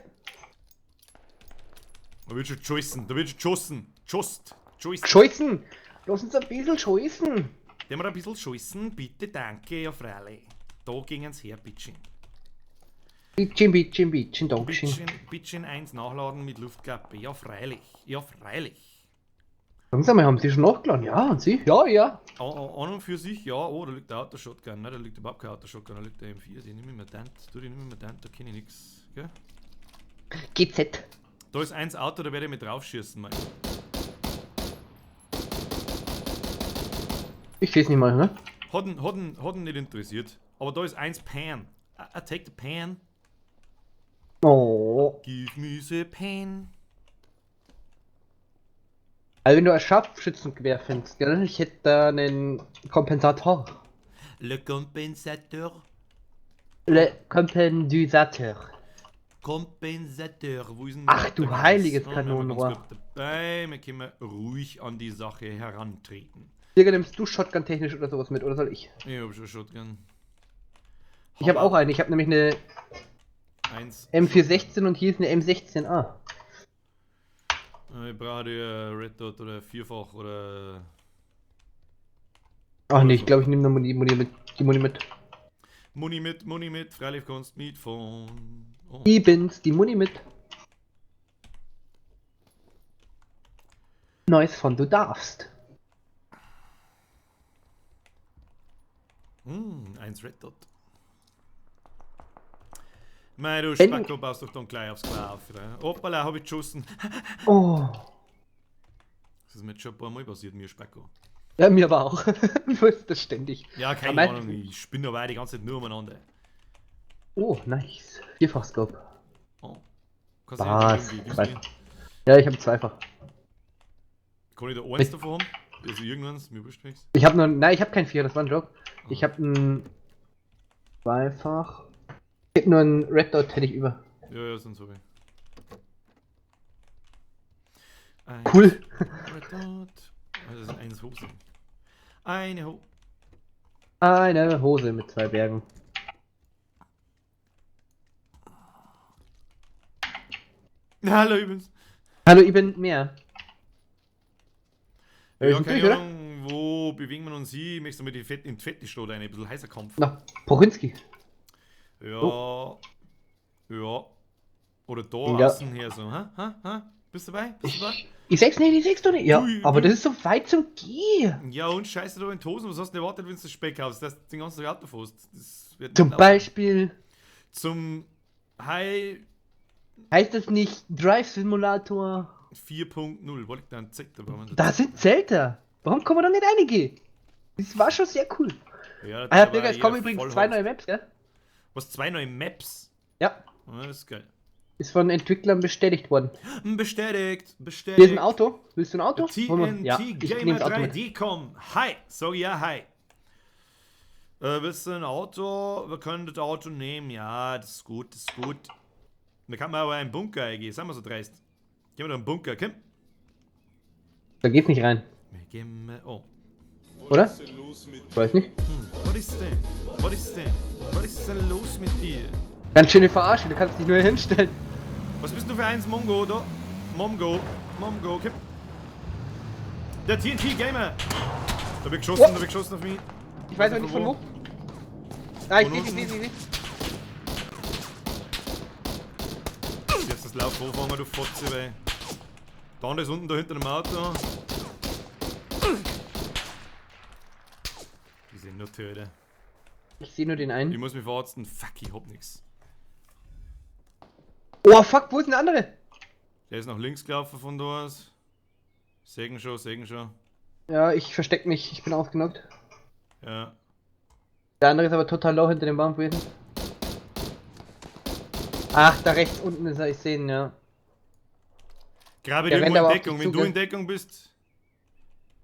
Da wird schon geschossen, Josten. Scheißen! Lass uns ein bisschen scheißen! Der mal ein bisschen scheißen, bitte, danke, ja freilich. Da gingen's her, bitteschön. Bitchin Dongchin. Bitchen 1 nachladen mit Luftklappe. Ja, freilich. Ja, freilich. Langsam, haben Sie schon nachgeladen? Ja, und Sie? Ja, ja. An und für sich, ja. Oh, da liegt der Autoshotgun. Nein, da liegt überhaupt kein Autoshotgun. Da liegt der M4. Die nehme ich mir dann. Die nehme ich mir dann. Da kenne ich nichts. Gell? GZ. Da ist eins Auto, da werde ich mit draufschießen, Mann. Ich seh's nicht mal, ne? Hat ihn nicht interessiert. Aber da ist eins Pan. I take the pan. Oh. Give me the pan. Also wenn du ein Scharfschützengewehr findest, gell? Ich hätte da einen Kompensator. Le Kompensateur. Le Kompensateur. Kompensateur. Wo ist denn Ach, du heiliges wir haben ganz Kanonenrohr. gut dabei. Wir können ruhig an die Sache herantreten. Digga, nimmst du Shotgun technisch oder sowas mit, oder soll ich? Ich hab schon Shotgun. Ich habe auch eine. Ich habe nämlich eine Eins. M416 und hier ist eine M16A. Ich brauche die Red Dot oder vierfach oder. Ach nee, ich glaube, ich nehme nur die Muni mit. Muni mit, freilich kannst mitfahren. Oh. Ebens, die Muni mit. Neues von du darfst. Eins Red Dot. Mei, du Wenn- Spacko baust doch dann gleich aufs Klar auf, oder? Hoppala, hab ich geschossen. Oh. Das ist mir jetzt schon ein paar Mal passiert, mir Spacko. Ja, mir aber auch. Du ist das ständig. Ja, keine Aber- Ahnung, ich spinne dabei die ganze Zeit nur umeinander. Oh, nice. Vierfach-Scope. Oh. Kannst du Was? nicht irgendwie wissen? Ja, ich habe zweifach. Kann ich da eins davon haben? Also irgendwanns, mir wurscht nichts. Ich habe nur. Nein, ich habe kein Vier, das war ein Joke. Ich habe ein zweifach. Ich hätte nur ein Red Dot, hätte ich über. Ja, sind so. Cool. Red Dot. Also das sind eins Hose. Eine Hose. Eine Hose mit zwei Bergen. Hallo übrigens. Hallo, ich bin mehr. Ja, sind keine durch, oder? Ahnung, wo bewegen wir uns hin? Möchtest du mal die in die fette Stadt ein bisschen heißer Kampf? Na, Porinski. Ja. Oh. Ja. Oder da Ja. außen her so. Bist du dabei? Bist du dabei? Ich sag's nicht, ich sag's doch nicht. Ja, Ui, aber ui. das ist so weit zum Gehen. Ja, und scheiße da in die Hosen. Was hast du denn erwartet, wenn du das Speck hast? Das den ganzen Tag Auto fährst. Das wird Zum nicht laufen. Beispiel Zum High heißt das nicht Drive Simulator. 4.0. Wollte ich da ein Z dabei haben? Da sind Zelte. Warum kann man da nicht reingehen? Das war schon sehr cool. Ja, Ah ja, da Digga, war es kommen jeder übrigens voll 2 heiß. neue Maps, gell? Was, 2 neue Maps? Ja, Ja, das ist geil. ist von Entwicklern bestätigt worden. Bestätigt. Hier ist ein Auto. Willst du ein Auto? Hol mal. TNT Ja, ich Gamer nehme das Auto mit. 3D, komm. Hi. So, ja, hi. Willst du ein Auto? Wir können das Auto nehmen. Ja, das ist gut, das ist gut. Da kann man aber einen Bunker eingehen. Sagen wir so dreist. Gehen wir da einen Bunker, komm. Da geht's nicht rein, Wir gehen mal. Oh. oder? Weiß nicht. Was ist denn? Was ist denn? Was ist denn los mit dir? Ganz schöne Verarsche, du kannst dich nur hier hinstellen. Was bist du für eins, Mongo, da? Mongo, komm. Der TNT Gamer. Da wird geschossen auf mich. Ich weiß aber nicht von wo. Ah, ich Von seh unten. sie. Jetzt das Lauf hochfangen, du Fotze, weil. Der andere ist unten da hinter dem Auto. Die sind nur Töte. Ich sehe nur den Ich einen. muss mich verarzten. Fuck, ich hab nix. Oh fuck, wo ist denn der andere? Der ist nach links gelaufen von da aus. Sägen schon. Ja, ich versteck mich, ich bin ausgenockt. Ja. Der andere ist aber total low hinter dem Baum gewesen. Ach, da rechts unten ist er, ich sehe ihn, ja. Grabe Der dir rennt irgendwo aber in auf Deckung. dich Wenn zu, du gell? in Deckung bist.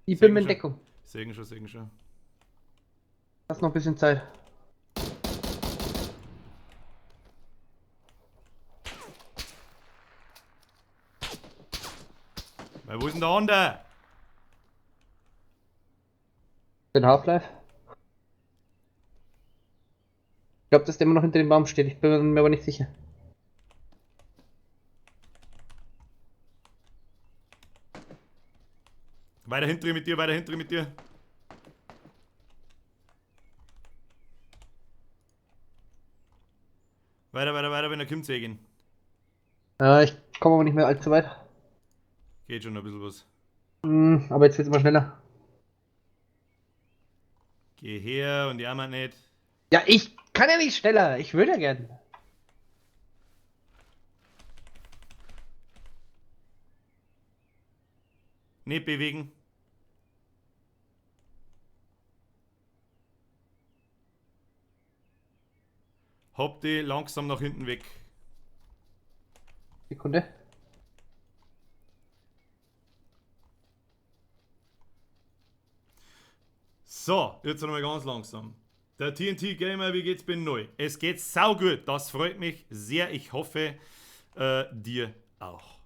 Ich Sägen bin in schon. Deckung. Sägen schon. Hast noch ein bisschen Zeit. Weil wo ist denn der andere? Den Half-Life. Ich glaube, dass der immer noch hinter dem Baum steht, ich bin mir aber nicht sicher. Weiter hinter mit dir. Weiter. wenn er kommt, gehen. Ich komme aber nicht mehr allzu weit. Geht schon ein bisschen was. Aber jetzt wird's immer schneller. Geh her und jammer nicht. Ja, ich kann ja nicht schneller. Ich würde ja gern. Nicht bewegen. Hab die langsam nach hinten weg. Sekunde. So, jetzt nochmal ganz langsam. Der TNT Gamer, wie geht's? Bin neu. Es geht saugut. Das freut mich sehr. Ich hoffe, dir auch.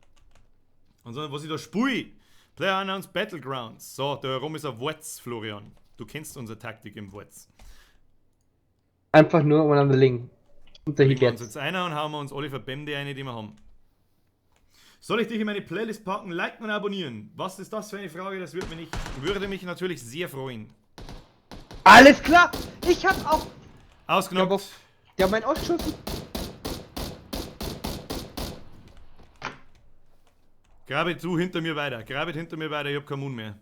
Und so, was ich da spui. Player Unknowns Battlegrounds. So, da herum ist ein Wurz, Florian. Du kennst unsere Taktik im Wurz. Einfach nur umeinander legen. Und der Legen wir Hit uns jetzt einer und hauen wir uns alle Verbände ein, die wir haben. Soll ich dich in meine Playlist packen, liken und abonnieren? Was ist das für eine Frage? Das würde mich natürlich sehr freuen. Alles klar! Ich hab auch. Ausgenockt. Der hat meinen ausgeschossen. Grabe du hinter mir weiter. Grabe hinter mir weiter. Ich hab keinen Mund mehr.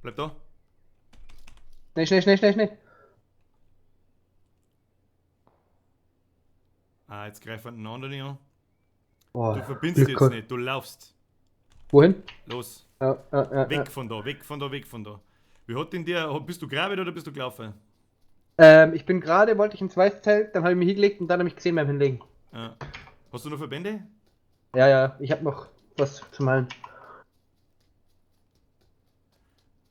Bleib da. Schnell. Ah, jetzt greift einen anderen an. Boah, Du verbindest Glück jetzt nicht, du laufst. Wohin? Los. Ja. Weg von da, weg von da, weg von da. Wie hat denn der. Bist du gravid oder bist du gelaufen? Ich bin gerade, wollte ich ins Weißzelt, dann habe ich mich hingelegt und dann habe ich gesehen beim Hinlegen. Ja. Hast du noch Verbände? Ja, ich habe noch was zu malen.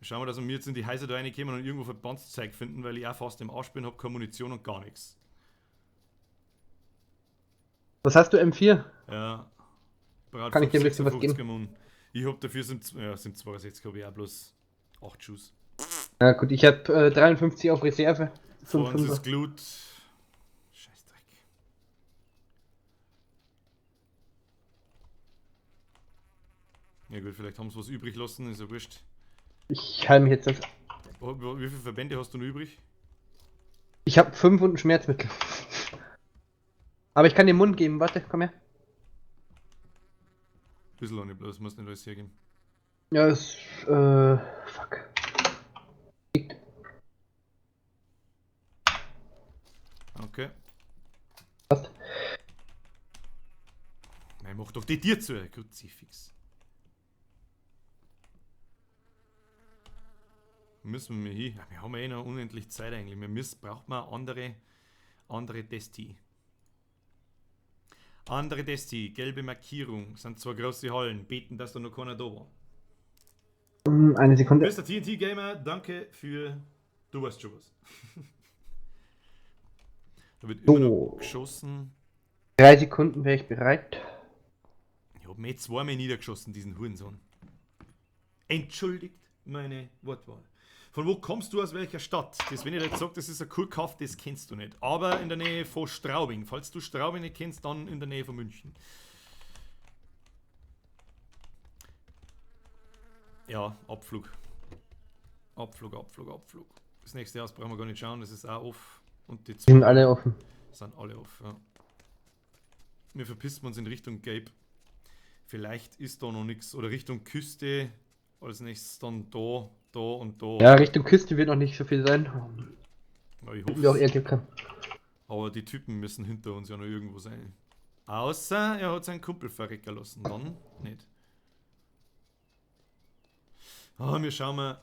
Schauen wir, dass wir jetzt in die Häuser da reinkommen und irgendwo Verbandszeug finden, weil ich auch fast im Arsch bin, hab keine Munition und gar nichts. Was hast du, M4? Ja. Braucht Kann ich dir ein bisschen was 56 geben? Mann. Ich hab dafür 62 habe ich auch bloß 8 Schuss. Ja gut, ich habe 53 auf Reserve. Vor uns 5,5er. ist Glut. Scheißdreck. Ja gut, vielleicht haben sie was übrig lassen, ist ja wurscht. Ich heile mich jetzt auf. Wie viele Verbände hast du noch übrig? Ich habe 5 und ein Schmerzmittel. Aber ich kann dir den Mund geben, warte, komm her. Bisschen auch nicht bloß, muss nicht alles hergeben. Ja, ist, fuck. Okay. Was? Nein, mach doch die Tür zu, Kruzifix. Müssen wir hier. Ja, wir haben ja eh noch unendlich Zeit eigentlich. Braucht man andere Desti. Andere Desti, gelbe Markierung, sind zwei große Hallen, beten, dass da noch keiner da war. Eine Sekunde. Mr. TNT Gamer, danke für. Du weißt schon was. Da wird immer noch geschossen. 3 Sekunden wäre ich bereit. Ich hab mir zweimal niedergeschossen, diesen Hurensohn. Entschuldigt meine Wortwahl. Von wo kommst du, aus welcher Stadt? Das, wenn ich jetzt sage, das ist ein Kurkauf, das kennst du nicht. Aber in der Nähe von Straubing. Falls du Straubing nicht kennst, dann in der Nähe von München. Ja, Abflug. Abflug. Das nächste Haus brauchen wir gar nicht schauen, das ist auch off. Und die Die sind alle offen. sind alle off, ja. Wir verpissen uns in Richtung Gabe. Vielleicht ist da noch nichts. Oder Richtung Küste. Als nächstes dann da und da. Ja, Richtung Küste wird noch nicht so viel sein. Ja, ich Hätten wir auch hoffe. eher Glück haben. Aber die Typen müssen hinter uns ja noch irgendwo sein. Außer er hat seinen Kumpel verrecken lassen. Dann nicht. Wir schauen mal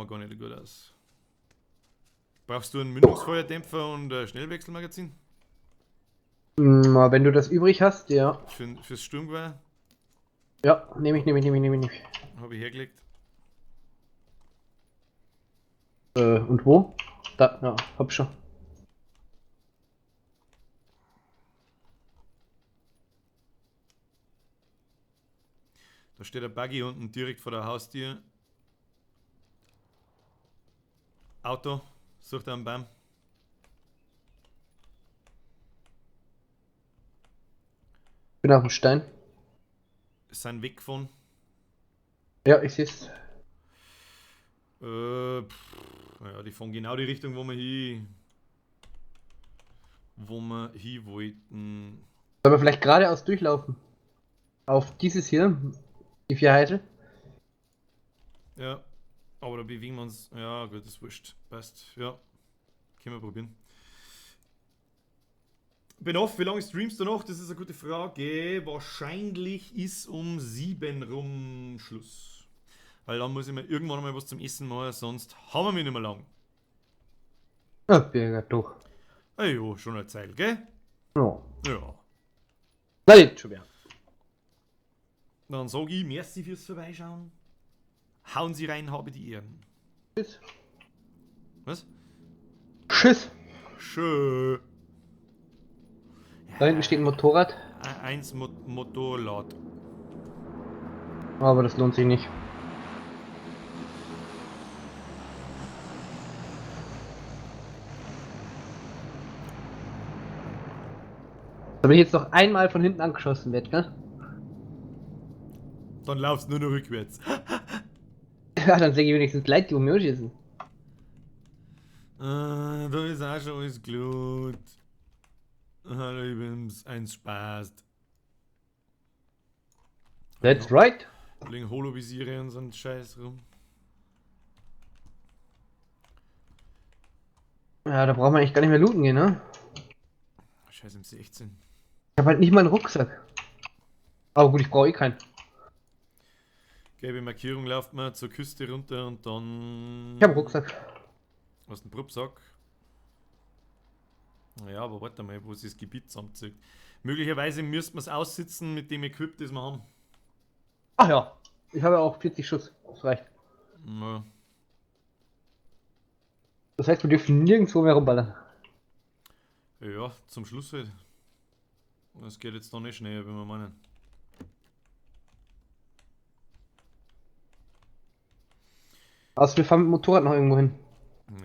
gar nicht gut aus. Brauchst du einen Mündungsfeuerdämpfer und ein Schnellwechselmagazin? Wenn du das übrig hast, ja. Fürs Sturmgewehr Ja, nehme ich. habe ich hergelegt. Und wo? Da, ja, hab schon. Da steht ein Buggy unten direkt vor der Haustür. Auto, sucht einen Baum. Bin auf dem Stein. Sind weg von. Ja, ich seh's. Ja, die fahren genau die Richtung, wo wir hin wollten. Sollen wir vielleicht geradeaus durchlaufen? Auf dieses hier, die 4 Heisel. Ja, aber da bewegen wir uns. Ja, gut, ist wurscht. Passt. Ja, können wir probieren. Bin off, wie lange streamst du noch? Das ist eine gute Frage. Wahrscheinlich ist um 7 rum Schluss. Weil dann muss ich mir irgendwann mal was zum Essen machen, sonst haben wir mich nicht mehr lang. Ah, Birger, doch. Ah jo, schon eine Zeit, gell? Ja. Ja. Na, jetzt schon wieder. Dann sage ich merci fürs Vorbeischauen. Hauen Sie rein, habe die Ehren. Tschüss. Was? Tschüss. Schön. Da hinten steht ein Motorrad. Eins Motorrad. Aber das lohnt sich nicht. Da bin ich jetzt noch einmal von hinten angeschossen wird, gell? Dann laufst du nur noch rückwärts. Ja, dann sehe ich wenigstens Leute, die um mich schießen. Da ist auch schon alles gut. Hallo, ich bin's. Eins Spaß. That's right. Liegen Holovisiere und so ein Scheiß rum. Ja, da braucht man eigentlich gar nicht mehr looten gehen, ne? Scheiß MC16. Ich habe halt nicht mal einen Rucksack. Aber gut, ich brauche eh keinen. Gelbe Markierung, lauft mal zur Küste runter und dann... Ich habe einen Rucksack. Hast du einen Prubsack? Naja, aber warte mal, wo sich das Gebiet zusammenzieht. Möglicherweise müssten wir es aussitzen mit dem Equip, das wir haben. Ach ja, ich habe ja auch 40 Schuss. Das reicht. Ja. Das heißt, wir dürfen nirgendwo mehr rumballern. Ja, zum Schluss halt. Das geht jetzt noch nicht schneller, wie wir meinen. Also wir fahren mit dem Motorrad noch irgendwo hin.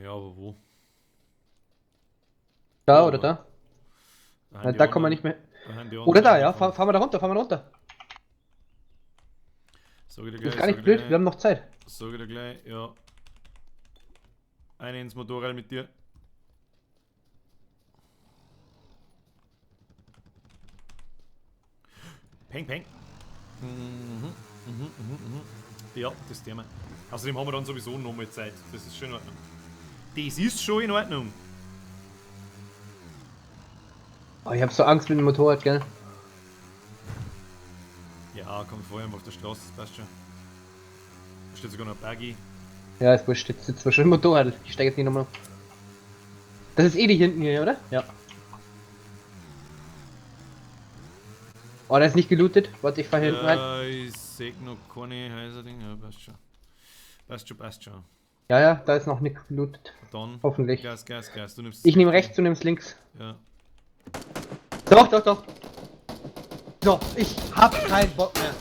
Ja, aber wo? Da Ja, oder aber- da? Na, da kommen wir nicht mehr. mehr. Oder da, ja. Fahren wir da runter, fahren wir da runter. Sag ich dir Das gleich, ist gar nicht blöd, wir haben noch Zeit. Sag ich dir gleich, ja. Eine ins Motorrad mit dir. Peng, peng. Ja, das Thema. Außerdem haben wir dann sowieso noch mehr Zeit. Das ist schon in Ordnung. Das ist schon in Ordnung. Oh, ich habe so Angst mit dem Motorrad, gell? Ja, komm vorher einfach auf der Straße, das passt schon. Da steht sogar noch ein Buggy. Ja, ist wurscht, jetzt sitzt wahrscheinlich im Motorrad. Ich steige jetzt nicht nochmal. Das ist eh die hinten hier, oder? Ja. Oh, da ist nicht gelootet. Warte, ich fahr hier hinten rein. Ich seh noch keine Häuser-Ding. Ja, passt schon. Passt schon. Ja, ja, da ist noch nichts gelootet. Dann. Hoffentlich. Gas. Du nimmst. Ich nehme rechts, du nimmst links. Ja. Doch. So, ich hab keinen Bock mehr.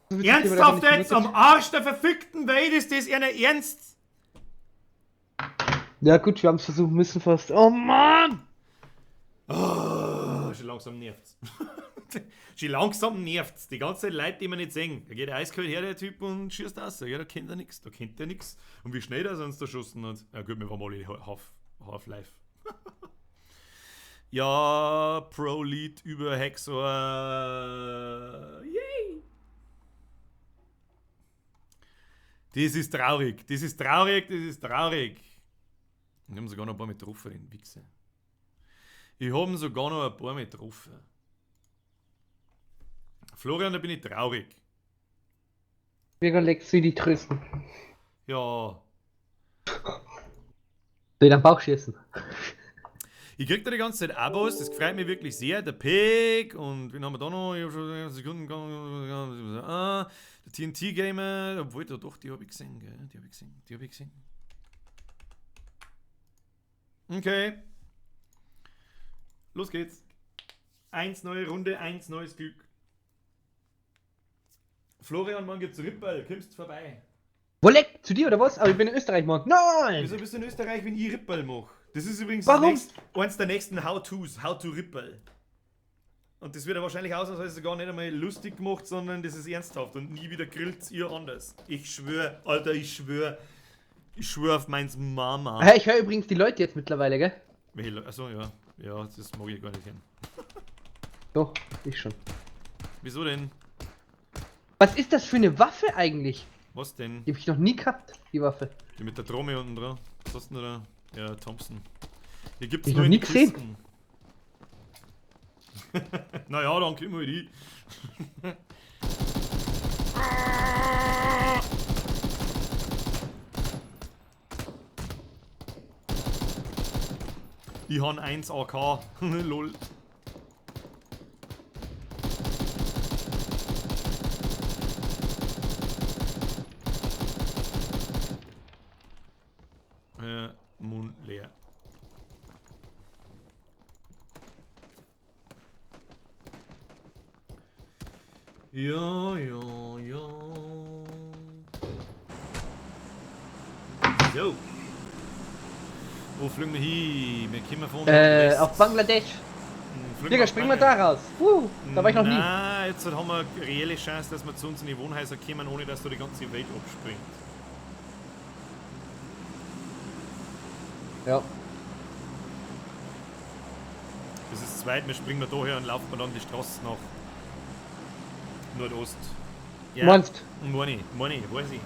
So witzig, wie man das Ernsthaft nicht jetzt? gelootet. Am Arsch der verfickten Welt ist das einer Ernst? Ja gut, wir haben es versucht, müssen fast. Oh Mann! Oh, schon langsam nervt's. Schon langsam nervt's. Die ganze Zeit Leute, die wir nicht sehen. Da geht eiskalt her, der Typ, und schießt aus. Ja, da kennt er nichts. Und wie schnell er uns da geschossen hat. Ja gut, wir waren alle Half-Life. Ja, Pro-Lead über Hexor. Yay! Das ist traurig. Wir haben sogar noch ein paar mit getroffen, den Wichser. Ich habe sogar noch ein paar mit getroffen. Florian, da bin ich traurig. Mega Lex, wie die trösten. Ja. Soll ich am Bauch schießen? Ich krieg da die ganze Zeit Abos, das freut mich wirklich sehr. Der Pig und wen haben wir da noch? Ich habe schon Sekunden der TNT Gamer, obwohl da doch, die habe ich gesehen, gell? Die habe ich gesehen. Okay. Los geht's. 1 neue Runde, 1 neues Glück. Florian, morgen gibt's Rippel, kommst vorbei. Wo leck? Zu dir oder was? Aber ich bin in Österreich morgen. Nein! Wieso bist du in Österreich, wenn ich Rippel mache? Das ist übrigens Warum? eins der nächsten How-Tos, How to Rippel. Und das wird ja wahrscheinlich ausnahmsweise gar nicht einmal lustig gemacht, sondern das ist ernsthaft und nie wieder grillt ihr anders. Ich schwöre, Alter, ich schwöre. Ich schwöre auf meins Mama. Ja, ich höre übrigens die Leute jetzt mittlerweile, gell? Achso, ja. Ja, das mag ich gar nicht hören. Doch, ich schon. Wieso denn? Was ist das für eine Waffe eigentlich? Was denn? Die habe ich noch nie gehabt, die Waffe. Die mit der Trommel unten dran. Was hast du denn da? Ja, Thompson. Die gibt's Ich nur noch in nie den gesehen. Kisten. Naja, dann kriegen wir die. Ich han 1 AK. Lol. Mund leer. Ja. So. Wo fliegen wir hin? Wir kommen von Auf Bangladesch. Digga, springen wir da raus. Da war ich noch nie. Nein, jetzt haben wir eine reelle Chance, dass wir zu uns in die Wohnhäuser kommen, ohne dass da die ganze Welt abspringt. Ja. Das ist zu weit, wir springen da her und laufen dann die Straße nach Nordost. Ja, Meinst? meine ich, weiß ich.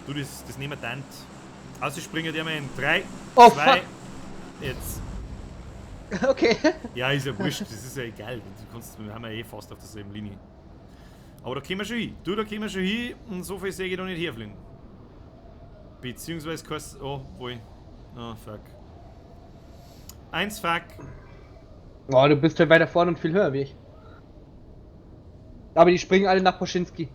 Du, das nehmen wir dann. Also springen die mal in 3, Oh, 2, fuck. jetzt. Okay. Ja, ist ja wurscht, das ist ja egal. Wir haben ja eh fast auf derselben Linie. Aber da kommen wir schon hin. Du, da kommen wir schon hin und so viel sehe ich da nicht herfliegen. Beziehungsweise kannst oh, wohl. Oh, fuck. 1 fuck. Oh, du bist halt weiter vorne und viel höher wie ich. Aber die springen alle nach Poschinski.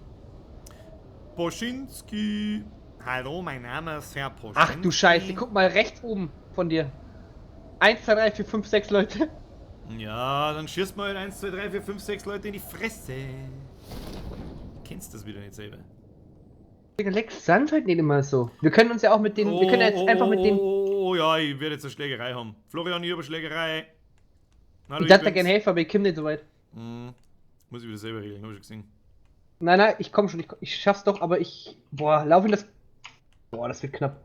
Poschinski. Hallo, mein Name ist Herr Poschinski. Ach du Scheiße, guck mal rechts oben von dir. 1, 2, 3, 4, 5, 6 Leute. Ja, dann schießt mal 1, 2, 3, 4, 5, 6 Leute in die Fresse. Kennst das wieder nicht selber? Digga, Lex, sind halt nicht immer so. Wir können uns ja auch mit den. Wir können ja jetzt einfach mit den. Oh ja, ich werde jetzt eine Schlägerei haben. Florian, ich habe eine Schlägerei. Hallo, Ich dachte, da bin's. gerne helfen, aber ich komme nicht so weit. Muss ich wieder selber regeln, hab ich schon gesehen. Nein, ich komm schon. Ich schaff's doch, aber ich. Boah, lauf in das. Boah, das wird knapp.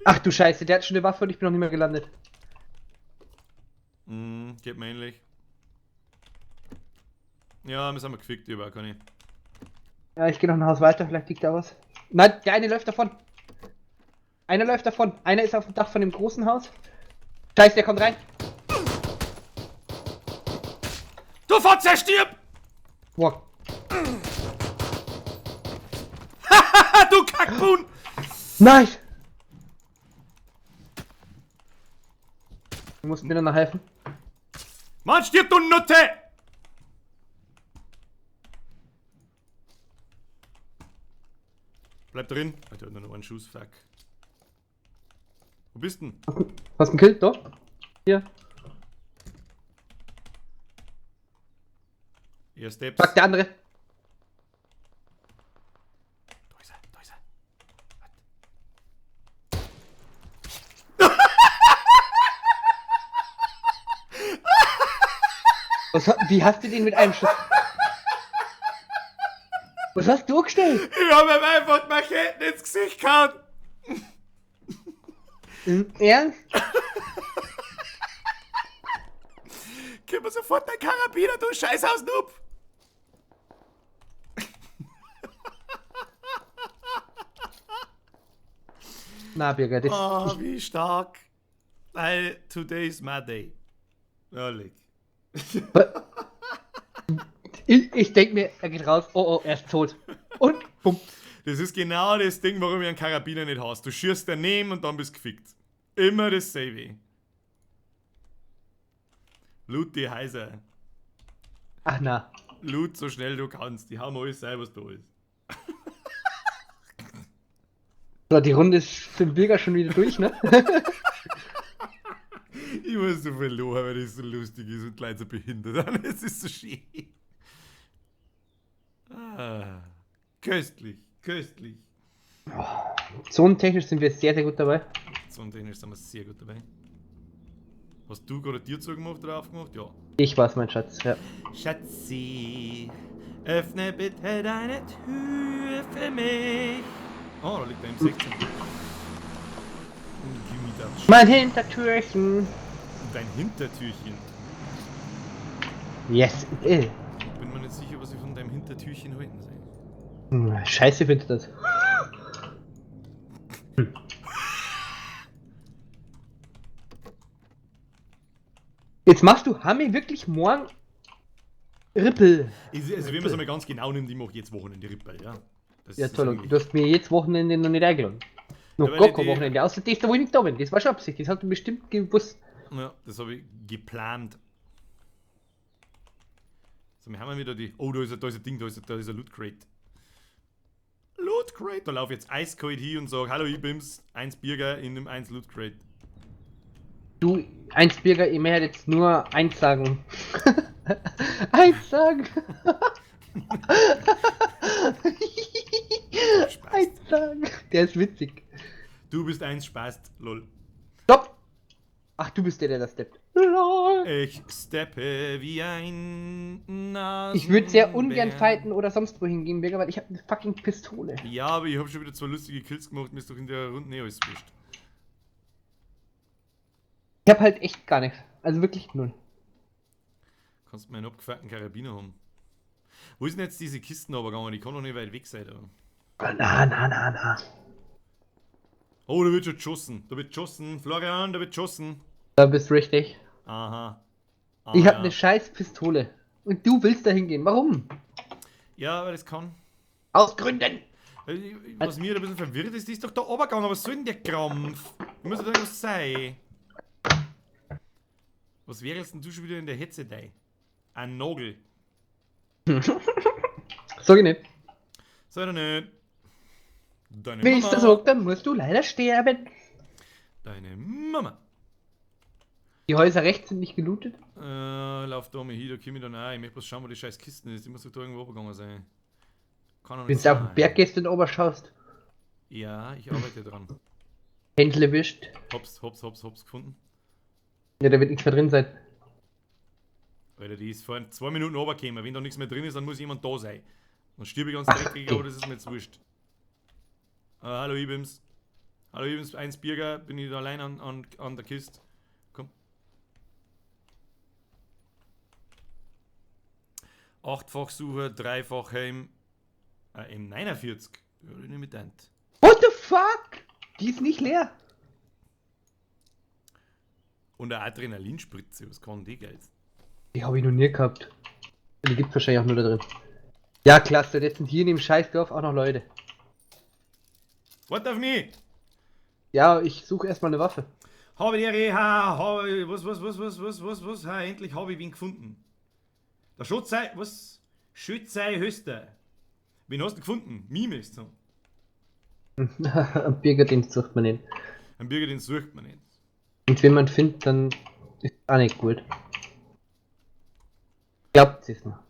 Ach du Scheiße, der hat schon eine Waffe und ich bin noch nicht mehr gelandet. Geht mir ähnlich. Ja, wir sind mal gefickt, ich kann ich. Ja, ich gehe noch ein Haus weiter, vielleicht liegt da was. Nein, der eine läuft davon. Einer läuft davon. Einer ist auf dem Dach von dem großen Haus. Scheiße, der kommt rein. Du Fotze, stirb! Boah. Haha, du Kackbuhn! Nice! Du musst mir dann noch helfen. Mann, stirb, du Nutte! Bleib drin. Alter, nur noch einen Schuss, fuck. Wo bist denn? Hast du einen Kill? Doch. Hier. Ihr Steps. Fuck, der andere. Da ist er, da ist er. Wie hast du den mit einem Schuss? Was hast du gestellt? Ich hab ihm einfach die Macheten ins Gesicht gehauen. Im Ernst? Gib mir sofort dein Karabiner, du Scheißhaus-Noob. Na, Birger, das Oh, wie stark. Weil today is my day. Ehrlich. ich denke mir, er geht raus. Oh, oh, er ist tot. Und bumm. Das ist genau das Ding, warum ich einen Karabiner nicht hast. Du schießt daneben und dann bist du gefickt. Immer dasselbe. Loot die Häuser. Ach na. Loot so schnell du kannst. Die haben alles sein, was da ist. So, die Runde ist für den Birger schon wieder durch, ne? Ich muss so viel lachen, weil das so lustig ist und gleich so behindert. Es ist so schön. Ah, köstlich, köstlich. Zonentechnisch sind wir sehr, sehr gut dabei. Zonentechnisch sind wir sehr gut dabei. Hast du gerade Tür zugemacht oder aufgemacht? Ja. Ich war's, mein Schatz. Ja. Schatzi, öffne bitte deine Tür für mich. Oh, da liegt der M16. Gib mir das. Mein Hintertürchen. Dein Hintertürchen. Yes. Bin mir nicht sicher, was ich von deinem Hintertürchen halten soll. Scheiße findet das. Jetzt machst du Hammi wirklich morgen Rippel. Also wenn man es einmal ganz genau nimmt, ich mache jetzt Wochenende Rippel, ja. Das Ja ist toll, eigentlich- und du hast mir jetzt Wochenende noch nicht eingeladen. Noch weil gar ich kein die- Wochenende, außer das, da wo ich nicht da bin. Das war schon Absicht, das hast du bestimmt gewusst. Ja, das habe ich geplant. So, wir haben wieder die. Oh, da ist ein Ding, da ist ein Loot Crate. Loot Crate! Da laufe ich jetzt eiskalt hin und sage: Hallo, ich bin's, 1 Bierger in dem 1 Loot Crate. Du, eins Birger, ich möchte jetzt nur eins sagen. Eins sagen. Spaß. Eins sagen. Der ist witzig. Du bist 1 Spaß, lol. Stopp! Ach, du bist der das steppt. Lol. Ich steppe wie ein Nasenbär. Ich würde sehr ungern fighten oder sonst wohin gehen, Birger, weil ich habe eine fucking Pistole. Ja, aber ich habe schon wieder 2 lustige Kills gemacht, mir ist doch in der Runde alles wurscht. Ich habe halt echt gar nichts. Also wirklich null. Kannst meinen abgefuckten Karabiner haben. Wo ist denn jetzt diese Kisten aber gegangen? Die kann doch nicht weit weg sein, oder? Na. Oh, da wird schon geschossen. Da wird geschossen. Florian, da wird geschossen. Da bist du richtig. Aha. Ah, Ich habe ja. eine scheiß Pistole. Und du willst da hingehen. Warum? Ja, aber das kann. Aus Gründen. Was mir da ein bisschen verwirrt ist, die ist doch da oben gegangen. Was soll denn der Krampf? Muss da irgendwas sein? Was wärst denn du schon wieder in der Hetze da? Ein Nagel. Sag ich nicht. Sei doch nicht. Deine Wenn ich das Mama. sag, dann musst du leider sterben. Deine Mama. Die Häuser rechts sind nicht gelootet. Lauf da mal hin, da komm ich dann auch. Ich möchte bloß schauen, wo die scheiß Kisten ist. Die muss doch da irgendwo runtergegangen sein. Kann doch Wenn nicht du auf sein. den Berg gehst und oben schaust. Ja, ich arbeite dran. Händel erwischt. Hops gefunden. Ja, da wird nichts mehr drin sein. Alter, die ist vor 2 Minuten runtergekommen. Wenn da nichts mehr drin ist, dann muss jemand da sein. Dann stirb ich ganz dreckig, aber das ist mir jetzt wurscht. Hallo Ibims. Hallo Ibims, 1 Bierger. Bin ich da allein an der Kiste. Komm. 8-fach Sucher, 3-fach Helm. M49. Ja, die nehme ich dann. What the fuck? Die ist nicht leer. Und eine Adrenalinspritze. Was kann die Geld? Die habe ich noch nie gehabt. Die gibt's wahrscheinlich auch nur da drin. Ja, klasse. Jetzt sind hier in dem Scheißdorf auch noch Leute. What auf mich? Ja, ich suche erstmal eine Waffe. Habe die Reha, habe was, ha, endlich habe ich wen gefunden. Der Schutz sei, was? Schütz sei Höchster. Wen hast du gefunden? Mime ist so. Am Bürgerdienst sucht man ihn. Ein Bürger, den sucht man nicht. Und wenn man findet, dann ist auch nicht gut. Glaubt es mir.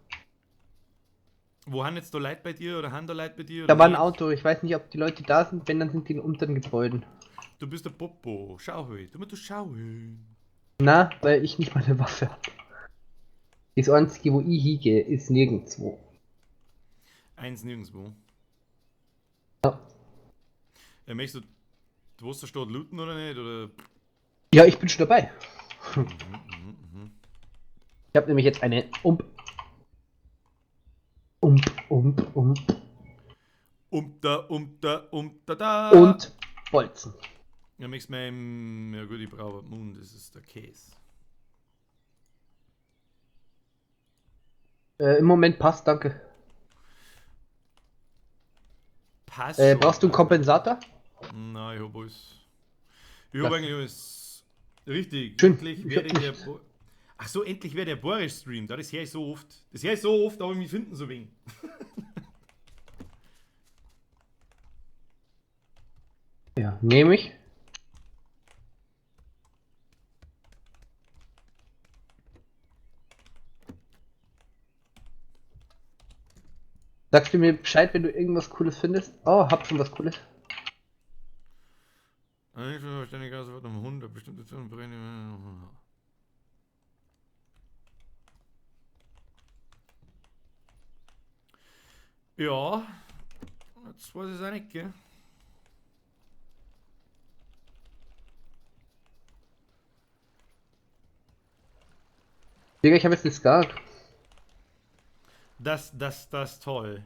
Wo haben jetzt da Leute bei dir oder haben da Leute bei dir? Da oder war ein nicht? Auto. Ich weiß nicht, ob die Leute da sind. Wenn, dann sind die in unteren Gebäuden. Du bist der Popo. Schau halt. Du schau halt. Na, weil ich nicht meine Waffe habe. Das einzige, wo ich hingehe, ist nirgendwo. Eins nirgendwo. Ja. Möchtest du die Wasserstadt looten oder nicht? Oder? Ja, ich bin schon dabei. Ich habe nämlich jetzt eine Da. und Bolzen. Ja, möchtest du mein. Ja gut, ich brauche Mund, das ist der Käse. Im Moment passt, danke. Passt Brauchst du einen Kompensator? Nein, ich hab alles. Ich hab eigentlich alles. Richtig. Schön. Endlich Ich werde hab der. nichts. Ach so, endlich wäre der Boris Stream. Das höre ich so oft. Das höre ich so oft, aber wir finden so wenig. Ja, nehme ich. Sagst du mir Bescheid, wenn du irgendwas Cooles findest? Oh, hab schon was Cooles. Ein verständlicher Auswort am Hund, eine bestimmte Zungenbrenner. Ja, jetzt weiß ich es auch nicht, gell? Digga, ich habe jetzt einen Skat. Das ist toll.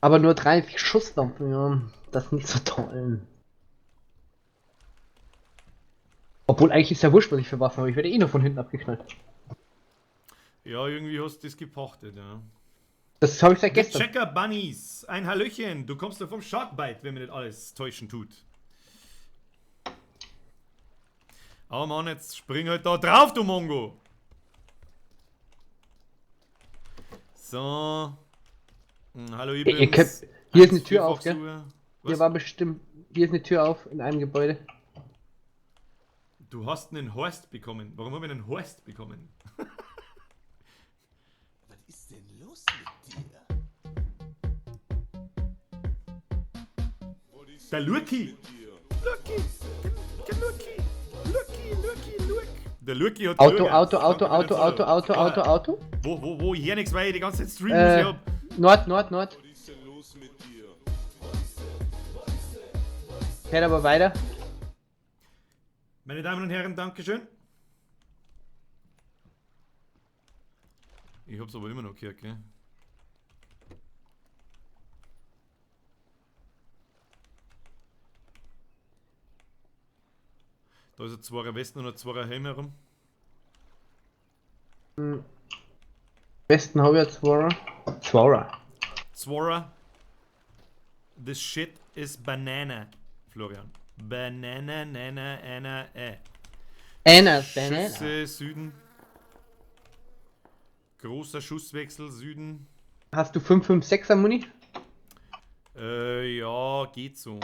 Aber nur 30 Schuss noch. Ja, das ist nicht so toll. Obwohl eigentlich ist ja wurscht, was ich für Waffen habe. Ich werde eh nur von hinten abgeknallt. Ja, irgendwie hast du das gepachtet, ja. Das habe ich seit The gestern. Checker Bunnies, ein Hallöchen. Du kommst doch vom Sharkbite, wenn mir nicht alles täuschen tut. Aber Mann, jetzt spring halt da drauf, du Mongo. So. Hallo, Ihr Ibims. könnt- hier ist eine Tür auf, gell? Vierfachsuche. Hier Was? war bestimmt. Hier ist eine Tür auf in einem Gebäude. Du hast einen Horst bekommen. Warum haben wir einen Horst bekommen? Was ist denn los mit dir? Der Lurki! Lurki! Lurki! Der Lurki hat Auto, Lurker. Auto, Auto, Danke Auto, für Auto, den Auto, Follow. Auto, Auto. Wo ich hier nichts, weil ich die ganze Zeit streamen muss. Ich hab Nord, Nord, Nord. Was ist denn los mit dir? Fährt aber weiter. Meine Damen und Herren, Dankeschön. Ich hab's aber immer noch gehört, gell? Da ist ein 2er Westen und ein 2er Helm herum. Westen habe ich jetzt Zwara. Zwara. Zwara. This shit is banana, Florian. Banana, nana, ana, Anna, Banana. Schüsse Süden. Großer Schusswechsel Süden. Hast du 556er Muni? Ja, geht so.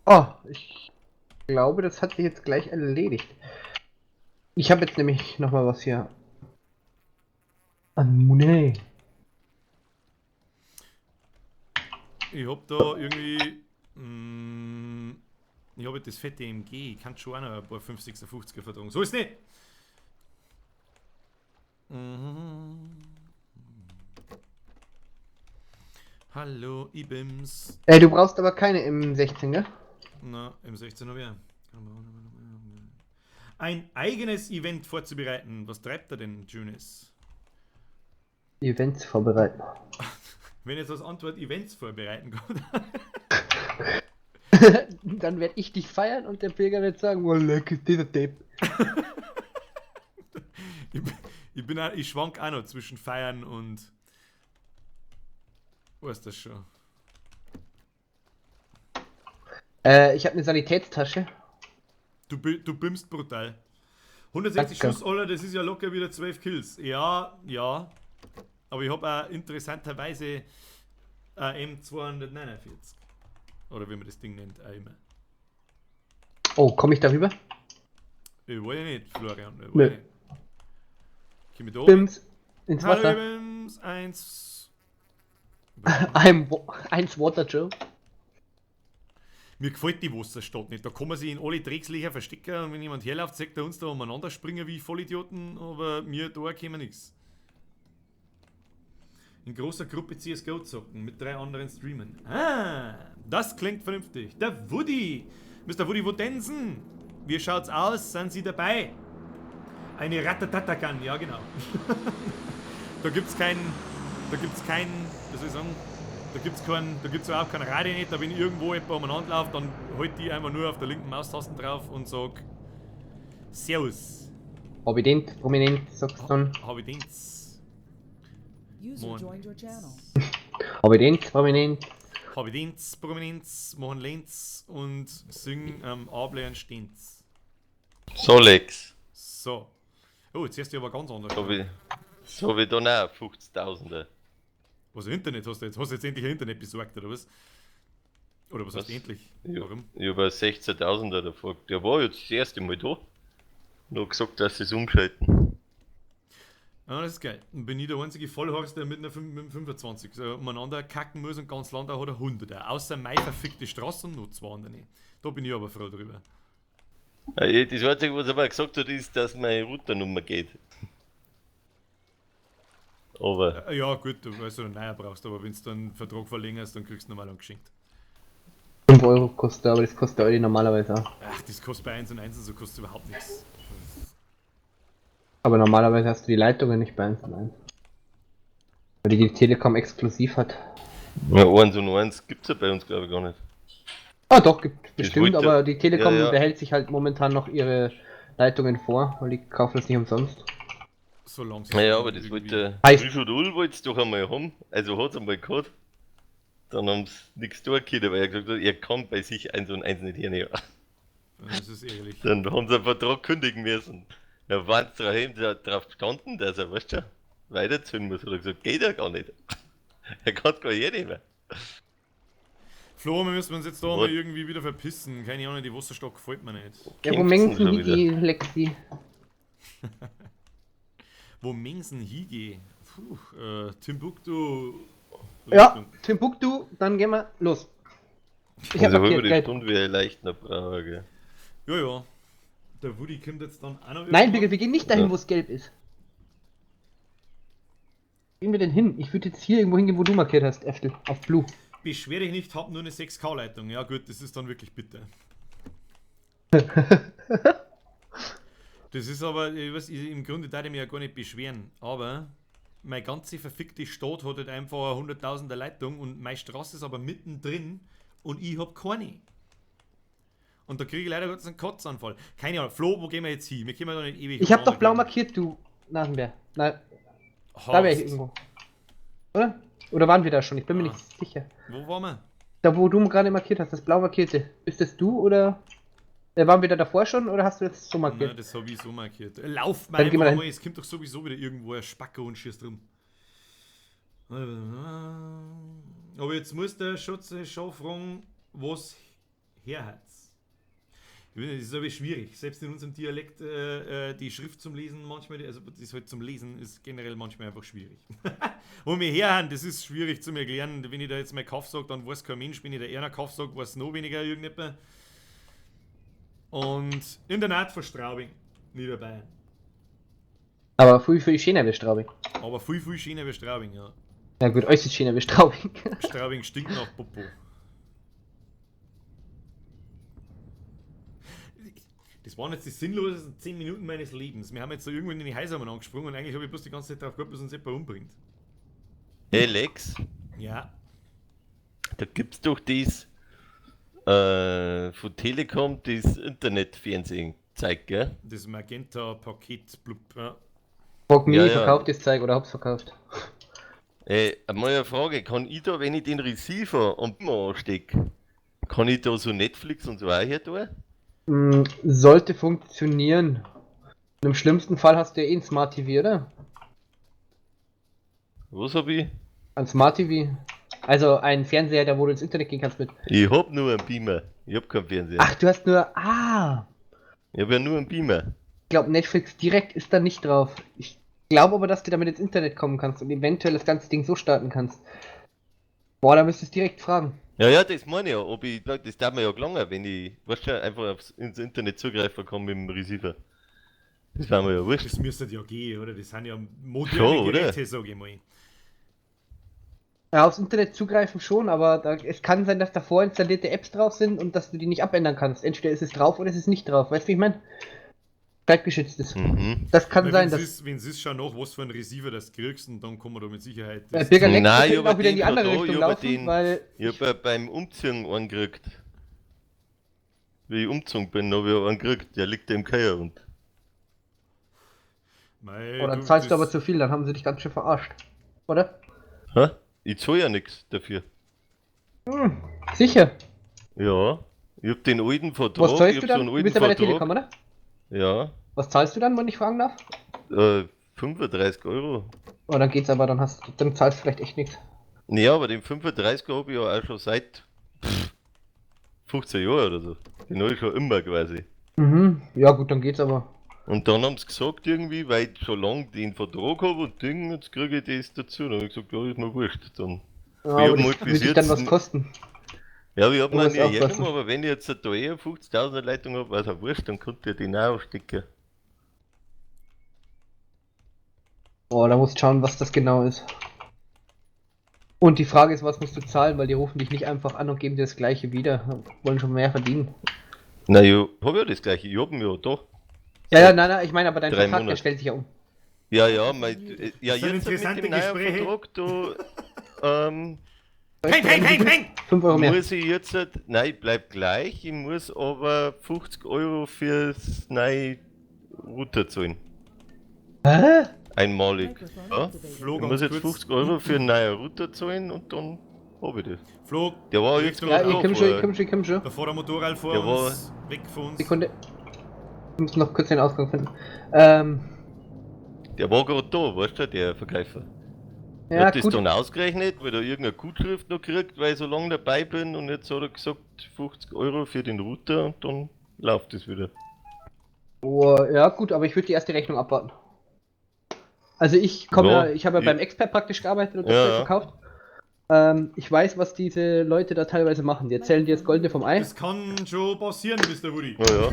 Oh, ich glaube, das hat sich jetzt gleich erledigt. Ich habe jetzt nämlich nochmal was hier. An Muni. Ich hab da irgendwie. Ich habe das fette MG. Ich kann schon auch noch ein paar 556er vertragen. So ist nicht! Hallo, Ibims. Du brauchst aber keine M16, gell? Na, M16 habe ich auch. Ein eigenes Event vorzubereiten. Was treibt er denn, Junis? Events vorbereiten. Wenn jetzt als Antwort Events vorbereiten kommt. Dann werde ich dich feiern und der Pilger wird sagen, oh leck, ist dieser Tape. Ich schwank auch noch zwischen Feiern und. Wo ist das schon? Ich habe eine Sanitätstasche. Du bimmst brutal. 160 Danke. Schuss, Alter, das ist ja locker wieder 12 Kills. Ja. Aber ich habe auch interessanterweise M249. Oder wie man das Ding nennt, auch immer. Oh, komme ich darüber? Ich wollte nicht, Florian. Ich Nö. wollte nicht. Komm ich da oben? Bims. Ins Hallo, Wasser. Bims. 1. Eins Water Joe. Mir gefällt die Wasserstadt nicht. Da kann man sich in alle Dreckslöcher verstecken und wenn jemand herläuft, sagt er uns da umeinander springen wie Vollidioten, aber mir da können nichts. In großer Gruppe CSGO zocken, mit 3 anderen streamen. Ah, das klingt vernünftig. Der Woody! Mr. Woody Wodensen! Wie schaut's aus? Sind Sie dabei? Eine Ratatatakan, ja genau. Da gibt's kein, was soll ich sagen, da gibt's auch kein Radio nicht, da wenn irgendwo jemand umeinander läuft, dann halt die einfach nur auf der linken Maustaste drauf und sag Servus. Prominent, prominent, sagst du dann. Hab ich den's. User Moin. joined your channel. Prominent, prominent. Hab ich den's, Prominenz, machen Lenz und singen Ablehren steht's. So, Lex. So. Oh, jetzt hörst du aber ganz anders. So wie dann auch 50.000er. Was, Internet hast du jetzt? Hast du jetzt endlich ein Internet besorgt, oder was? Oder was heißt Was? endlich? Ja, Warum? ich habe 16.000er davor. Der war jetzt das erste Mal da. Nur gesagt, dass sie es umschalten. Ah, das ist geil. Dann bin ich der einzige Vollhorst, der mit einer 25 so umeinander kacken muss und ganz Land hat er 100er. Außer meine verfickte Straße und noch 2 andere nicht. Da bin ich aber froh drüber. Ja, das Einzige, was er mir gesagt hat, ist, dass meine Routernummer geht. Aber, Ja, gut, weil du einen neuen brauchst, aber wenn du dann einen Vertrag verlängerst, dann kriegst du normal angeschenkt. 5 Euro kostet, aber das kostet Euro normalerweise auch. Ach, das kostet bei 1 und 1 und so kostet überhaupt nichts. Aber normalerweise hast du die Leitungen nicht bei 1 und 1. Weil die Telekom exklusiv hat. ja, 1 und 1 gibt's ja bei uns, glaube ich, gar nicht. Ah doch, gibt bestimmt, wollte- aber die Telekom ja, ja. behält sich halt momentan noch ihre Leitungen vor, weil die kaufen das nicht umsonst. Solange Ja, aber das wollte Heißt- Frisch und Ull wollte es doch einmal haben. Also hat es einmal gehabt. Dann haben sie nichts durchgehört, weil er gesagt hat, er kann bei sich 1 und 1 nicht hernehmen. Das ist ehrlich. Dann haben sie einen Vertrag kündigen müssen. Da waren sie drauf gestanden, dass er, weißt du, weiterzahlen muss. Hat er gesagt, geht ja gar nicht. Er kann es gar nicht hernehmen. Flo, wir müssen uns jetzt da Was? mal irgendwie wieder verpissen. Keine Ahnung, die Wasserstock gefällt mir nicht. Ja, wo Kämpfen mengen schon die wieder. die Lexi? Wo Mengsen hingehen? Puh, Timbuktu. Ja, Timbuktu, dann gehen wir los. Ich hab Also noch über die Geld. Stunde wäre leicht noch brauchen, gell. Ja, ja. Der Woody kommt jetzt dann auch noch Nein, irgendwann. Birgit, wir gehen nicht dahin, Ja. wo es gelb ist. Wo gehen wir denn hin? Ich würde jetzt hier irgendwo hingehen, wo du markiert hast, Eftel, auf Blue. Beschwer dich nicht, hab nur eine 6K-Leitung. Ja gut, das ist dann wirklich bitter. Das ist aber, ich weiß, im Grunde darf ich mich ja gar nicht beschweren, aber meine ganze verfickte Stadt hat halt einfach eine 100.000er Leitung und meine Straße ist aber mittendrin und ich hab keine. Und da kriege ich leider Gottes einen Kotzanfall. Keine Ahnung, Flo, wo gehen wir jetzt hin? Wir können da nicht ewig Ich hab doch blau umeinander markiert, du Nasenbär. Nein, gehen. da wäre ich Hast. irgendwo. Oder? Oder waren wir da schon? Ich bin mir Ah. nicht sicher. Wo waren wir? Da, wo du gerade markiert hast, das blau markierte. Ist das du oder? Waren wir da davor schon oder hast du jetzt so Nein, markiert? das habe ich so markiert. Lauf Dann mal geh mal einfach rein. mal, es kommt doch sowieso wieder irgendwo ein Spacker und schießt rum. Aber jetzt muss der Schutze schon fragen, was herhat. Das ist aber schwierig. Selbst in unserem Dialekt die Schrift zum Lesen manchmal, also das halt zum Lesen ist generell manchmal einfach schwierig. Wo wir herhaben, das ist schwierig zu erklären. Wenn ich da jetzt mal Kauf sage, dann weiß kein Mensch. Wenn ich da eher Kauf sage, weiß noch weniger irgendjemand. Und in der Naht von Straubing, Niederbayern. Aber viel schöner wie Straubing. Aber viel, viel schöner wie Straubing, ja. Ja gut, äußerst schöner wie Straubing. Straubing stinkt nach Popo. Das waren jetzt die sinnlosesten 10 Minuten meines Lebens. Wir haben jetzt so irgendwann in die Häuser angesprungen und eigentlich habe ich bloß die ganze Zeit drauf gehabt, bis uns jemand umbringt. Hey Lex, Ja, da gibt's doch das von Telekom das Internetfernsehen zeigt, gell? das Magenta-Paket, blub, ja. Frag mich, Ja, ja. verkauft das Zeug oder hab's verkauft? Einmal eine Frage, kann ich da, wenn ich den Receiver am Beamer anstecke, kann ich da so Netflix und so auch hier tun? Sollte funktionieren. Im schlimmsten Fall hast du ja eh ein Smart TV, oder? Was hab ich? Ein Smart TV. Also ein Fernseher, da wo du ins Internet gehen kannst mit. Ich hab nur einen Beamer. Ich hab keinen Fernseher. Ach, du hast nur. Ah! Ich hab ja nur einen Beamer. Ich glaube, Netflix direkt ist da nicht drauf. Ich glaube aber, dass du damit ins Internet kommen kannst und eventuell das ganze Ding so starten kannst. Boah, da müsstest du direkt fragen. Ja, das meine ich ja. Ob ich, das darf mir ja gelangen, wenn ich, weißt du, einfach ins Internet zugreifen kann mit dem Receiver. Das war mir ja wurscht. Das müsste ja gehen, oder? Das sind ja Schon, moderne oder? Geräte, sag ich mal. Ja, aufs Internet zugreifen schon, aber es kann sein, dass da vorinstallierte Apps drauf sind und dass du die nicht abändern kannst. Entweder ist es drauf oder ist es nicht drauf. Weißt du, wie ich meine? Zeitgeschützt ist. Mhm. Das kann Weil sein, wenn es schon nach, was für ein Receiver das kriegst, und dann kommen wir da mit Sicherheit. Birger Lex Nein, könnte aber auch wieder in die den andere da, Richtung aber laufen, den- weil Ich hab beim Umziehen einen gekriegt. Wie ich umgezogen bin, habe ich einen gekriegt. Der liegt im Keller und. Mei, oh, dann zahlst du aber zu viel, dann haben sie dich ganz schön verarscht. Oder? Hä? Ich zahle ja nichts dafür. Sicher. Ja. Ich hab den alten Vertrag. Was zahlst ich du hab so dann? einen Du alten bist ja bei der Vertrag. Telekom, oder? Ja. Was zahlst du dann, wenn ich fragen darf? 35 Euro. Oh, dann geht's aber, dann zahlst du vielleicht echt nichts. Ja, aber den 35 habe ich ja auch schon seit 15 Jahren oder so. Den habe ich schon immer quasi. Mhm, ja gut, dann geht's aber. Und dann haben sie gesagt irgendwie, weil ich schon lange den Vertrag habe und Ding, jetzt kriege ich das dazu. Dann habe ich gesagt, ja, ist mir wurscht. Dann Ja, Ich hab aber mal das bis würde dich dann jetzt was n- kosten. Ja, wir haben Du eine musst aufpassen. hergenommen, aber wenn ich jetzt da eh eine 50.000er Leitung habe, was auch wurscht, dann könnt ihr die auch aufstecken. Oh, da musst du schauen, was das genau ist. Und die Frage ist, was musst du zahlen, weil die rufen dich nicht einfach an und geben dir das gleiche wieder. Wollen schon mehr verdienen. Na ja, hab ja das gleiche, ich hab ihn ja da. Ja, nein, ich meine aber dein 3 Vertrag, der Monate. stellt sich ja um. Ja, ja, ja, Das sind jetzt mit interessante dem neuen Gespräche. Vertrag, da, Peng! 5 Euro mehr. muss ich jetzt, nein, ich bleib gleich, ich muss aber 50 Euro fürs neue Router zahlen. Hä? Einmalig. Microphone Ja? activated. Flo, Ich ganz muss jetzt kurz. 50 Euro für einen neuen Router zahlen und dann hab ich das. Flo, Der war du jetzt legst Ja, noch ich auf. komm schon, ich komm schon. Da fährt ein Motorrad vor Der war- uns, weg von uns. Sekunde. Ich muss noch kurz den Ausgang finden. Der war gerade da, weißt du, der Verkäufer. Ich Ja, hab das gut. dann ausgerechnet, weil er irgendeine Gutschrift noch kriegt, weil ich so lange dabei bin und jetzt hat er gesagt 50 Euro für den Router und dann läuft es wieder. Oh, ja, gut, aber ich würde die erste Rechnung abwarten. Also ich komme Ja, ja, ich habe ja ich- beim Expert praktisch gearbeitet und das Ja, Zeug ja. verkauft. Ich weiß, was diese Leute da teilweise machen. Die erzählen dir das Goldene vom Ei. Das kann schon passieren, Mr. Woody. Ja, ja.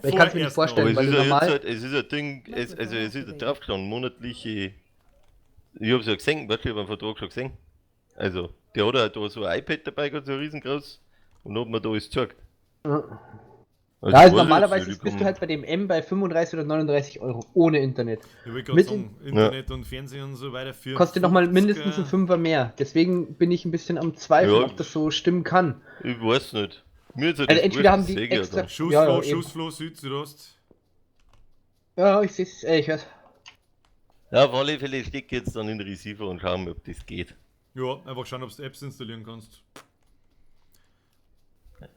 Ich kann es mir nicht vorerst noch. Aber vorstellen, es weil ist du ja jetzt normal. halt, es ist ein Ding, also es ist ja draufgestanden, monatliche. Ich hab's ja gesehen, weißt du, ich hab einen Vertrag schon gesehen. Also, der hat ja da so ein iPad dabei gehabt, so riesengroß, und hat mir da alles gezeigt. Ja. Also, Ja, ich also weiß normalerweise jetzt nicht, bist ich du halt bei dem M bei 35 oder 39 Euro ohne Internet. Ich wollte gerade Mit sagen, Internet und Fernsehen und so weiter für. Kostet nochmal 50, mindestens ein Fünfer mehr. Deswegen bin ich ein bisschen am Zweifeln, Ja. ob das so stimmen kann. Ich weiß nicht. Mir ist ja Also das entweder wurscht, haben das die seh ich ja extra- dann. Schussfloh, Ja, eben. Schussfloh, Süd, Südost. Ja, ich seh's, ich hör's. Ja, auf alle Fälle stecke ich jetzt dann in den Receiver und schauen, ob das geht. Ja, einfach schauen, ob du Apps installieren kannst.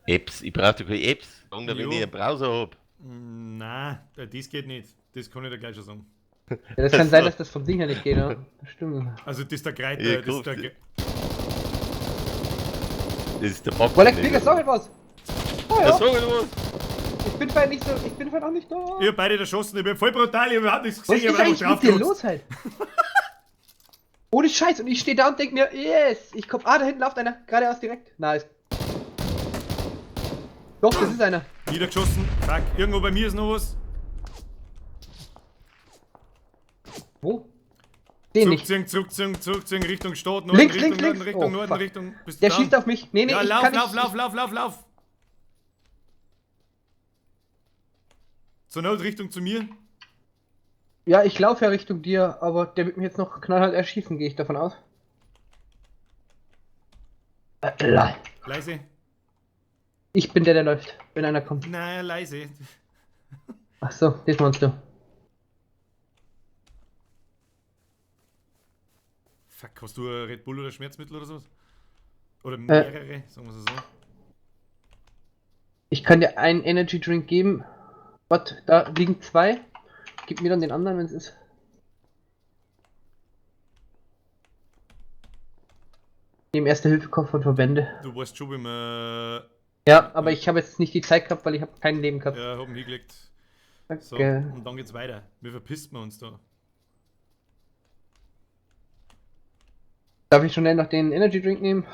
Apps, ich brauche doch keine Apps. Sagen wir, wenn Jo. ich einen Browser hab. Nein, das geht nicht. Das kann ich dir gleich schon sagen. Ja, das kann sein, dass das vom Ding her nicht geht, ja. Das stimmt. Also das ist der Kreiter, Ja, das ist der gut. Das ist der Bug. Wolle, Krieger, sag etwas! Oh Ja, ja, sag mal was. ich bin fein nicht so, ich bin fein auch nicht da. Ich hab beide erschossen, ich bin voll brutal, ich hab überhaupt nichts Was gesehen, ist ich hab eigentlich einfach mit dir draufgerotzt. los halt? Ohne Scheiß, und ich stehe da und denk mir, yes, ich komm, da hinten läuft einer, geradeaus direkt. Nice. Doch, das ist einer. Niedergeschossen, fuck, irgendwo bei mir ist noch was. Wo? Den nicht. Zurückziehen, Richtung Stadt, Norden, Links, Richtung links, Norden, links. Richtung Oh, Norden, fuck. Richtung. Bist du Der down? schießt auf mich. Nee, Ja, ich lauf, kann lauf, nicht. lauf. Zur Not Richtung zu mir. Ja, ich laufe ja Richtung dir, aber der wird mich jetzt noch knallhart erschießen, gehe ich davon aus. Lol. Leise. Ich bin der läuft, wenn einer kommt. Naja, leise. Ach so, das meinst du. Fuck, hast du ein Red Bull oder Schmerzmittel oder sowas? Oder mehrere, sagen wir es so. Ich kann dir einen Energy Drink geben. Gott, da liegen 2. Gib mir dann den anderen, wenn es ist. Nehmen Erste-Hilfe-Koffer und Verbände. Du weißt schon, wie man. Ja, aber ich habe jetzt nicht die Zeit gehabt, weil ich habe kein Leben gehabt. Ja, haben hingelegt. So, Danke. und dann geht's weiter. Wie verpisst man uns da? Darf ich schon schnell noch den Energy Drink nehmen?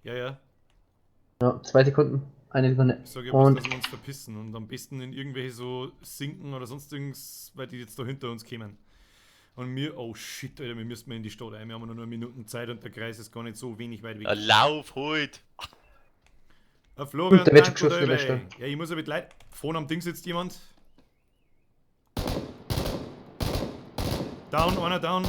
Ja. Ja, 2 Sekunden. 1 Sekunde. Ich sage ja bloß, Und dass wir uns verpissen und am besten in irgendwelche so Sinken oder sonst irgendwas, weil die jetzt da hinter uns kämen. Und wir, oh shit, Alter, wir müssen mal in die Stadt ein. Wir haben nur eine Minuten Zeit und der Kreis ist gar nicht so wenig weit weg. Lauf halt! Florian, Und da wird schon danke geschossen in der dabei. Stadt. Ja, ich muss ja mit Leid. Vorne am Ding sitzt jemand. Down, einer down.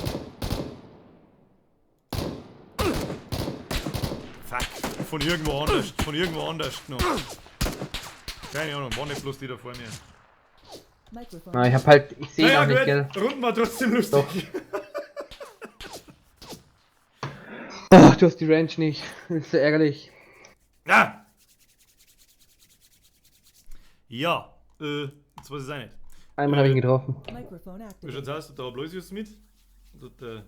Fuck, von irgendwo anders noch. Keine Ahnung, war nicht bloß die da vor mir. Microphone. na, ich hab halt, ich sehe Naja, auch nicht, gell. gut, Runden war trotzdem lustig. Ach, du hast die Range nicht. Das ist so ärgerlich. Ja! Ja, jetzt weiß ich auch nicht. Einmal habe ich ihn getroffen. Microphone Wie activated. schaut's aus? Der Aloysius mit? Und der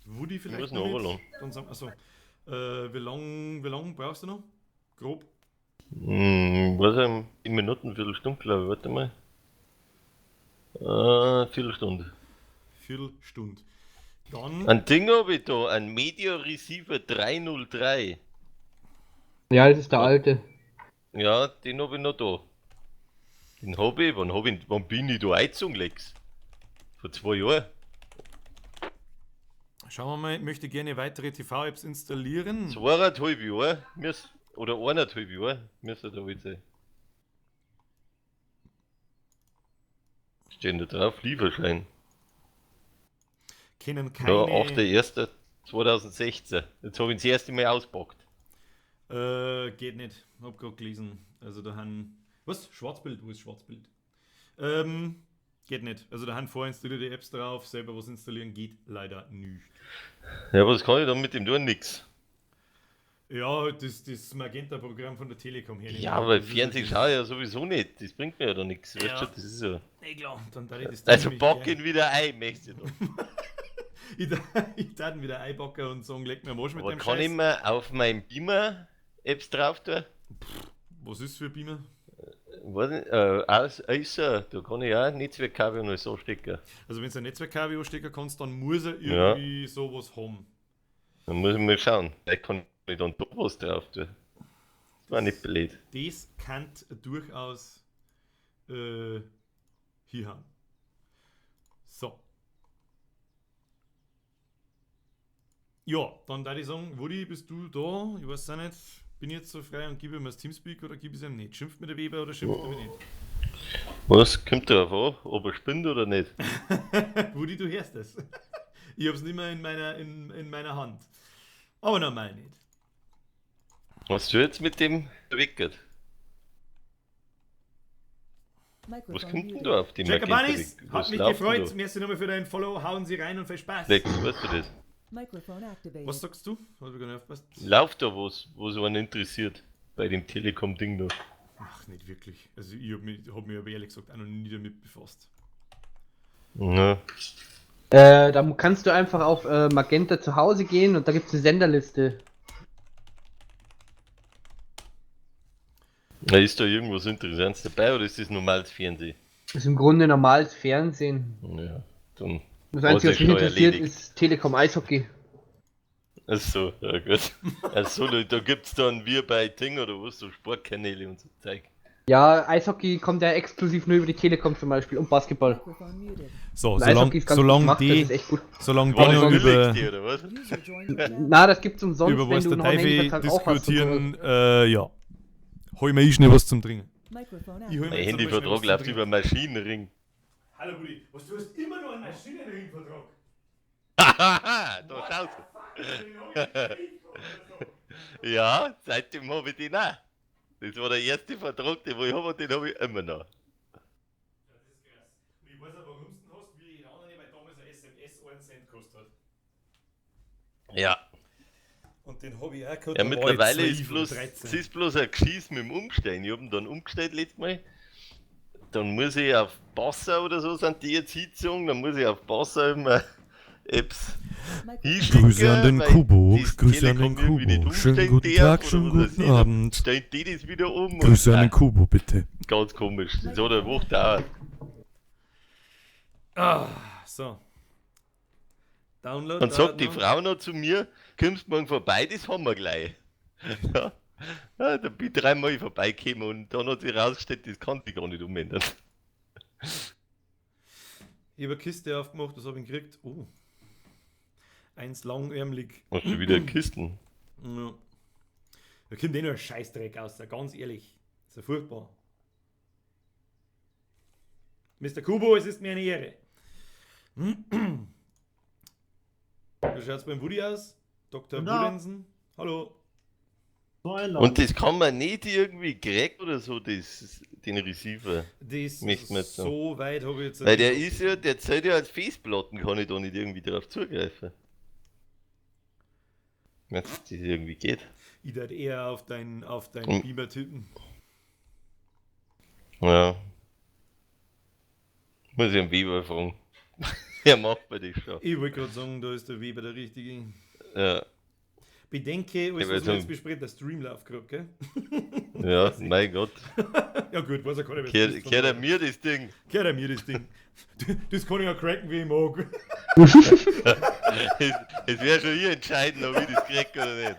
Woody muss vielleicht noch noch mit? runterladen. Dann sagen, achso. Wie lang brauchst du noch? Grob? Was in Minuten, Viertelstunde, glaube ich. Warte mal. Viertelstunde. Viertelstunde. Dann. Ein Ding habe ich da, ein Media Receiver 303. Ja, das ist der alte. Ja, den hab ich noch da. Den hab ich, wann bin ich da eingezogen, Lex? Vor 2 Jahren. Schauen wir mal, ich möchte gerne weitere TV-Apps installieren. 2,5 Jahre, oder 1,5 Jahre, müsste da wohl sein. Stehen da drauf, Lieferschein. Kennen Ja, keine... 8.1.2016. Jetzt habe ich das erste Mal auspackt. Geht nicht. Hab grad gelesen. Also da haben... Was? Schwarzbild? Wo ist Schwarzbild? Geht nicht. Also da haben vorinstallierte Apps drauf, selber was installieren geht leider nicht. Ja, was kann ich dann mit dem tun? Nix. Ja, das Magenta-Programm von der Telekom her. Ja, aber Fernsehen schaue ich ja sowieso nicht. Das bringt mir ja da nichts. Ja. Weißt du, das ist ja. Nee, klar. Dann darf ich das Also nämlich pack gern. ihn wieder ein, möchtest du doch. Ich darf ihn wieder einpacken und sagen, leg mir am Arsch mit Aber dem kann Scheiß. ich mir auf meinem Beamer Apps drauf tun? Was ist für ein Beamer? Acer, da kann ich auch Netzwerkkabel und alles anstecken. Also wenn du ein Netzwerkkabel anstecken kannst, dann muss er irgendwie sowas haben. Dann muss ich mal schauen. Vielleicht kann ich dann doch was drauf tun. Das war nicht blöd. Das kann durchaus hier haben. So. Ja, dann darf ich sagen, Woody, bist du da? Ich weiß auch nicht. Bin ich jetzt so frei und gebe ihm das Teamspeak oder gebe ich es ihm nicht? Schimpft mir der Weber oder schimpft er mir nicht? Was kommt darauf an, ob er spinnt oder nicht? Woody, du hörst das. Ich hab's nicht mehr in meiner Hand. Aber normal nicht. Hast du jetzt mit dem weggehört? Was Microphone kommt denn muted. da auf die Checker Magenta? Bunnies, hat mich gefreut. Merci nochmal für deinen Follow. Hauen Sie rein und viel Spaß. Lex, weißt du das? Microphone activated. Was sagst du? Hab ich gar nicht aufgepasst. Läuft da was, was einen interessiert? Bei dem Telekom-Ding da. Ach, nicht wirklich. Also ich hab mich aber ehrlich gesagt auch noch nie damit befasst. Ja. Da kannst du einfach auf Magenta zu Hause gehen und da gibt es eine Senderliste. Na, ist da irgendwas Interessantes dabei oder ist das normales Fernsehen? Das ist im Grunde normales Fernsehen. Ja, dann. Das Einzige, was sich mich schon interessiert, erledigt. ist Telekom Eishockey. Achso, ja gut. Achso, da gibt's dann wie bei Ting oder was, so Sportkanäle und so Zeug. Ja, Eishockey kommt ja exklusiv nur über die Telekom zum Beispiel und Basketball. Microphone muted. So, Und Eishockey ist ganz gut gemacht, das ist echt gut. solange War die das noch über, billigste, oder was? User joined your channel. Na, das gibt's umsonst, über wenn was du der noch einen Teufel Handyvertrag auch hast. diskutieren, ja. Hol mir schnell was zum Trinken. Microphone Ich hol mir Mein jetzt einmal Handyvertrag schnell was läuft zum über Trinken. Maschinenring. Hallo Buddy, was du hast immer noch einen Maschinenringvertrag? Hahaha, da schaust du. Ja, seitdem habe ich den auch. Das war der erste Vertrag, den ich habe und den habe ich immer noch. Das ist krass. Und ich weiß auch, warum du den hast, wie die anderen, weil damals ein SMS 1 Cent gekostet hat. Ja. Und den habe ich auch gehabt. Ja, da war ich mittlerweile 12 ist bloß, oder es 13. ist bloß ein Geschiss mit dem Umstellen. Ich habe ihn dann umgestellt letztes Mal. Dann muss ich auf Basser oder so, sind die jetzt hingezogen, dann muss ich auf Basser immer Apps Microphone hinschicken. Grüße an den weil Kubo, das Grüße an den Telekom irgendwie nicht Kubo. Schönen umstellen guten darf Tag, schönen oder was guten weiß ich, dann Abend. stellt die das wieder um. Grüße und, an den Kubo, bitte. Ganz komisch, das hat eine Woche gedauert. So. Download. Dann sagt die noch. Frau noch zu mir, kommst morgen vorbei, das haben wir gleich. Ja, ja, da bin ich 3 Mal vorbeigekommen und dann hat sich rausgestellt, das kann ich gar nicht umändern. Ich habe eine Kiste aufgemacht, das habe ich gekriegt. Oh. Eins langärmlich. Hast du wieder Kisten? Ja. Da kommt eh nur ein Scheißdreck raus, ganz ehrlich. Das ist ja furchtbar. Mr. Kubo, es ist mir eine Ehre. Wie schaut es beim Woody aus? Dr. Budensen? Hallo. Und das kann man nicht irgendwie kriegen oder so, den Receiver. Das Möchten wir jetzt so weit habe ich jetzt Weil nicht der geguckt. ist ja, der zählt ja als Festplatten, kann ich da nicht irgendwie drauf zugreifen. Wenn das irgendwie geht. Ich dachte eher auf dein Und- Beamer tippen. Ja. Muss ich einen Weber fragen. Er macht mir das schon. Ich wollte gerade sagen, da ist der Weber der Richtige. Ja, Bedenke, alles Ja, was wir also- jetzt besprechen, der Stream läuft gerade, gell? ja, mein Gott. Ja gut, weiß er kann ich Kehrt er mir das Ding? Gehört er mir das Ding. Das kann ich ja cracken, wie ich mag. Es wäre schon hier entscheiden, ob ich das krieg oder nicht.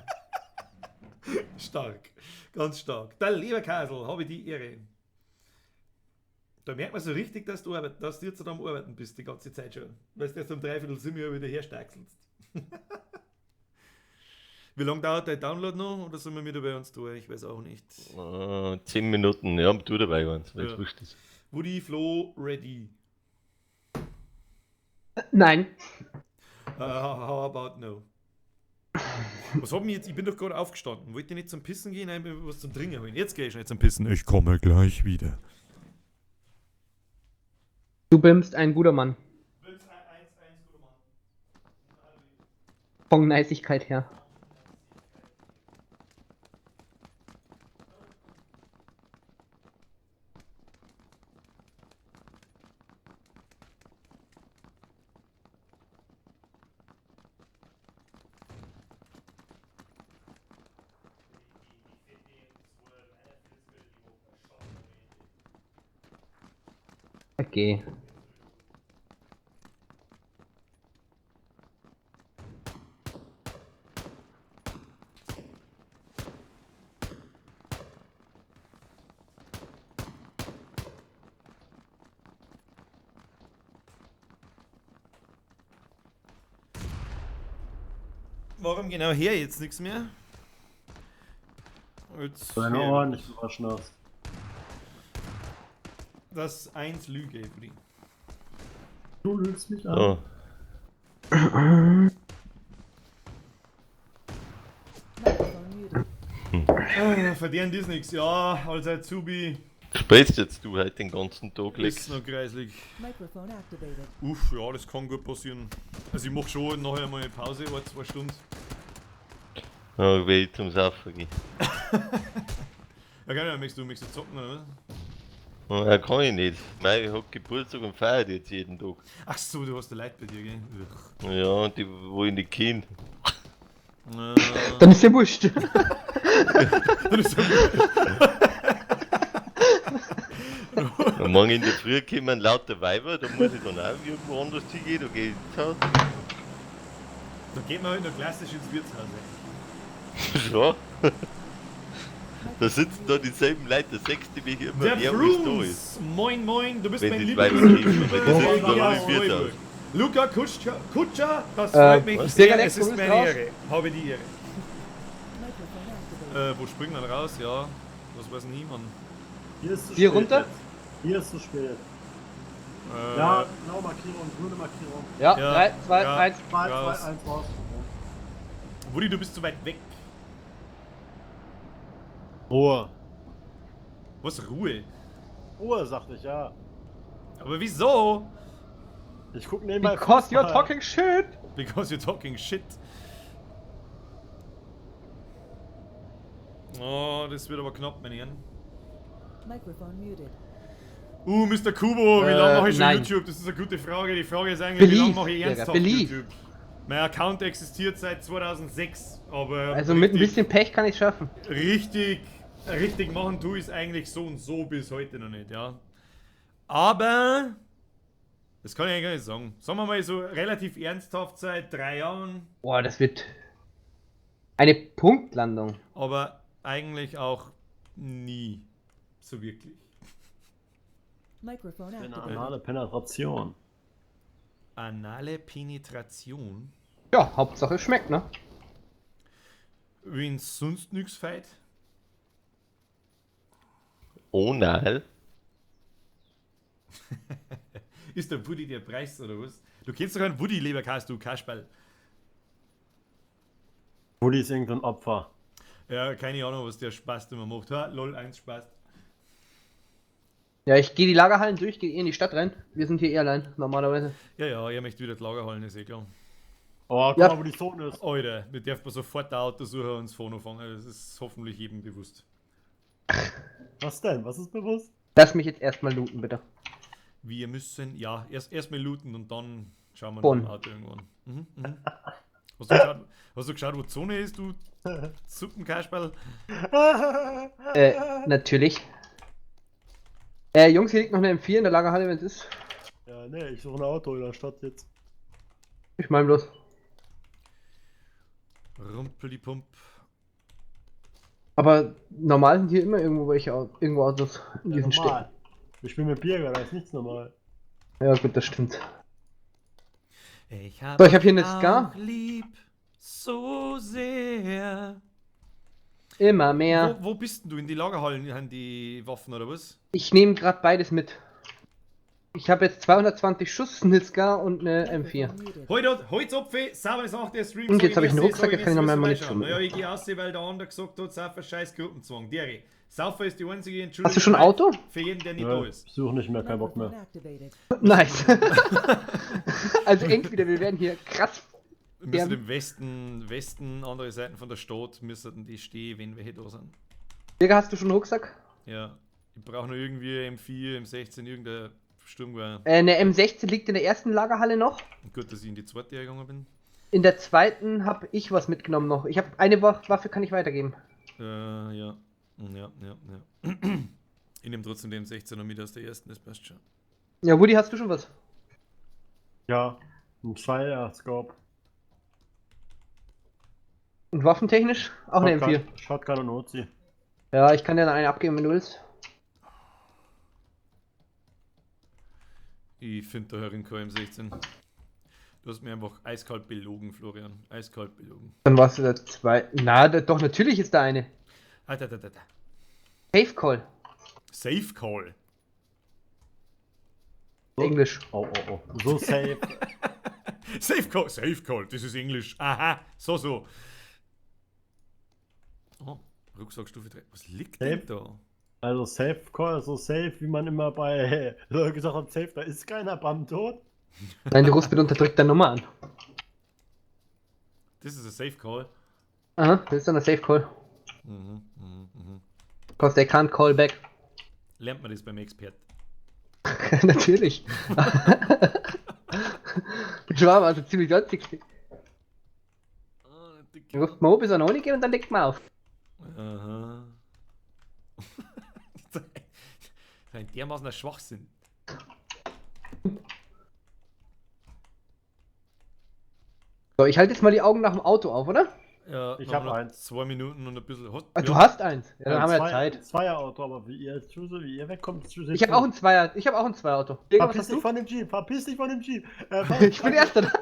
Stark. Ganz stark. Der Leberkasel, habe ich die Ehre. Da merkt man so richtig, dass du jetzt am Arbeiten bist, die ganze Zeit schon. Weil du erst um 3/4 Jahr wieder hersteigelst. Wie lange dauert dein Download noch? Oder sind wir wieder bei uns durch? Ich weiß auch nicht. 10 Minuten, ja, du dabei warst, weil es Ja. wurscht ist. Woody, Flo, ready. Nein. How about no? Was haben wir jetzt? Ich bin doch gerade aufgestanden. Wollt ihr nicht zum Pissen gehen? Nein, ich will was zum Trinken holen. Jetzt gehe ich nicht zum Pissen. Ich komme gleich wieder. Du bist ein guter Mann. Von Neisigkeit her. Okay. Warum genau her jetzt nichts mehr? Jetzt Deine her. Ohren nicht gewaschen hast. Das 1 Lüge, Woody. Du lügst mich an. So. Microphone muted. Verdienen das nichts. Ja, als Azubi Spätst jetzt du halt den ganzen Tag ist legst. noch kreislig. Microphone activated. Uff, ja, das kann gut passieren. Also ich mach schon nachher mal eine Pause, 1-2 Stunden. Ja, will ich zum Saufen gehen. Ja, gerne, möchtest du zocken, oder? Ja, kann ich nicht. Mei, ich hab Geburtstag und feiert jetzt jeden Tag. Ach so, du hast da Leute bei dir, gell? Ugh. Ja, und die wollen nicht kennen. Dann ist ja wurscht. Dann ist ja Und morgen in der Früh kommen lauter Weiber, da muss ich dann auch irgendwo anders hingehen, da geh ich ins Haus. Da geht man halt noch klassisch ins Wirtshaus. Ey. Ja. Da sitzen da dieselben Leute, da sagst du mich immer, Der wer was da ist. Bruns! Moin moin, du bist Wenn mein die zwei Lieblings... Betriebe, wenn die Lukas sind, dann aus hab ich Wirtshaus. Freiburg. Luca Kutscher, das freut mich was? sehr, Bürgerlex, es ist kommst meine raus? Ehre. Habe die Ehre. Microphone activated. Wo springt man raus? Ja, was weiß nie, Mann. Hier ist zu Hier spät runter? jetzt. Hier ist zu spät. Ja, blaue Markierung, grüne Markierung. Ja, Ja, 3, 2, ja. 1. 2, 2, Raus. 1 raus. Woody, du bist zu weit weg. Ruhe. Was, Ruhe? Ruhe, sagte ich, ja. Aber wieso? Ich guck nebenbei Because you're Fußball. talking shit. Because you're talking shit. Oh, das wird aber knapp, meine Herren. Microphone muted. Mr. Kubo, wie lange mache ich schon nein. YouTube? Das ist eine gute Frage. Die Frage ist eigentlich, wie lange Believe, mache ich Digga, ernsthaft believe. YouTube? Mein Account existiert seit 2006, aber Also mit ein bisschen Pech kann ich schaffen. richtig machen tue ich es eigentlich so und so bis heute noch nicht, ja. Aber, das kann ich eigentlich gar nicht sagen. Sagen wir mal so relativ ernsthaft seit 3 Jahren, Boah, das wird eine Punktlandung. aber eigentlich auch nie so wirklich. Microphone Eine activated. anale Penetration. Anale Penetration? Ja, Hauptsache es schmeckt, ne? Wenn's sonst nix feit? Onal? Ist der Woody der Preis oder was? Du kennst doch einen Woody-Leberkas, du Kasperl. Woody ist irgendein Opfer. Ja, keine Ahnung, was der Spaß immer macht. Ha, lol, 1 Spaß. Ja, ich gehe die Lagerhallen durch, gehe in die Stadt rein. Wir sind hier eh allein, normalerweise. Ja, er möchte wieder die Lagerhallen, ist eh klar. Oh, guck Ja. mal, wo die Zone ist. Alter, wir dürfen sofort ein Auto suchen und das Phone fangen. Das ist hoffentlich jedem bewusst. Was denn? Was ist bewusst? Lass mich jetzt erstmal looten, bitte. Wir müssen, ja, erst mal looten und dann schauen wir Phone. nach dem Auto irgendwann. Mhm. Hast du geschaut, wo die Zone ist, du Suppenkasperl? Natürlich. Jungs, hier liegt noch eine M4 in der Lagerhalle, wenn es ist. Ja, nee, ich suche ein Auto in der Stadt jetzt. Ich mein bloß. Rumpelipump. Aber normal sind hier immer irgendwo welche irgendwo Autos in Ja, diesen Städten. normal. Ich bin mit Bierger, da ist nichts normal. Ja gut, das stimmt. Ich So, ich hab hier eine Ska. lieb, so sehr. Immer mehr. Wo bist denn du? In die Lagerhallen haben die Waffen oder was? Ich nehme gerade beides mit. Ich habe jetzt 220 Schuss, eine Ska und eine M4. Muted. Heute Opfe, sauber ist auch der Stream. Und jetzt habe ich einen Rucksack, jetzt kann ich noch mehr Munition Naja, mitnehmen. ich gehe aus, weil der andere gesagt hat, Saufer scheiß Gruppenzwang. Dere, Saufer ist die einzige Entschuldigung. Hast du schon ein Auto? Für jeden, der nicht Ja, da ich ist. suche nicht mehr, kein Bock Microphone mehr. activated. Nice. Also entweder wir werden hier krass. Wir müssen Ja. im Westen, andere Seiten von der Stadt, müssen die stehen, wenn wir hier da sind. Digga, hast du schon einen Rucksack? Ja, ich brauche noch irgendwie M4, M16, irgendein Sturmgewehr. Eine M16 liegt in der ersten Lagerhalle noch. Gut, dass ich in die zweite gegangen bin. In der zweiten habe ich was mitgenommen noch. Ich habe eine Waffe, kann ich weitergeben. Ja. Ja. Ich nehme trotzdem den M16er mit aus der ersten, das passt schon. Ja, Woody, hast du schon was? Ja, ein 2er Scope. Und waffentechnisch? Auch eine M4. Shotgun und Uzi. Ja, ich kann dir eine abgeben, wenn du willst. Ich finde da herin kein M16. Du hast mir einfach eiskalt belogen, Florian. Eiskalt belogen. Dann warst du der zweite. Na, doch, natürlich ist da eine. Da. Safe Call. Safe Call. Englisch. Oh. So safe. Safe Call, das ist Englisch. Aha, so. Oh, Rucksackstufe 3. Was liegt denn da? Also safe Call, so safe, wie man immer bei gesagt hat, safe, da ist keiner beim Tod. Nein, du rufst mit unterdrückter Nummer an. Das ist ein Safe Call. Aha, das ist dann ein Safe Call. Mhm. Cause they can't call back. Lernt man das beim Expert. Natürlich. Ich war also ziemlich lustig. Du rufst mal hoch, bis er noch nicht geht und dann legt man auf. Aha. Ein dermaßen ein Schwachsinn. So, ich halte jetzt mal die Augen nach dem Auto auf, oder? Ja, Ich wir haben hab noch eins. 2 Minuten und ein bisschen. Ah, du hast eins. Ja, dann haben wir ja Zwei- Zeit. Zweier-Auto, aber wie ihr wegkommt, Ich habe auch ein Zweier. Ich habe auch ein Zweier-Auto. Digga, was Verpiss hast dich du? von dem Jeep, verpiss dich von dem Jeep. Ich bin Erster.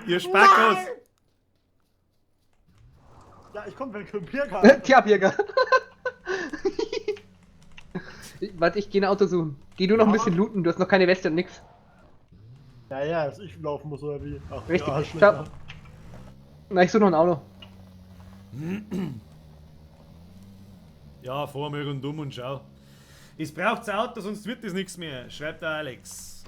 Ihr Spackos! Ja, ich komm weg vom Biergarten. Tja, Birger. Warte, ich gehe ein Auto suchen. Geh du noch ein bisschen looten, du hast noch keine Weste und nix. Ja, dass ich laufen muss oder wie? Ach, Richtig, ja, Arschlöcher. ciao. Na, ich suche noch ein Auto. Ja, fahr mal rundum und schau. Es braucht das Auto, sonst wird das nichts mehr, schreibt der Alex.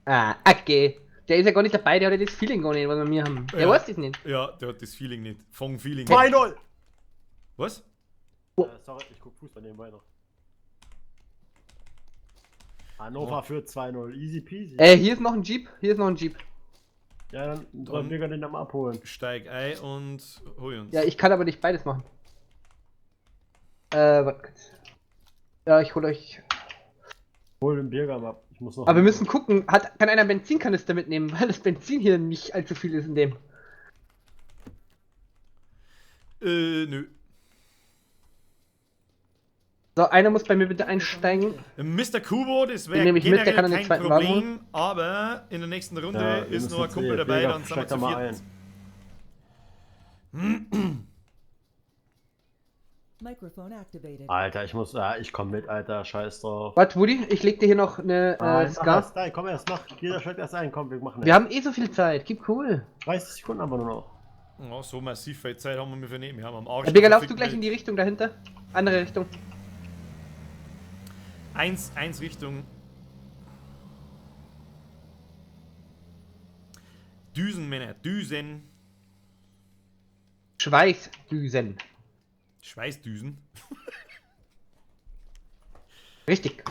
Ah, okay. Der ist ja gar nicht dabei, der hat ja das Feeling gar nicht, was wir mir haben. Der Ja. weiß das nicht. Ja, der hat das Feeling nicht. Feeling. 2-0! Was? Sorry, ich guck Fußball nebenbei noch. Hannover führt 2-0, easy peasy. Hier ist noch ein Jeep. Ja, dann sollen wir den mal abholen. Steig ein und hol uns. Ja, ich kann aber nicht beides machen. Warte kurz. Ja, ich hol euch. Hol den Biergarten ab. Ich muss noch. Aber wir müssen gucken, kann einer Benzinkanister mitnehmen, weil das Benzin hier nicht allzu viel ist in dem. Nö. So, einer muss bei mir bitte einsteigen. Mr. Kubo, das Den wäre nehme ich mit, der generell kann den kein zweiten Wagen Problem, aber in der nächsten Runde Ja, ihr ist müsst noch ein jetzt Kumpel sehen, dabei, Biergarten, dann sind wir steigt da zu mal viert. Microphone activated. Alter, ich komm mit, Alter, scheiß drauf. Warte, Woody, ich leg dir hier noch eine Nein, Ska. nein, komm erst, jeder steigt erst ein, komm, wir machen Wir haben eh so viel Zeit, gib cool. 30 Sekunden aber nur noch. Ja, so massiv viel Zeit haben wir für nehmen. Wir haben am Arsch. Digga, laufst du gleich in die Richtung dahinter? Andere Richtung. Eins Richtung. Düsen, Männer, Düsen. Schweißdüsen. Schweißdüsen. Richtig.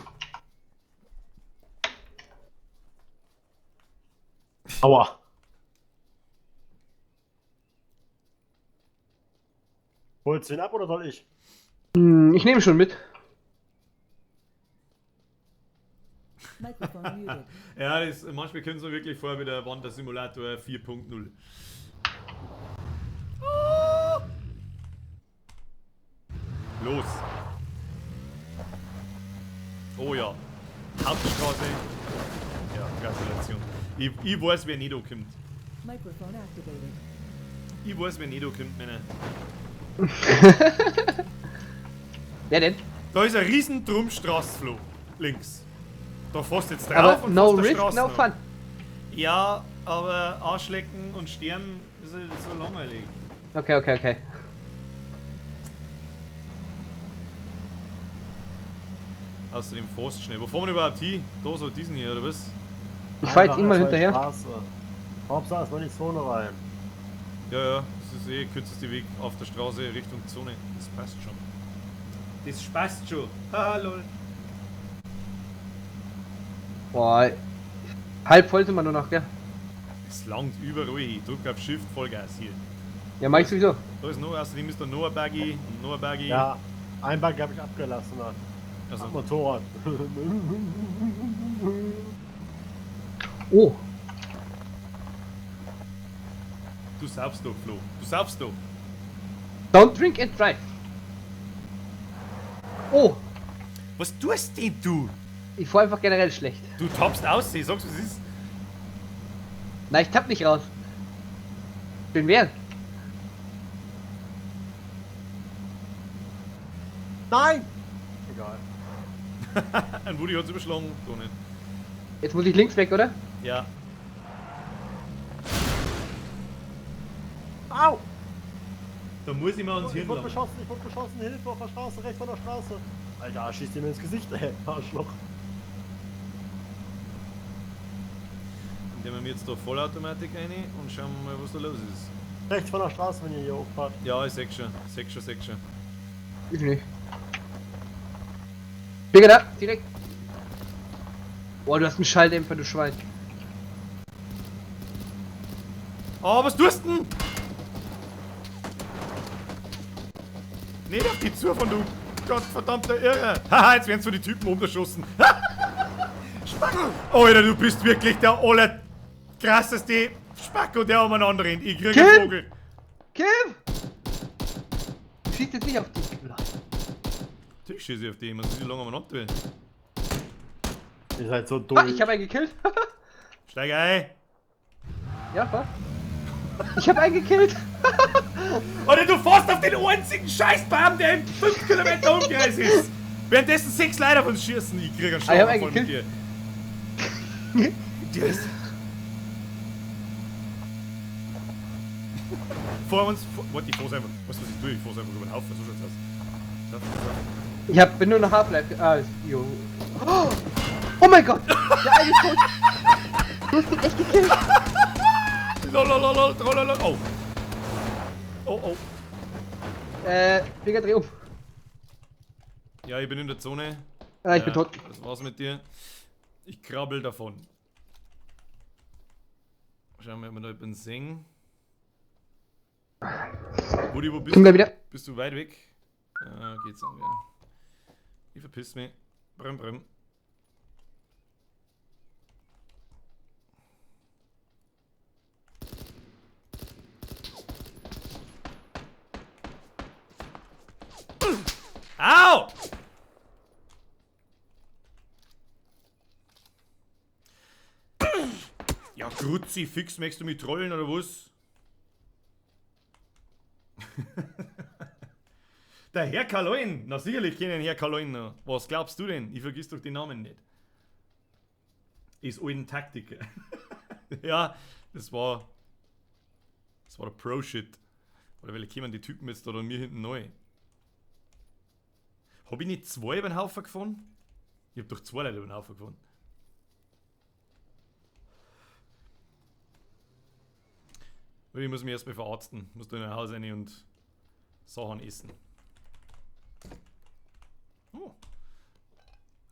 Aua. Holst du ihn ab oder soll ich? Ich nehme schon mit. Microphone muted. Ja, manchmal können sie wirklich vor wie der Wander Simulator 4.0. Los. Oh ja. Hauptstraße. Ja, Gratulation. Ich weiß, wer Nido kommt. Microphone activated. Ich weiß, wer Nido kommt, Männer. Wer denn? Da ist ein riesen Drumstraßenfloh. Links. Da fährst du jetzt drauf Aber und no fährst der risk, Straße no noch. fun. Ja, aber Arschlecken und Sterben ist halt so langweilig. Okay, okay, okay. Außerdem fährst du schnell. Wo fahren wir überhaupt hin? Da so diesen hier, oder was? Ich fahr jetzt Einfach ihn mal erstmal hinterher. Straße. Hauptsache erstmal in die Zone rein. Ja, ja, das ist eh kürzeste Weg auf der Straße Richtung Zone. Das passt schon. Das passt schon. Haha, lol. Boah. Halb voll sind wir nur noch, gell? Es langt überall hin. Drück auf Shift, Vollgas hier. Ja, mach ich sowieso. Da ist noch, außerdem ist da noch ein Baggy und noch ein Baggy. Ja, ein Bug habe ich abgelassen. Also, Motorrad. Oh. du saufst doch, Flo. Du saufst doch. Don't drink and drive. Oh. Was tust denn du? Ich fahr einfach generell schlecht. Du tappst aus, ich sag's, was ist. Nein, ich tapp nicht raus. Bin wer? Nein! Egal. Ein Woody hat's überschlagen. Da nicht. Jetzt muss ich links weg, oder? Ja. Au! Da muss ich mal ans Ich Hirn wurde langen. beschossen, Hilfe auf der Straße, rechts von der Straße. Alter, schießt ihm ins Gesicht, ey, Arschloch. Nehmen wir jetzt da Vollautomatik rein und schauen mal, was da los ist. Rechts von der Straße, wenn ihr hier hochfahrt. Ja, ich seh schon. Seh schon. Ich nicht. Digga, da, direkt. Boah, du hast einen Schalldämpfer, du Schwein. Oh, was tust du denn? Nicht auf die zu von du gottverdammter Irre. Haha, jetzt werden so die Typen umgeschossen. Spacko! Alter, du bist wirklich der allerkrasseste Spacko, der umeinander rennt. Ich krieg einen Vogel. Kim! Du schießt jetzt nicht auf dich. Natürlich schieße ich auf den, man sieht, wie lange man tun. Ihr seid so Ah, dumm. ich habe einen gekillt. Steig ein. Ja, was? Ich habe einen gekillt. Alter, du fährst auf den einzigen Scheißbaum, der in 5 Kilometer Umkreis ist. Währenddessen 6 Leute auf uns schießen. Ich krieg einen ich hab Schlag einen voll mit dir. Yes. Vor uns. Warte, ich fahr's einfach. Weißt du, was ich tue? Ich fahr's einfach über den Haufen. So schaut's aus. Ich bin nur noch Half-Life. Ah, jo. Oh mein Gott! Der eine ist tot! Du hast ihn echt gekillt! Lolololol, trololol. Oh. Oh. Digga, dreh um. Ja, ich bin in der Zone. Ah, ich bin tot. Das war's mit dir. Ich krabbel davon. Schauen wir, ob wir da jemanden sehen. Woody, wo bist Komm du? gleich wieder. Bist du weit weg? Geht's an, ja. Ich verpiss mich. Brüm. Au! Ja, Grutzi, fix, möchtest du mich trollen oder was? Der Herr Kaloin, na sicherlich kennen Herr Kaloin noch. Was glaubst du denn? Ich vergiss doch den Namen nicht. Ist alten Taktiker. Ja, das war der Pro-Shit. Oder welche kommen die Typen jetzt da an mir hinten neu? Hab ich nicht 2 über den Haufen gefahren? Ich hab doch 2 Leute über den Haufen gefahren. Ich muss mich erstmal verarzten. Muss da in ein Haus rein und Sachen essen. Oh.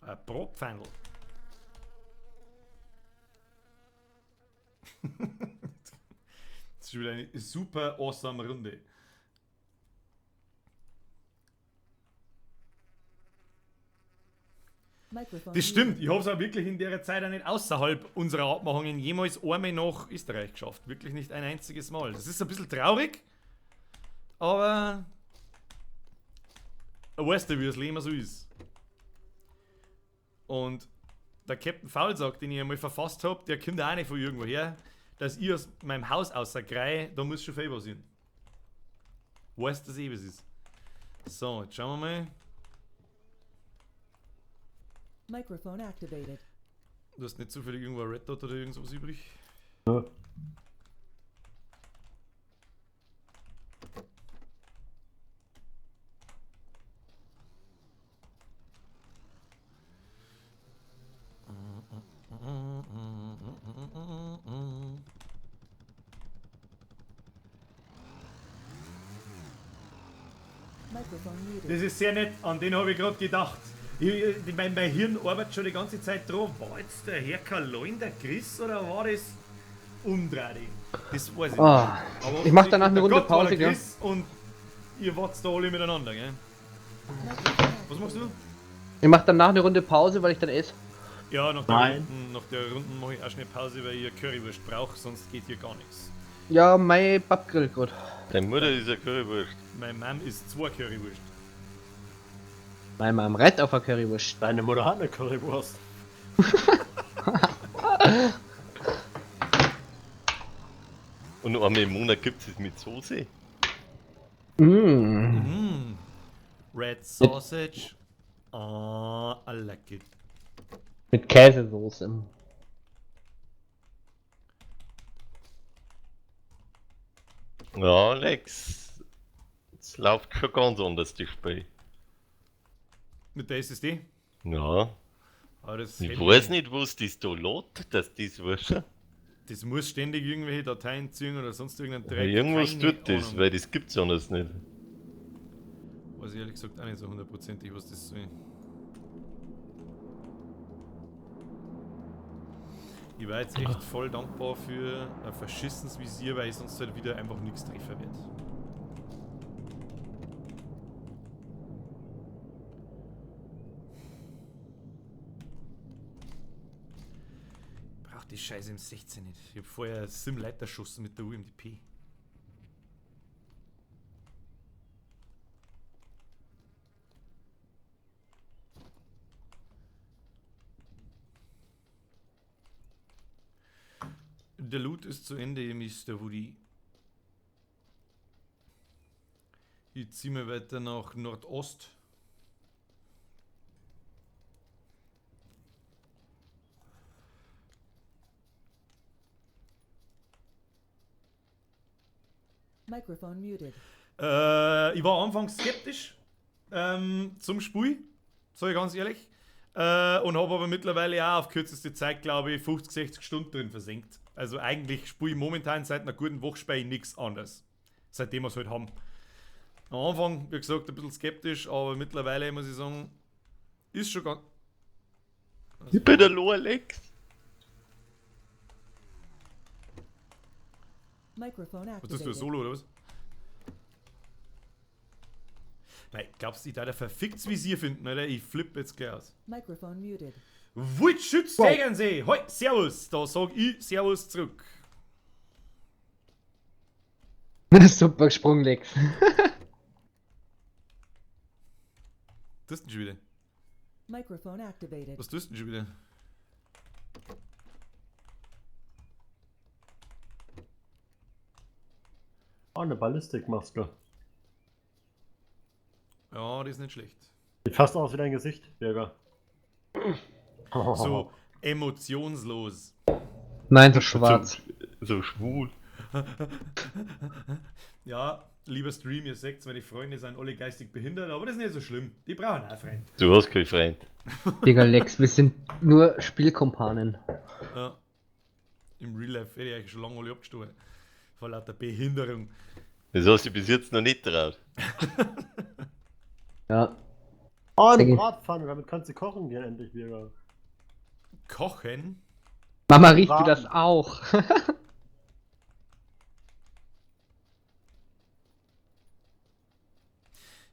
Ein Bratpfannel. Das ist wieder eine super awesome Runde. Microphone Das stimmt, ich habe es auch wirklich in der Zeit auch nicht außerhalb unserer Abmachungen jemals einmal nach Österreich geschafft. Wirklich nicht ein einziges Mal. Das ist ein bisschen traurig, aber weißt du, wie das Leben so ist. Und der Captain Faulsack, den ich einmal verfasst habe, der kommt auch nicht von irgendwo her, dass ich aus meinem Haus außergrei, da muss schon viel passieren. Weißt du, dass was ist? So, jetzt schauen wir mal. Microphone activated. Du hast nicht zufällig irgendwo ein Red Dot oder irgend sowas übrig? Ja. Microphone muted. Das ist sehr nett, an den habe ich gerade gedacht. Mein Hirn arbeitet schon die ganze Zeit drauf. War jetzt der Herr Kaloin der Chris oder war das Umdrehte? Das weiß ich Oh. nicht. Aber Ich mach danach eine der Runde Gott war Pause, der gell? Chris und ihr wart da alle miteinander, gell? Was machst du? Ich mach danach eine Runde Pause, weil ich dann esse. Ja, nach Nein. der Runde mache ich auch schnell Pause, weil ich Currywurst brauche, sonst geht hier gar nichts. Ja, mein Pappgrill gerade. Deine Mutter ist eine Currywurst. Meine Mom isst 2 Currywurst. Mein Mann reitet auf eine Currywurst. Deine Mutter hat eine Currywurst. Und einmal im Monat gibt es mit Soße. Mmh. Red Sausage. Ah, I like it. Mit Käsesoße. Ja, Alex. Es läuft schon ganz anders, das Spiel. Mit der SSD? Ja. Aber das Ich hätte weiß nicht, was das da lädt, dass das wurscht. Das muss ständig irgendwelche Dateien ziehen oder sonst irgendein Ja, Dreck. irgendwas Keine tut das, Ahnung. weil das gibt's anders nicht. Weiß ich ehrlich gesagt auch nicht so hundertprozentig, was das soll. Ich war jetzt echt voll dankbar für ein verschissenes Visier, weil ich sonst halt wieder einfach nichts treffen werde. Braucht die Scheiße im 16 nicht. Ich hab vorher Sim-Leiter geschossen mit der UMDP. Der Loot ist zu Ende, Mr. Woody. Ich ziehe mir weiter nach Nordost. Microphone muted. Ich war anfangs skeptisch zum Spiel, sag ich ganz ehrlich. Und habe aber mittlerweile auch auf kürzeste Zeit, glaube ich, 50, 60 Stunden drin versenkt. Also eigentlich spiele ich momentan seit einer guten Woche spiele ich nichts anderes. Seitdem wir es halt haben. Am Anfang, wie gesagt, ein bisschen skeptisch, aber mittlerweile muss ich sagen, ist schon ganz. Ich bin der Lo, Alex. Microphone Was ist das für ein activated. Solo oder was? Nein, glaubst du, ich da der verficktes Visier finden, oder? Ich flippe jetzt gleich aus. Microphone muted. Wildschütz Tegernsee! Hoi, servus! Da sag ich servus zurück. Super gesprungen, Lex. Was tust du denn schon wieder? Microphone activated. Was tust du denn schon wieder? Oh, eine Ballistikmaske. Ja, die ist nicht schlecht. Sieht fast aus wie dein Gesicht, Bürger. So emotionslos. Nein, so schwarz. So schwul. Ja, lieber Stream, ihr seht, meine Freunde sind alle geistig behindert, aber das ist nicht so schlimm. Die brauchen auch einen Freund. Du hast keinen Freund. Digga, Lex, wir sind nur Spielkompanen. Ja. Im Real Life hätte ich eigentlich schon lange alle abgestoßen. Vor lauter Behinderung. Das hast du bis jetzt noch nicht traut. Ja. Oh, eine Denke- Bratpfanne, damit kannst du kochen gehen endlich, Bürger. Kochen? Mama, riechst du Braten. das auch?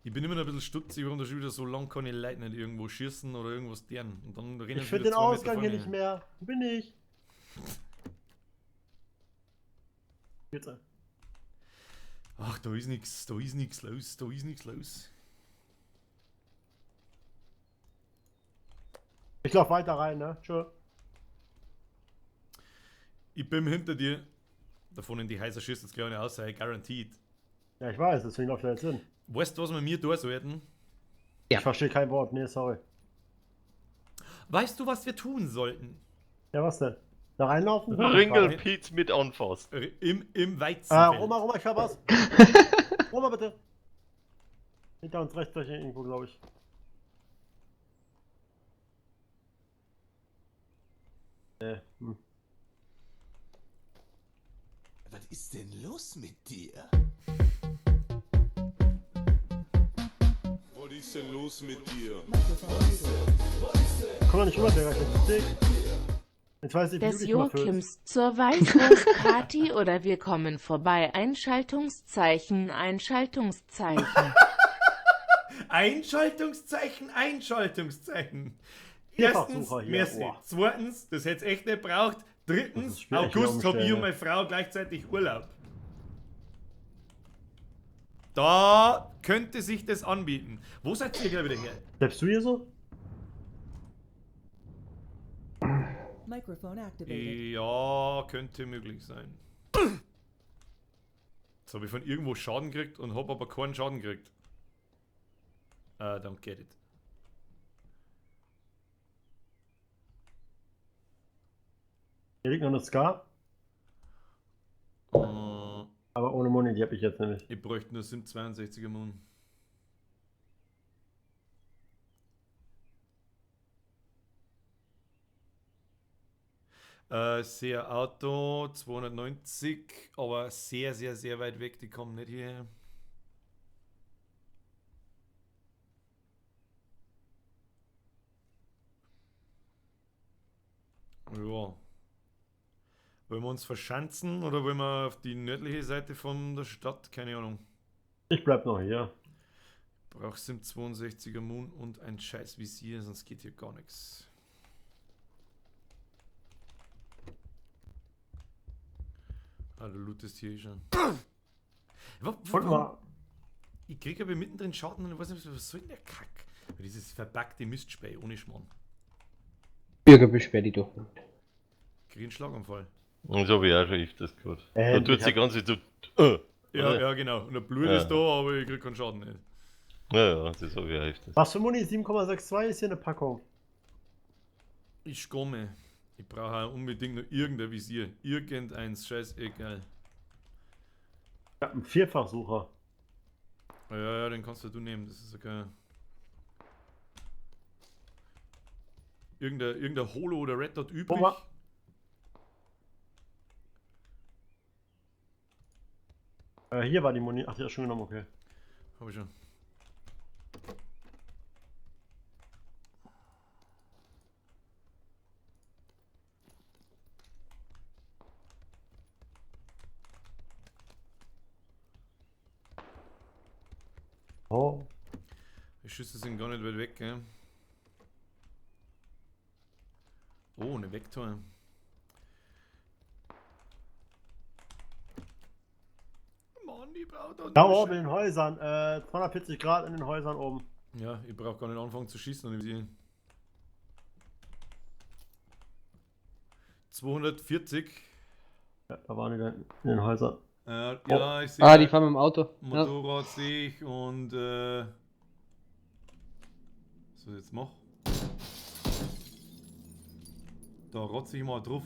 Ich bin immer noch ein bisschen stutzig, warum da schon wieder so lang keine Leute nicht irgendwo schießen oder irgendwas deren. Und dann rennen Ich sie finde wieder den 2 Meter Ausgang hier vorne. nicht mehr. Wo bin ich? Bitte. Ach, da ist nichts los, da ist nichts los. Ich lauf weiter rein, ne? Tschö. Ich bin hinter dir. Davon in die Häuser schießt jetzt gleich eine Aussage, guaranteed. Ja, ich weiß, deswegen läuft er jetzt hin. Weißt du, was wir mir tun sollten? Ja. Ich verstehe kein Wort, nee, sorry. Weißt du, was wir tun sollten? Ja, was denn? Da reinlaufen? Ringelpiez mit anfassen. Im Weizenfeld. Roma, ich hab was. Roma, bitte. Hinter uns rechts gleich irgendwo, glaube ich. Was ist denn los mit dir? Was ist denn los mit dir? Komm doch nicht rüber, Digga, ich bin dick. Jetzt weiß ich, wie du Des dich mal fühlst. Joachims zur Weißwurstparty oder wir kommen vorbei. Einschaltungszeichen, Einschaltungszeichen. Einschaltungszeichen, Einschaltungszeichen. Vierfachsucher hier, merci. boah. Zweitens, das hätte es echt nicht braucht. Das Drittens, ist schwierig, August hier habe ich und umstellen, meine Frau gleichzeitig Urlaub. Da könnte sich das anbieten. Wo seid ihr gleich wieder her? Bleibst du hier so? Microphone activated. Ja, könnte möglich sein. Jetzt habe ich von irgendwo Schaden gekriegt und habe aber keinen Schaden gekriegt. Don't get it. Hier liegt noch eine Scar, aber ohne Muni, die hab ich jetzt nämlich. Ich bräuchte nur 62er Moon. Sehr Auto, 290, aber sehr, sehr, sehr weit weg, die kommen nicht hierher. Ja. Wollen wir uns verschanzen oder wollen wir auf die nördliche Seite von der Stadt? Keine Ahnung. Ich bleib noch hier. Brauchst du 62er Moon und ein scheiß Visier, sonst geht hier gar nichts. Ah, du lootest hier schon. Guck mal. Ich krieg aber mittendrin Schaden und ich weiß nicht, was soll denn der Kack? Dieses verpackte Mistspray ohne Schmarrn. Bürgerbeschwer die doch. Krieg einen Schlaganfall. Und so wie auch schon öfters gehört. Da tut ich sie hab- ganz so. Ja, Oder? ja, genau. Und der Blut Ja. ist da, aber ich krieg keinen Schaden nicht. Ja, das ist so wie auch öfters. Was für Muni? 7,62 ist hier eine Packung. Ich komme. Ich brauche auch unbedingt noch irgendein Visier. Irgendeins, scheißegal. Ich hab einen Vierfachsucher. Ja, ja, den kannst du nehmen, das ist okay. Irgendein Holo oder Red Dot übrig. Guck mal. Hier war die Muni. Ach, die ist schon genommen, okay. Hab ich schon. Oh. Die Schüsse sind gar nicht weit weg, gell? Oh, eine Vektor. Mann, die braucht doch Da nur oben in den Häusern. 240 Grad in den Häusern oben. Ja, ich brauche gar nicht anfangen zu schießen an dem Visier. 240. Ja, da waren die da in den Häusern. Ja, ich sehe. Ah, die fahren mit dem Auto. Ja. Motorrad sehe ich und was soll ich jetzt machen? Da rotze ich mal drauf.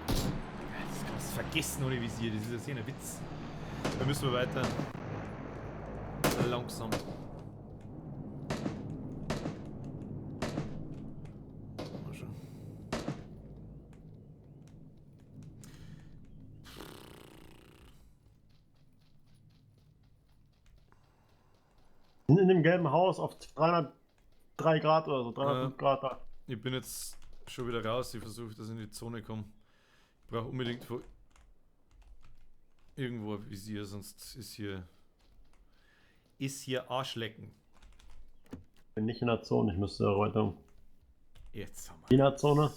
Das kannst du vergessen ohne Visier, das ist ja sehr ein Witz. Da müssen wir weiter. Langsam. Mal schauen. Sind in dem gelben Haus auf 303 Grad oder so, 305 Grad da. Ich bin jetzt schon wieder raus, ich versuche, dass ich in die Zone komme. Ich brauche unbedingt irgendwo ein Visier, sonst ist hier Arschlecken. Bin nicht in der Zone, ich müsste Erläuterung. Jetzt haben wir. In der Zone?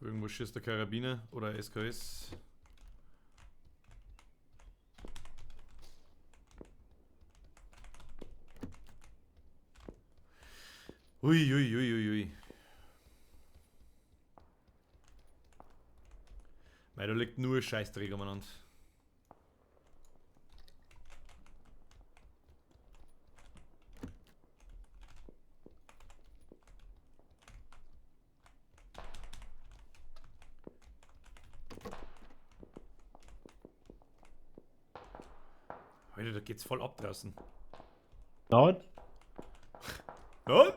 Irgendwo schießt der Karabiner oder SKS. Ui, ui, ui, ui, ui. Weil da liegt nur Scheißträger umeinander. Alter, da geht's voll ab draußen. Laut? Und?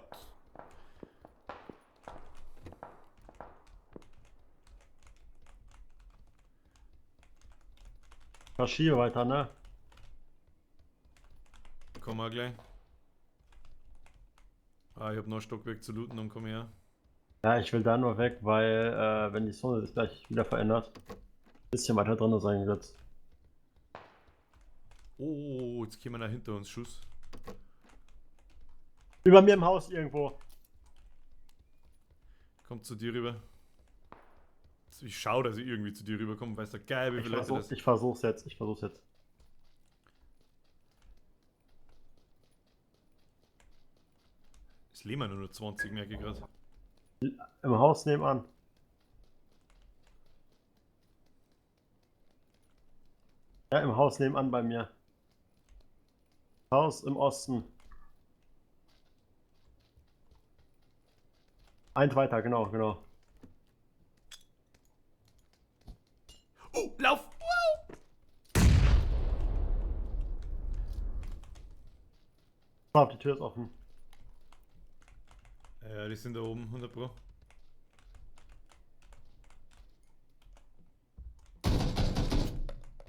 Marschiere weiter, ne? Komm mal gleich. Ah, ich hab noch ein Stockwerk zu looten und komm her. Ja, ich will da nur weg, weil wenn die Sonne sich gleich wieder verändert, ein bisschen weiter drin sein wird. Oh, jetzt kommen wir da hinter uns Schuss. Über mir im Haus irgendwo. Kommt zu dir rüber. Ich schau, dass ich irgendwie zu dir rüberkomme, weißt du, geil, wie viele Leute das. Ich versuch's jetzt. Es leben ja nur 20, merke ich gerade. Im Haus nebenan. Ja, im Haus nebenan bei mir. Haus im Osten. Eins weiter, genau. Oh, lauf! Oh, die Tür ist offen. Ja, die sind da oben, 100 Pro.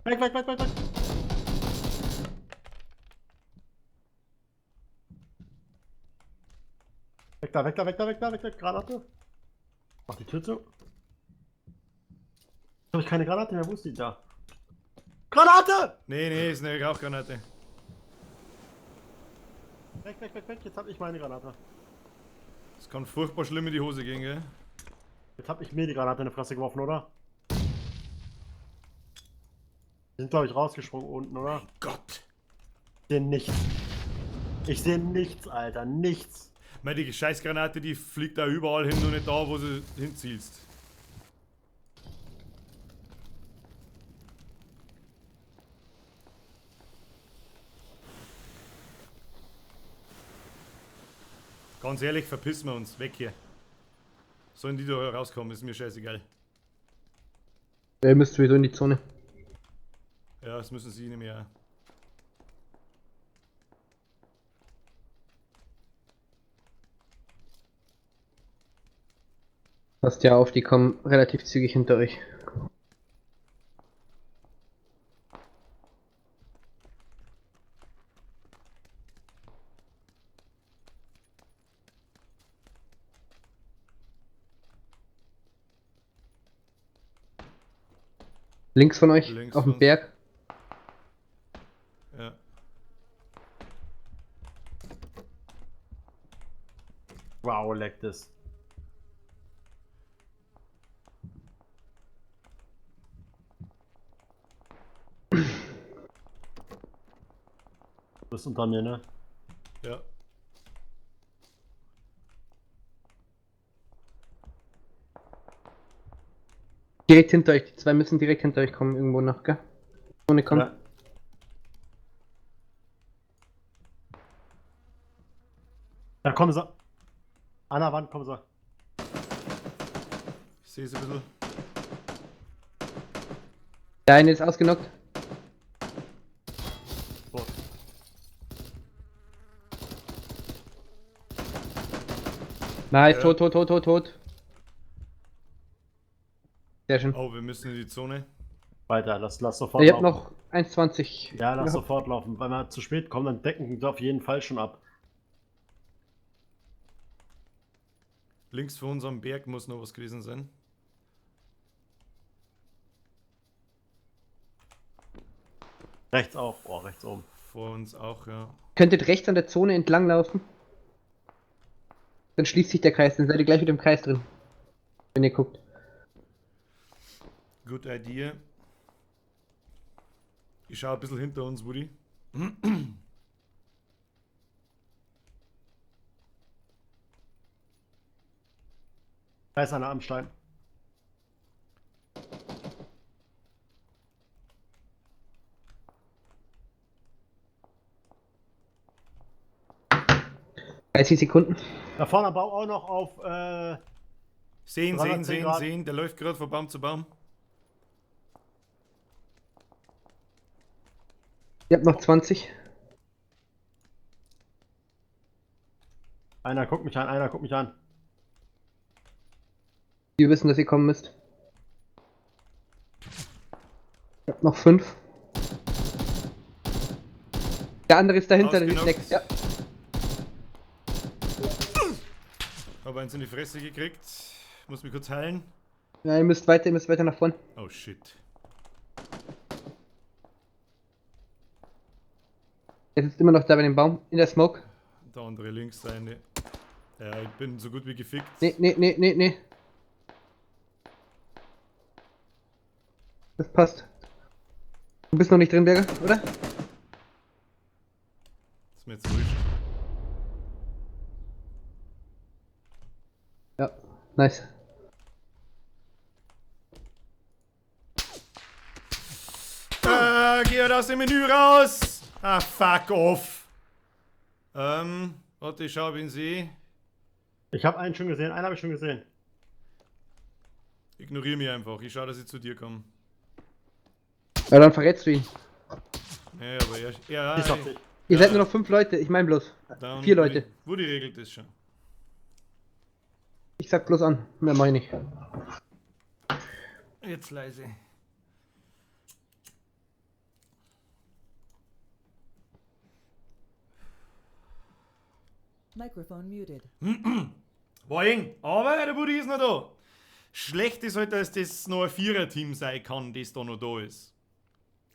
Weg. Weg da, Granate. Mach die Tür zu. Habe ich keine Granate mehr, wo ist die da? Granate! Nee, ist eine Rauchgranate. Weg, jetzt hab ich meine Granate. Das kann furchtbar schlimm in die Hose gehen, gell? Jetzt hab ich mir die Granate in die Fresse geworfen, oder? Die sind, glaube ich, rausgesprungen unten, oder? Mein Gott! Ich sehe nichts, Alter, nichts. Meine, die Scheißgranate, die fliegt da überall hin, nur nicht da, wo sie hinzielst. Ganz ehrlich, verpissen wir uns. Weg hier. Sollen die da rauskommen, ist mir scheißegal. Ihr müsst sowieso in die Zone. Ja, das müssen sie nicht mehr. Passt ja auf, die kommen relativ zügig hinter euch. Links von euch, Links auf von dem Berg. Ja. Wow, leckt es. Du bist unter mir, ne? Ja. Direkt hinter euch, die zwei müssen direkt hinter euch kommen, irgendwo nach, gell? Ohne kommen. Ja. Da kommen sie. An der Wand kommen sie. Ich sehe sie ein bisschen. Der eine ist ausgenockt. So. Nice, Ja. tot. Sehr schön. Oh, wir müssen in die Zone. Weiter, lass sofort Ihr habt laufen. noch 1,20. Ja, lass sofort laufen. Wenn wir zu spät kommen, dann decken die auf jeden Fall schon ab. Links vor unserem Berg muss noch was gewesen sein. Rechts auch. Oh, rechts oben. Vor uns auch, ja. Könntet rechts an der Zone entlang laufen. Dann schließt sich der Kreis, dann seid ihr gleich wieder im Kreis drin. Wenn ihr guckt. Good idea. Ich schaue ein bisschen hinter uns, Woody. Da ist einer am Stein. Sekunden. Da vorne am Baum auch noch auf. Sehen, 310 Grad. sehen. Der läuft gerade von Baum zu Baum. Ihr habt noch 20. Einer guckt mich an. Wir wissen, dass ihr kommen müsst. Ich hab noch 5. Der andere ist dahinter, der ist Ausgenockt. weg. Ja. Habe eins in die Fresse gekriegt. Muss mich kurz heilen. Ja, ihr müsst weiter nach vorne. Oh shit. Er sitzt immer noch da bei dem Baum, in der Smoke. Der andere links seine. Ja, ich bin so gut wie gefickt. Nee. Das passt. Du bist noch nicht drin, Berger, oder? Ist mir jetzt wurscht. Ja, nice. Geh aus dem Menü raus! Ah, fuck off! Warte, ich schau, ob ich ihn sehe. Ich habe einen schon gesehen, einen habe ich schon gesehen. Ignoriere mich einfach. Ich schau, dass ich zu dir komme. Ja, dann verrätst du ihn. Ja, aber ja, Ist auf dich. Ihr seid nur noch 5 Leute, ich mein bloß. 4 Leute. Wo die regelt ist schon. Ich sag bloß an, mehr mach ich nicht. Jetzt leise. Microphone muted. Boing, aber der Buddy ist noch da. Schlecht ist halt, dass das noch ein Vierer-Team sein kann, das da noch da ist.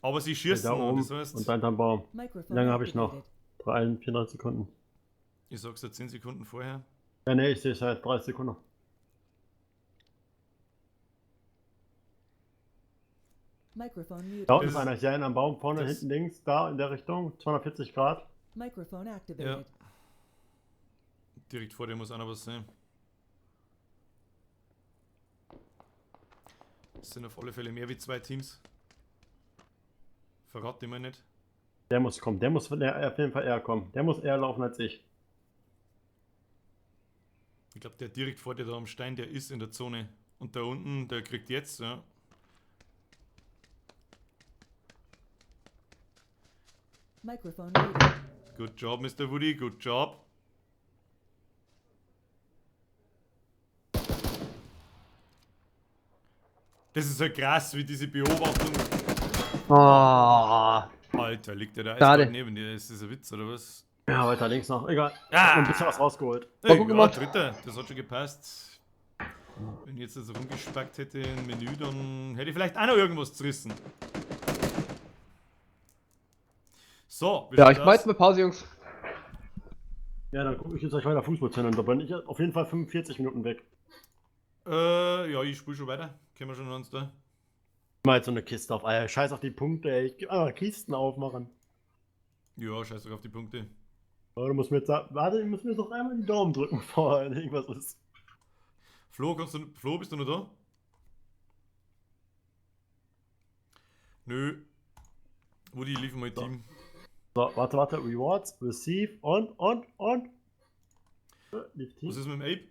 Aber sie schießen Da noch, oben das heißt, und dann am Baum. Wie Microphone lange habe ich noch? activated. 34 Sekunden. ich sag's ja 10 Sekunden vorher. Ja, ne, ich sehe es seit 30 Sekunden. Microphone muted. Da unten Das ist einer, ich sehe einen am Baum, vorne, das- hinten links, da in der Richtung, 240 Grad. Microphone activated. Direkt vor dir muss einer was sein. Es sind auf alle Fälle mehr wie 2 Teams. Verrat die mal nicht. Der muss kommen, der muss auf jeden Fall eher kommen. Der muss eher laufen als ich. Ich glaube, der direkt vor dir da am Stein, der ist in der Zone. Und da unten, der kriegt jetzt, ja. Microphone muted. Good job, Mr. Woody, good job. Das ist so krass, wie diese Beobachtung. Oh. Alter, liegt der da Schade. eiskalt neben dir? Ist das ein Witz oder was? Ja, weiter links noch, egal. Ah! Ein bisschen was rausgeholt. War gut gemacht. Dritter, das hat schon gepasst. Wenn ich jetzt das rumgespackt hätte im Menü, dann hätte ich vielleicht auch noch irgendwas zerrissen. So, wie Ja, schaut ich das? mach jetzt mal Pause, Jungs. Ja, dann gucke ich jetzt euch weiter Fußball zu, da bin ich auf jeden Fall 45 Minuten weg. Ja, ich spiele schon weiter. Können wir schon uns da. Mal jetzt so eine Kiste auf Eier. Scheiß auf die Punkte, ey. Ich geh einfach Kisten aufmachen. Ja, scheiß doch auf die Punkte. Aber du musst mir jetzt sagen, warte, ich muss mir doch einmal die Daumen drücken, bevor irgendwas ist. Flo, bist du noch da? Nö. Woody, lief mal So. Team. So, warte. Rewards, Receive und. Leave Team. Was ist mit dem Ape?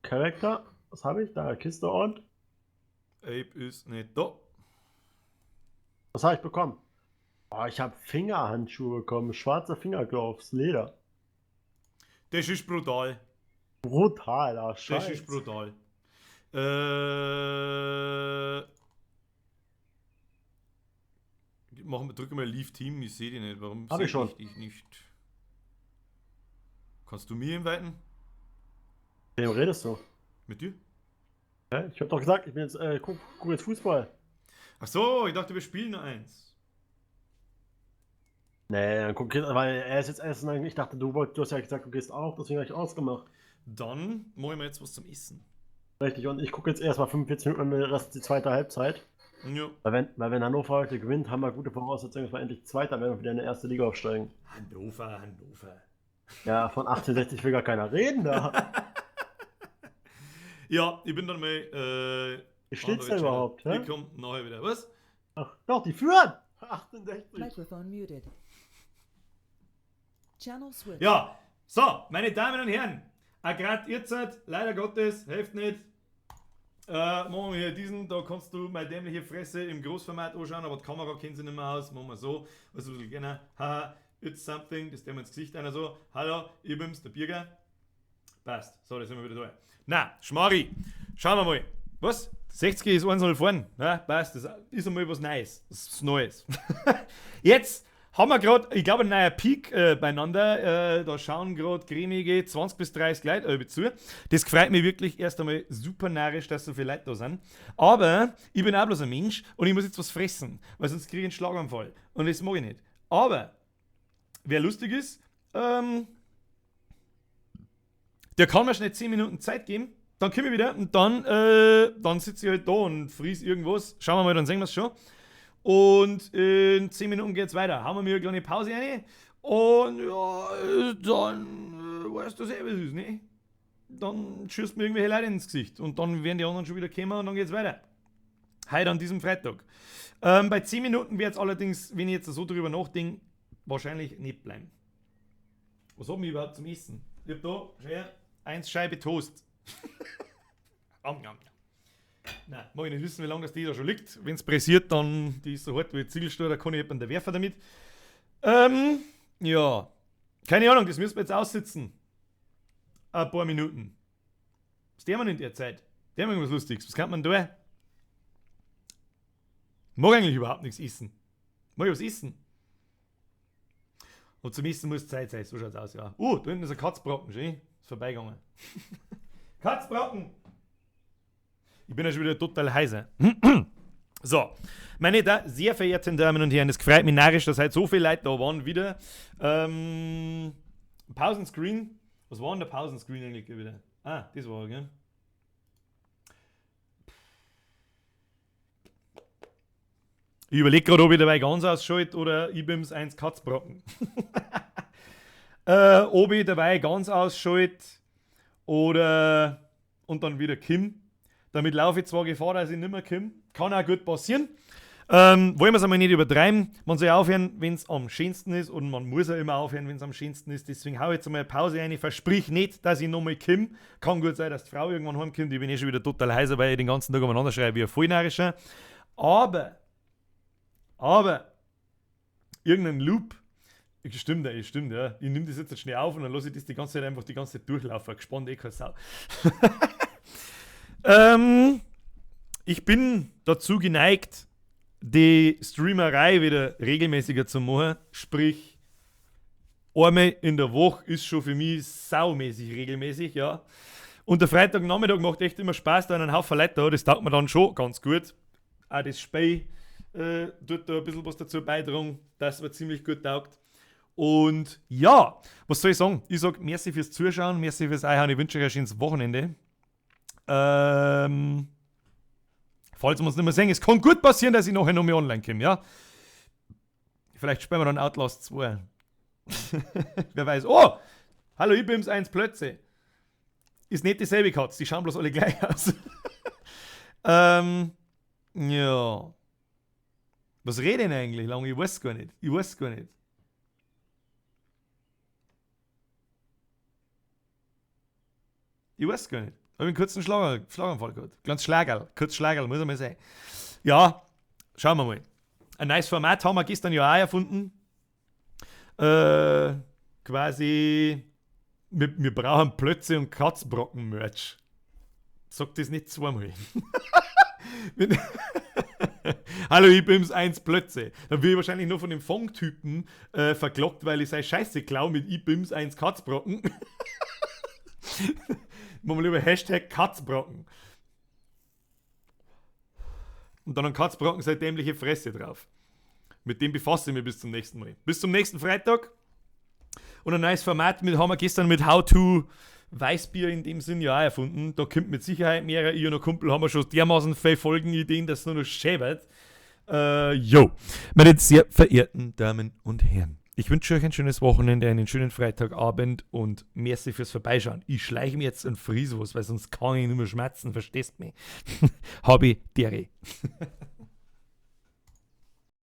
Charakter. Was habe ich? Da, Kiste und. Ape ist nicht da. Was habe ich bekommen? Oh, ich habe Fingerhandschuhe bekommen. Schwarze Fingergloves, Leder. Das ist brutal. Brutaler Scheiß. Das ist brutal. Drücke mal Leave Team, ich sehe die nicht. Warum Hab ich schon. dich nicht? Kannst du mir inviten? Mit wem redest du? Mit dir? Hä? Ich hab doch gesagt, ich bin jetzt, guck jetzt Fußball. Ach so, ich dachte, wir spielen nur eins. Nee, dann guck jetzt, weil er ist jetzt essen. Ich dachte, du hast ja gesagt, du gehst auch, deswegen habe ich ausgemacht. Dann mache ich mir jetzt was zum Essen. Richtig, und ich gucke jetzt erstmal 45 Minuten an den Rest die zweite Halbzeit. Ja. Weil wenn Hannover heute gewinnt, haben wir gute Voraussetzungen, dass wir endlich Zweiter werden und wieder in die erste Liga aufsteigen. Hannover. Ja, von 1860 will gar keiner reden da. Ja, ich bin dann mal. Wie steht's denn überhaupt? Ich komm nachher wieder. Was? Ach, doch, die führen! 68. Microphone muted. Channel switch. Ja, so, meine Damen und Herren. Gerade ihr seid, leider Gottes, hilft nicht. Machen wir hier diesen, da kannst du meine dämliche Fresse im Großformat anschauen, aber die Kamera kennt sie nicht mehr aus. Machen wir so, also ein bisschen gerne. Haha, it's something, das der mir ins Gesicht einer so. Hallo, ich bin's, der Birger. Passt, so, da sind wir wieder da. Na, Schmari, schauen wir mal. Was? 60 ist 1-0 vorn. Ja, passt, das ist einmal was Neues. Das ist was Neues. Jetzt haben wir gerade, ich glaube, einen neuen Peak beieinander. Da schauen gerade cremige 20 bis 30 Leute zu. Das freut mich wirklich erst einmal super narrisch, dass so viele Leute da sind. Aber ich bin auch bloß ein Mensch und ich muss jetzt was fressen, weil sonst kriege ich einen Schlaganfall. Und das mag ich nicht. Aber, wer lustig ist, der kann mir schnell 10 Minuten Zeit geben. Dann komme ich wieder und dann sitze ich halt da und fries irgendwas. Schauen wir mal, dann sehen wir es schon. Und in 10 Minuten geht's weiter. Haben wir mir eine kleine Pause rein. Und ja, dann weißt du selber, was ist, ne? Dann schießt mir irgendwelche Leute ins Gesicht. Und dann werden die anderen schon wieder kommen und dann geht's weiter. Heute an diesem Freitag. Bei 10 Minuten wird es allerdings, wenn ich jetzt so drüber nachdenke, wahrscheinlich nicht bleiben. Was haben wir überhaupt zum Essen? Ich hab da, schau her, 1 Scheibe Toast. Nein, mag ich nicht wissen, wie lange das die da schon liegt. Wenn es pressiert, dann die ist so hart wie Ziegelstuhl, da kann ich jemanden werfen damit. Ja, keine Ahnung, das müssen wir jetzt aussitzen. Ein paar Minuten. Was tun wir in der Zeit? Tun wir irgendwas Lustiges? Was kann man da? Ich mag eigentlich überhaupt nichts essen. Mag ich was essen? Und zum Essen muss Zeit sein, so schaut's aus, ja. Da hinten ist ein Katzbrocken, schön. Ist vorbeigegangen. Katzbrocken! Ich bin ja schon wieder total heiser. So, meine sehr verehrten Damen und Herren, es freut mich narrisch, dass heute so viele Leute da waren wieder. Pausenscreen. Was war denn der Pausenscreen eigentlich wieder? Ah, das war, gell? Ich überlege gerade, ob ich dabei ganz ausschalte oder IBIMS 1 Katzbrocken. Ob ich dabei ganz ausschalte oder und dann wieder Kim. Damit laufe ich zwar Gefahr, dass ich nicht mehr komme. Kann auch gut passieren. Wollen wir es einmal nicht übertreiben. Man soll aufhören, wenn es am schönsten ist. Und man muss ja immer aufhören, wenn es am schönsten ist. Deswegen hau ich jetzt einmal eine Pause rein. Ich versprich nicht, dass ich nochmal komme. Kann gut sein, dass die Frau irgendwann heimkommt. Ich bin eh schon wieder total heiser, weil ich den ganzen Tag umeinander schreibe wie ein Vollnarischer. Aber, irgendein Loop. Stimmt, ja. Ich nehme das jetzt schnell auf und dann lasse ich das die ganze Zeit einfach die ganze Zeit durchlaufen. Gespannt, keine Sau. Ich bin dazu geneigt, die Streamerei wieder regelmäßiger zu machen. Sprich, einmal in der Woche ist schon für mich saumäßig regelmäßig, ja. Und der Freitagnachmittag macht echt immer Spaß, da einen Haufen Leute da, das taugt mir dann schon ganz gut. Auch das Spiel tut da ein bisschen was dazu beitragen, dass man ziemlich gut taugt. Und ja, was soll ich sagen? Ich sage merci fürs Zuschauen, merci fürs Einhauen, ich wünsche euch ein schönes Wochenende. Falls wir uns nicht mehr sehen, es kann gut passieren, dass ich nachher noch mehr online komme, ja? Vielleicht spielen wir dann Outlast 2. Wer weiß. Oh! Hallo, IBIMS 1 Plötze. Ist nicht dieselbe Katze, die schauen bloß alle gleich aus. Ja. Was rede ich denn eigentlich lange? Ich weiß gar nicht. Ich weiß gar nicht. Ich habe einen kurzen Schlaganfall gehabt. Ganz kurz Schlagerl, muss man sagen. Ja, schauen wir mal. Ein neues Format haben wir gestern ja auch erfunden. Quasi, wir brauchen Plötze und Katzbrocken-Merch. Sag das nicht zweimal. Hallo, ich bin's 1 Plötze. Dann will ich wahrscheinlich nur von dem Fong-Typen verklockt, weil ich sei Scheiße klau mit ich bin's 1 Katzbrocken. Machen wir lieber Hashtag Katzbrocken. Und dann ein Katzbrocken seine dämliche Fresse drauf. Mit dem befasse ich mich bis zum nächsten Mal. Bis zum nächsten Freitag. Und ein neues Format haben wir gestern mit How to Weißbier in dem Sinn ja auch erfunden. Da kommt mit Sicherheit mehrere. Ich und ein Kumpel haben wir schon dermaßen viele Folgenideen, dass es nur noch schäbert. Meine sehr verehrten Damen und Herren. Ich wünsche euch ein schönes Wochenende, einen schönen Freitagabend und merci fürs Vorbeischauen. Ich schleiche mir jetzt und fries was, weil sonst kann ich nicht mehr schmerzen, verstehst du mich? Habe Dere.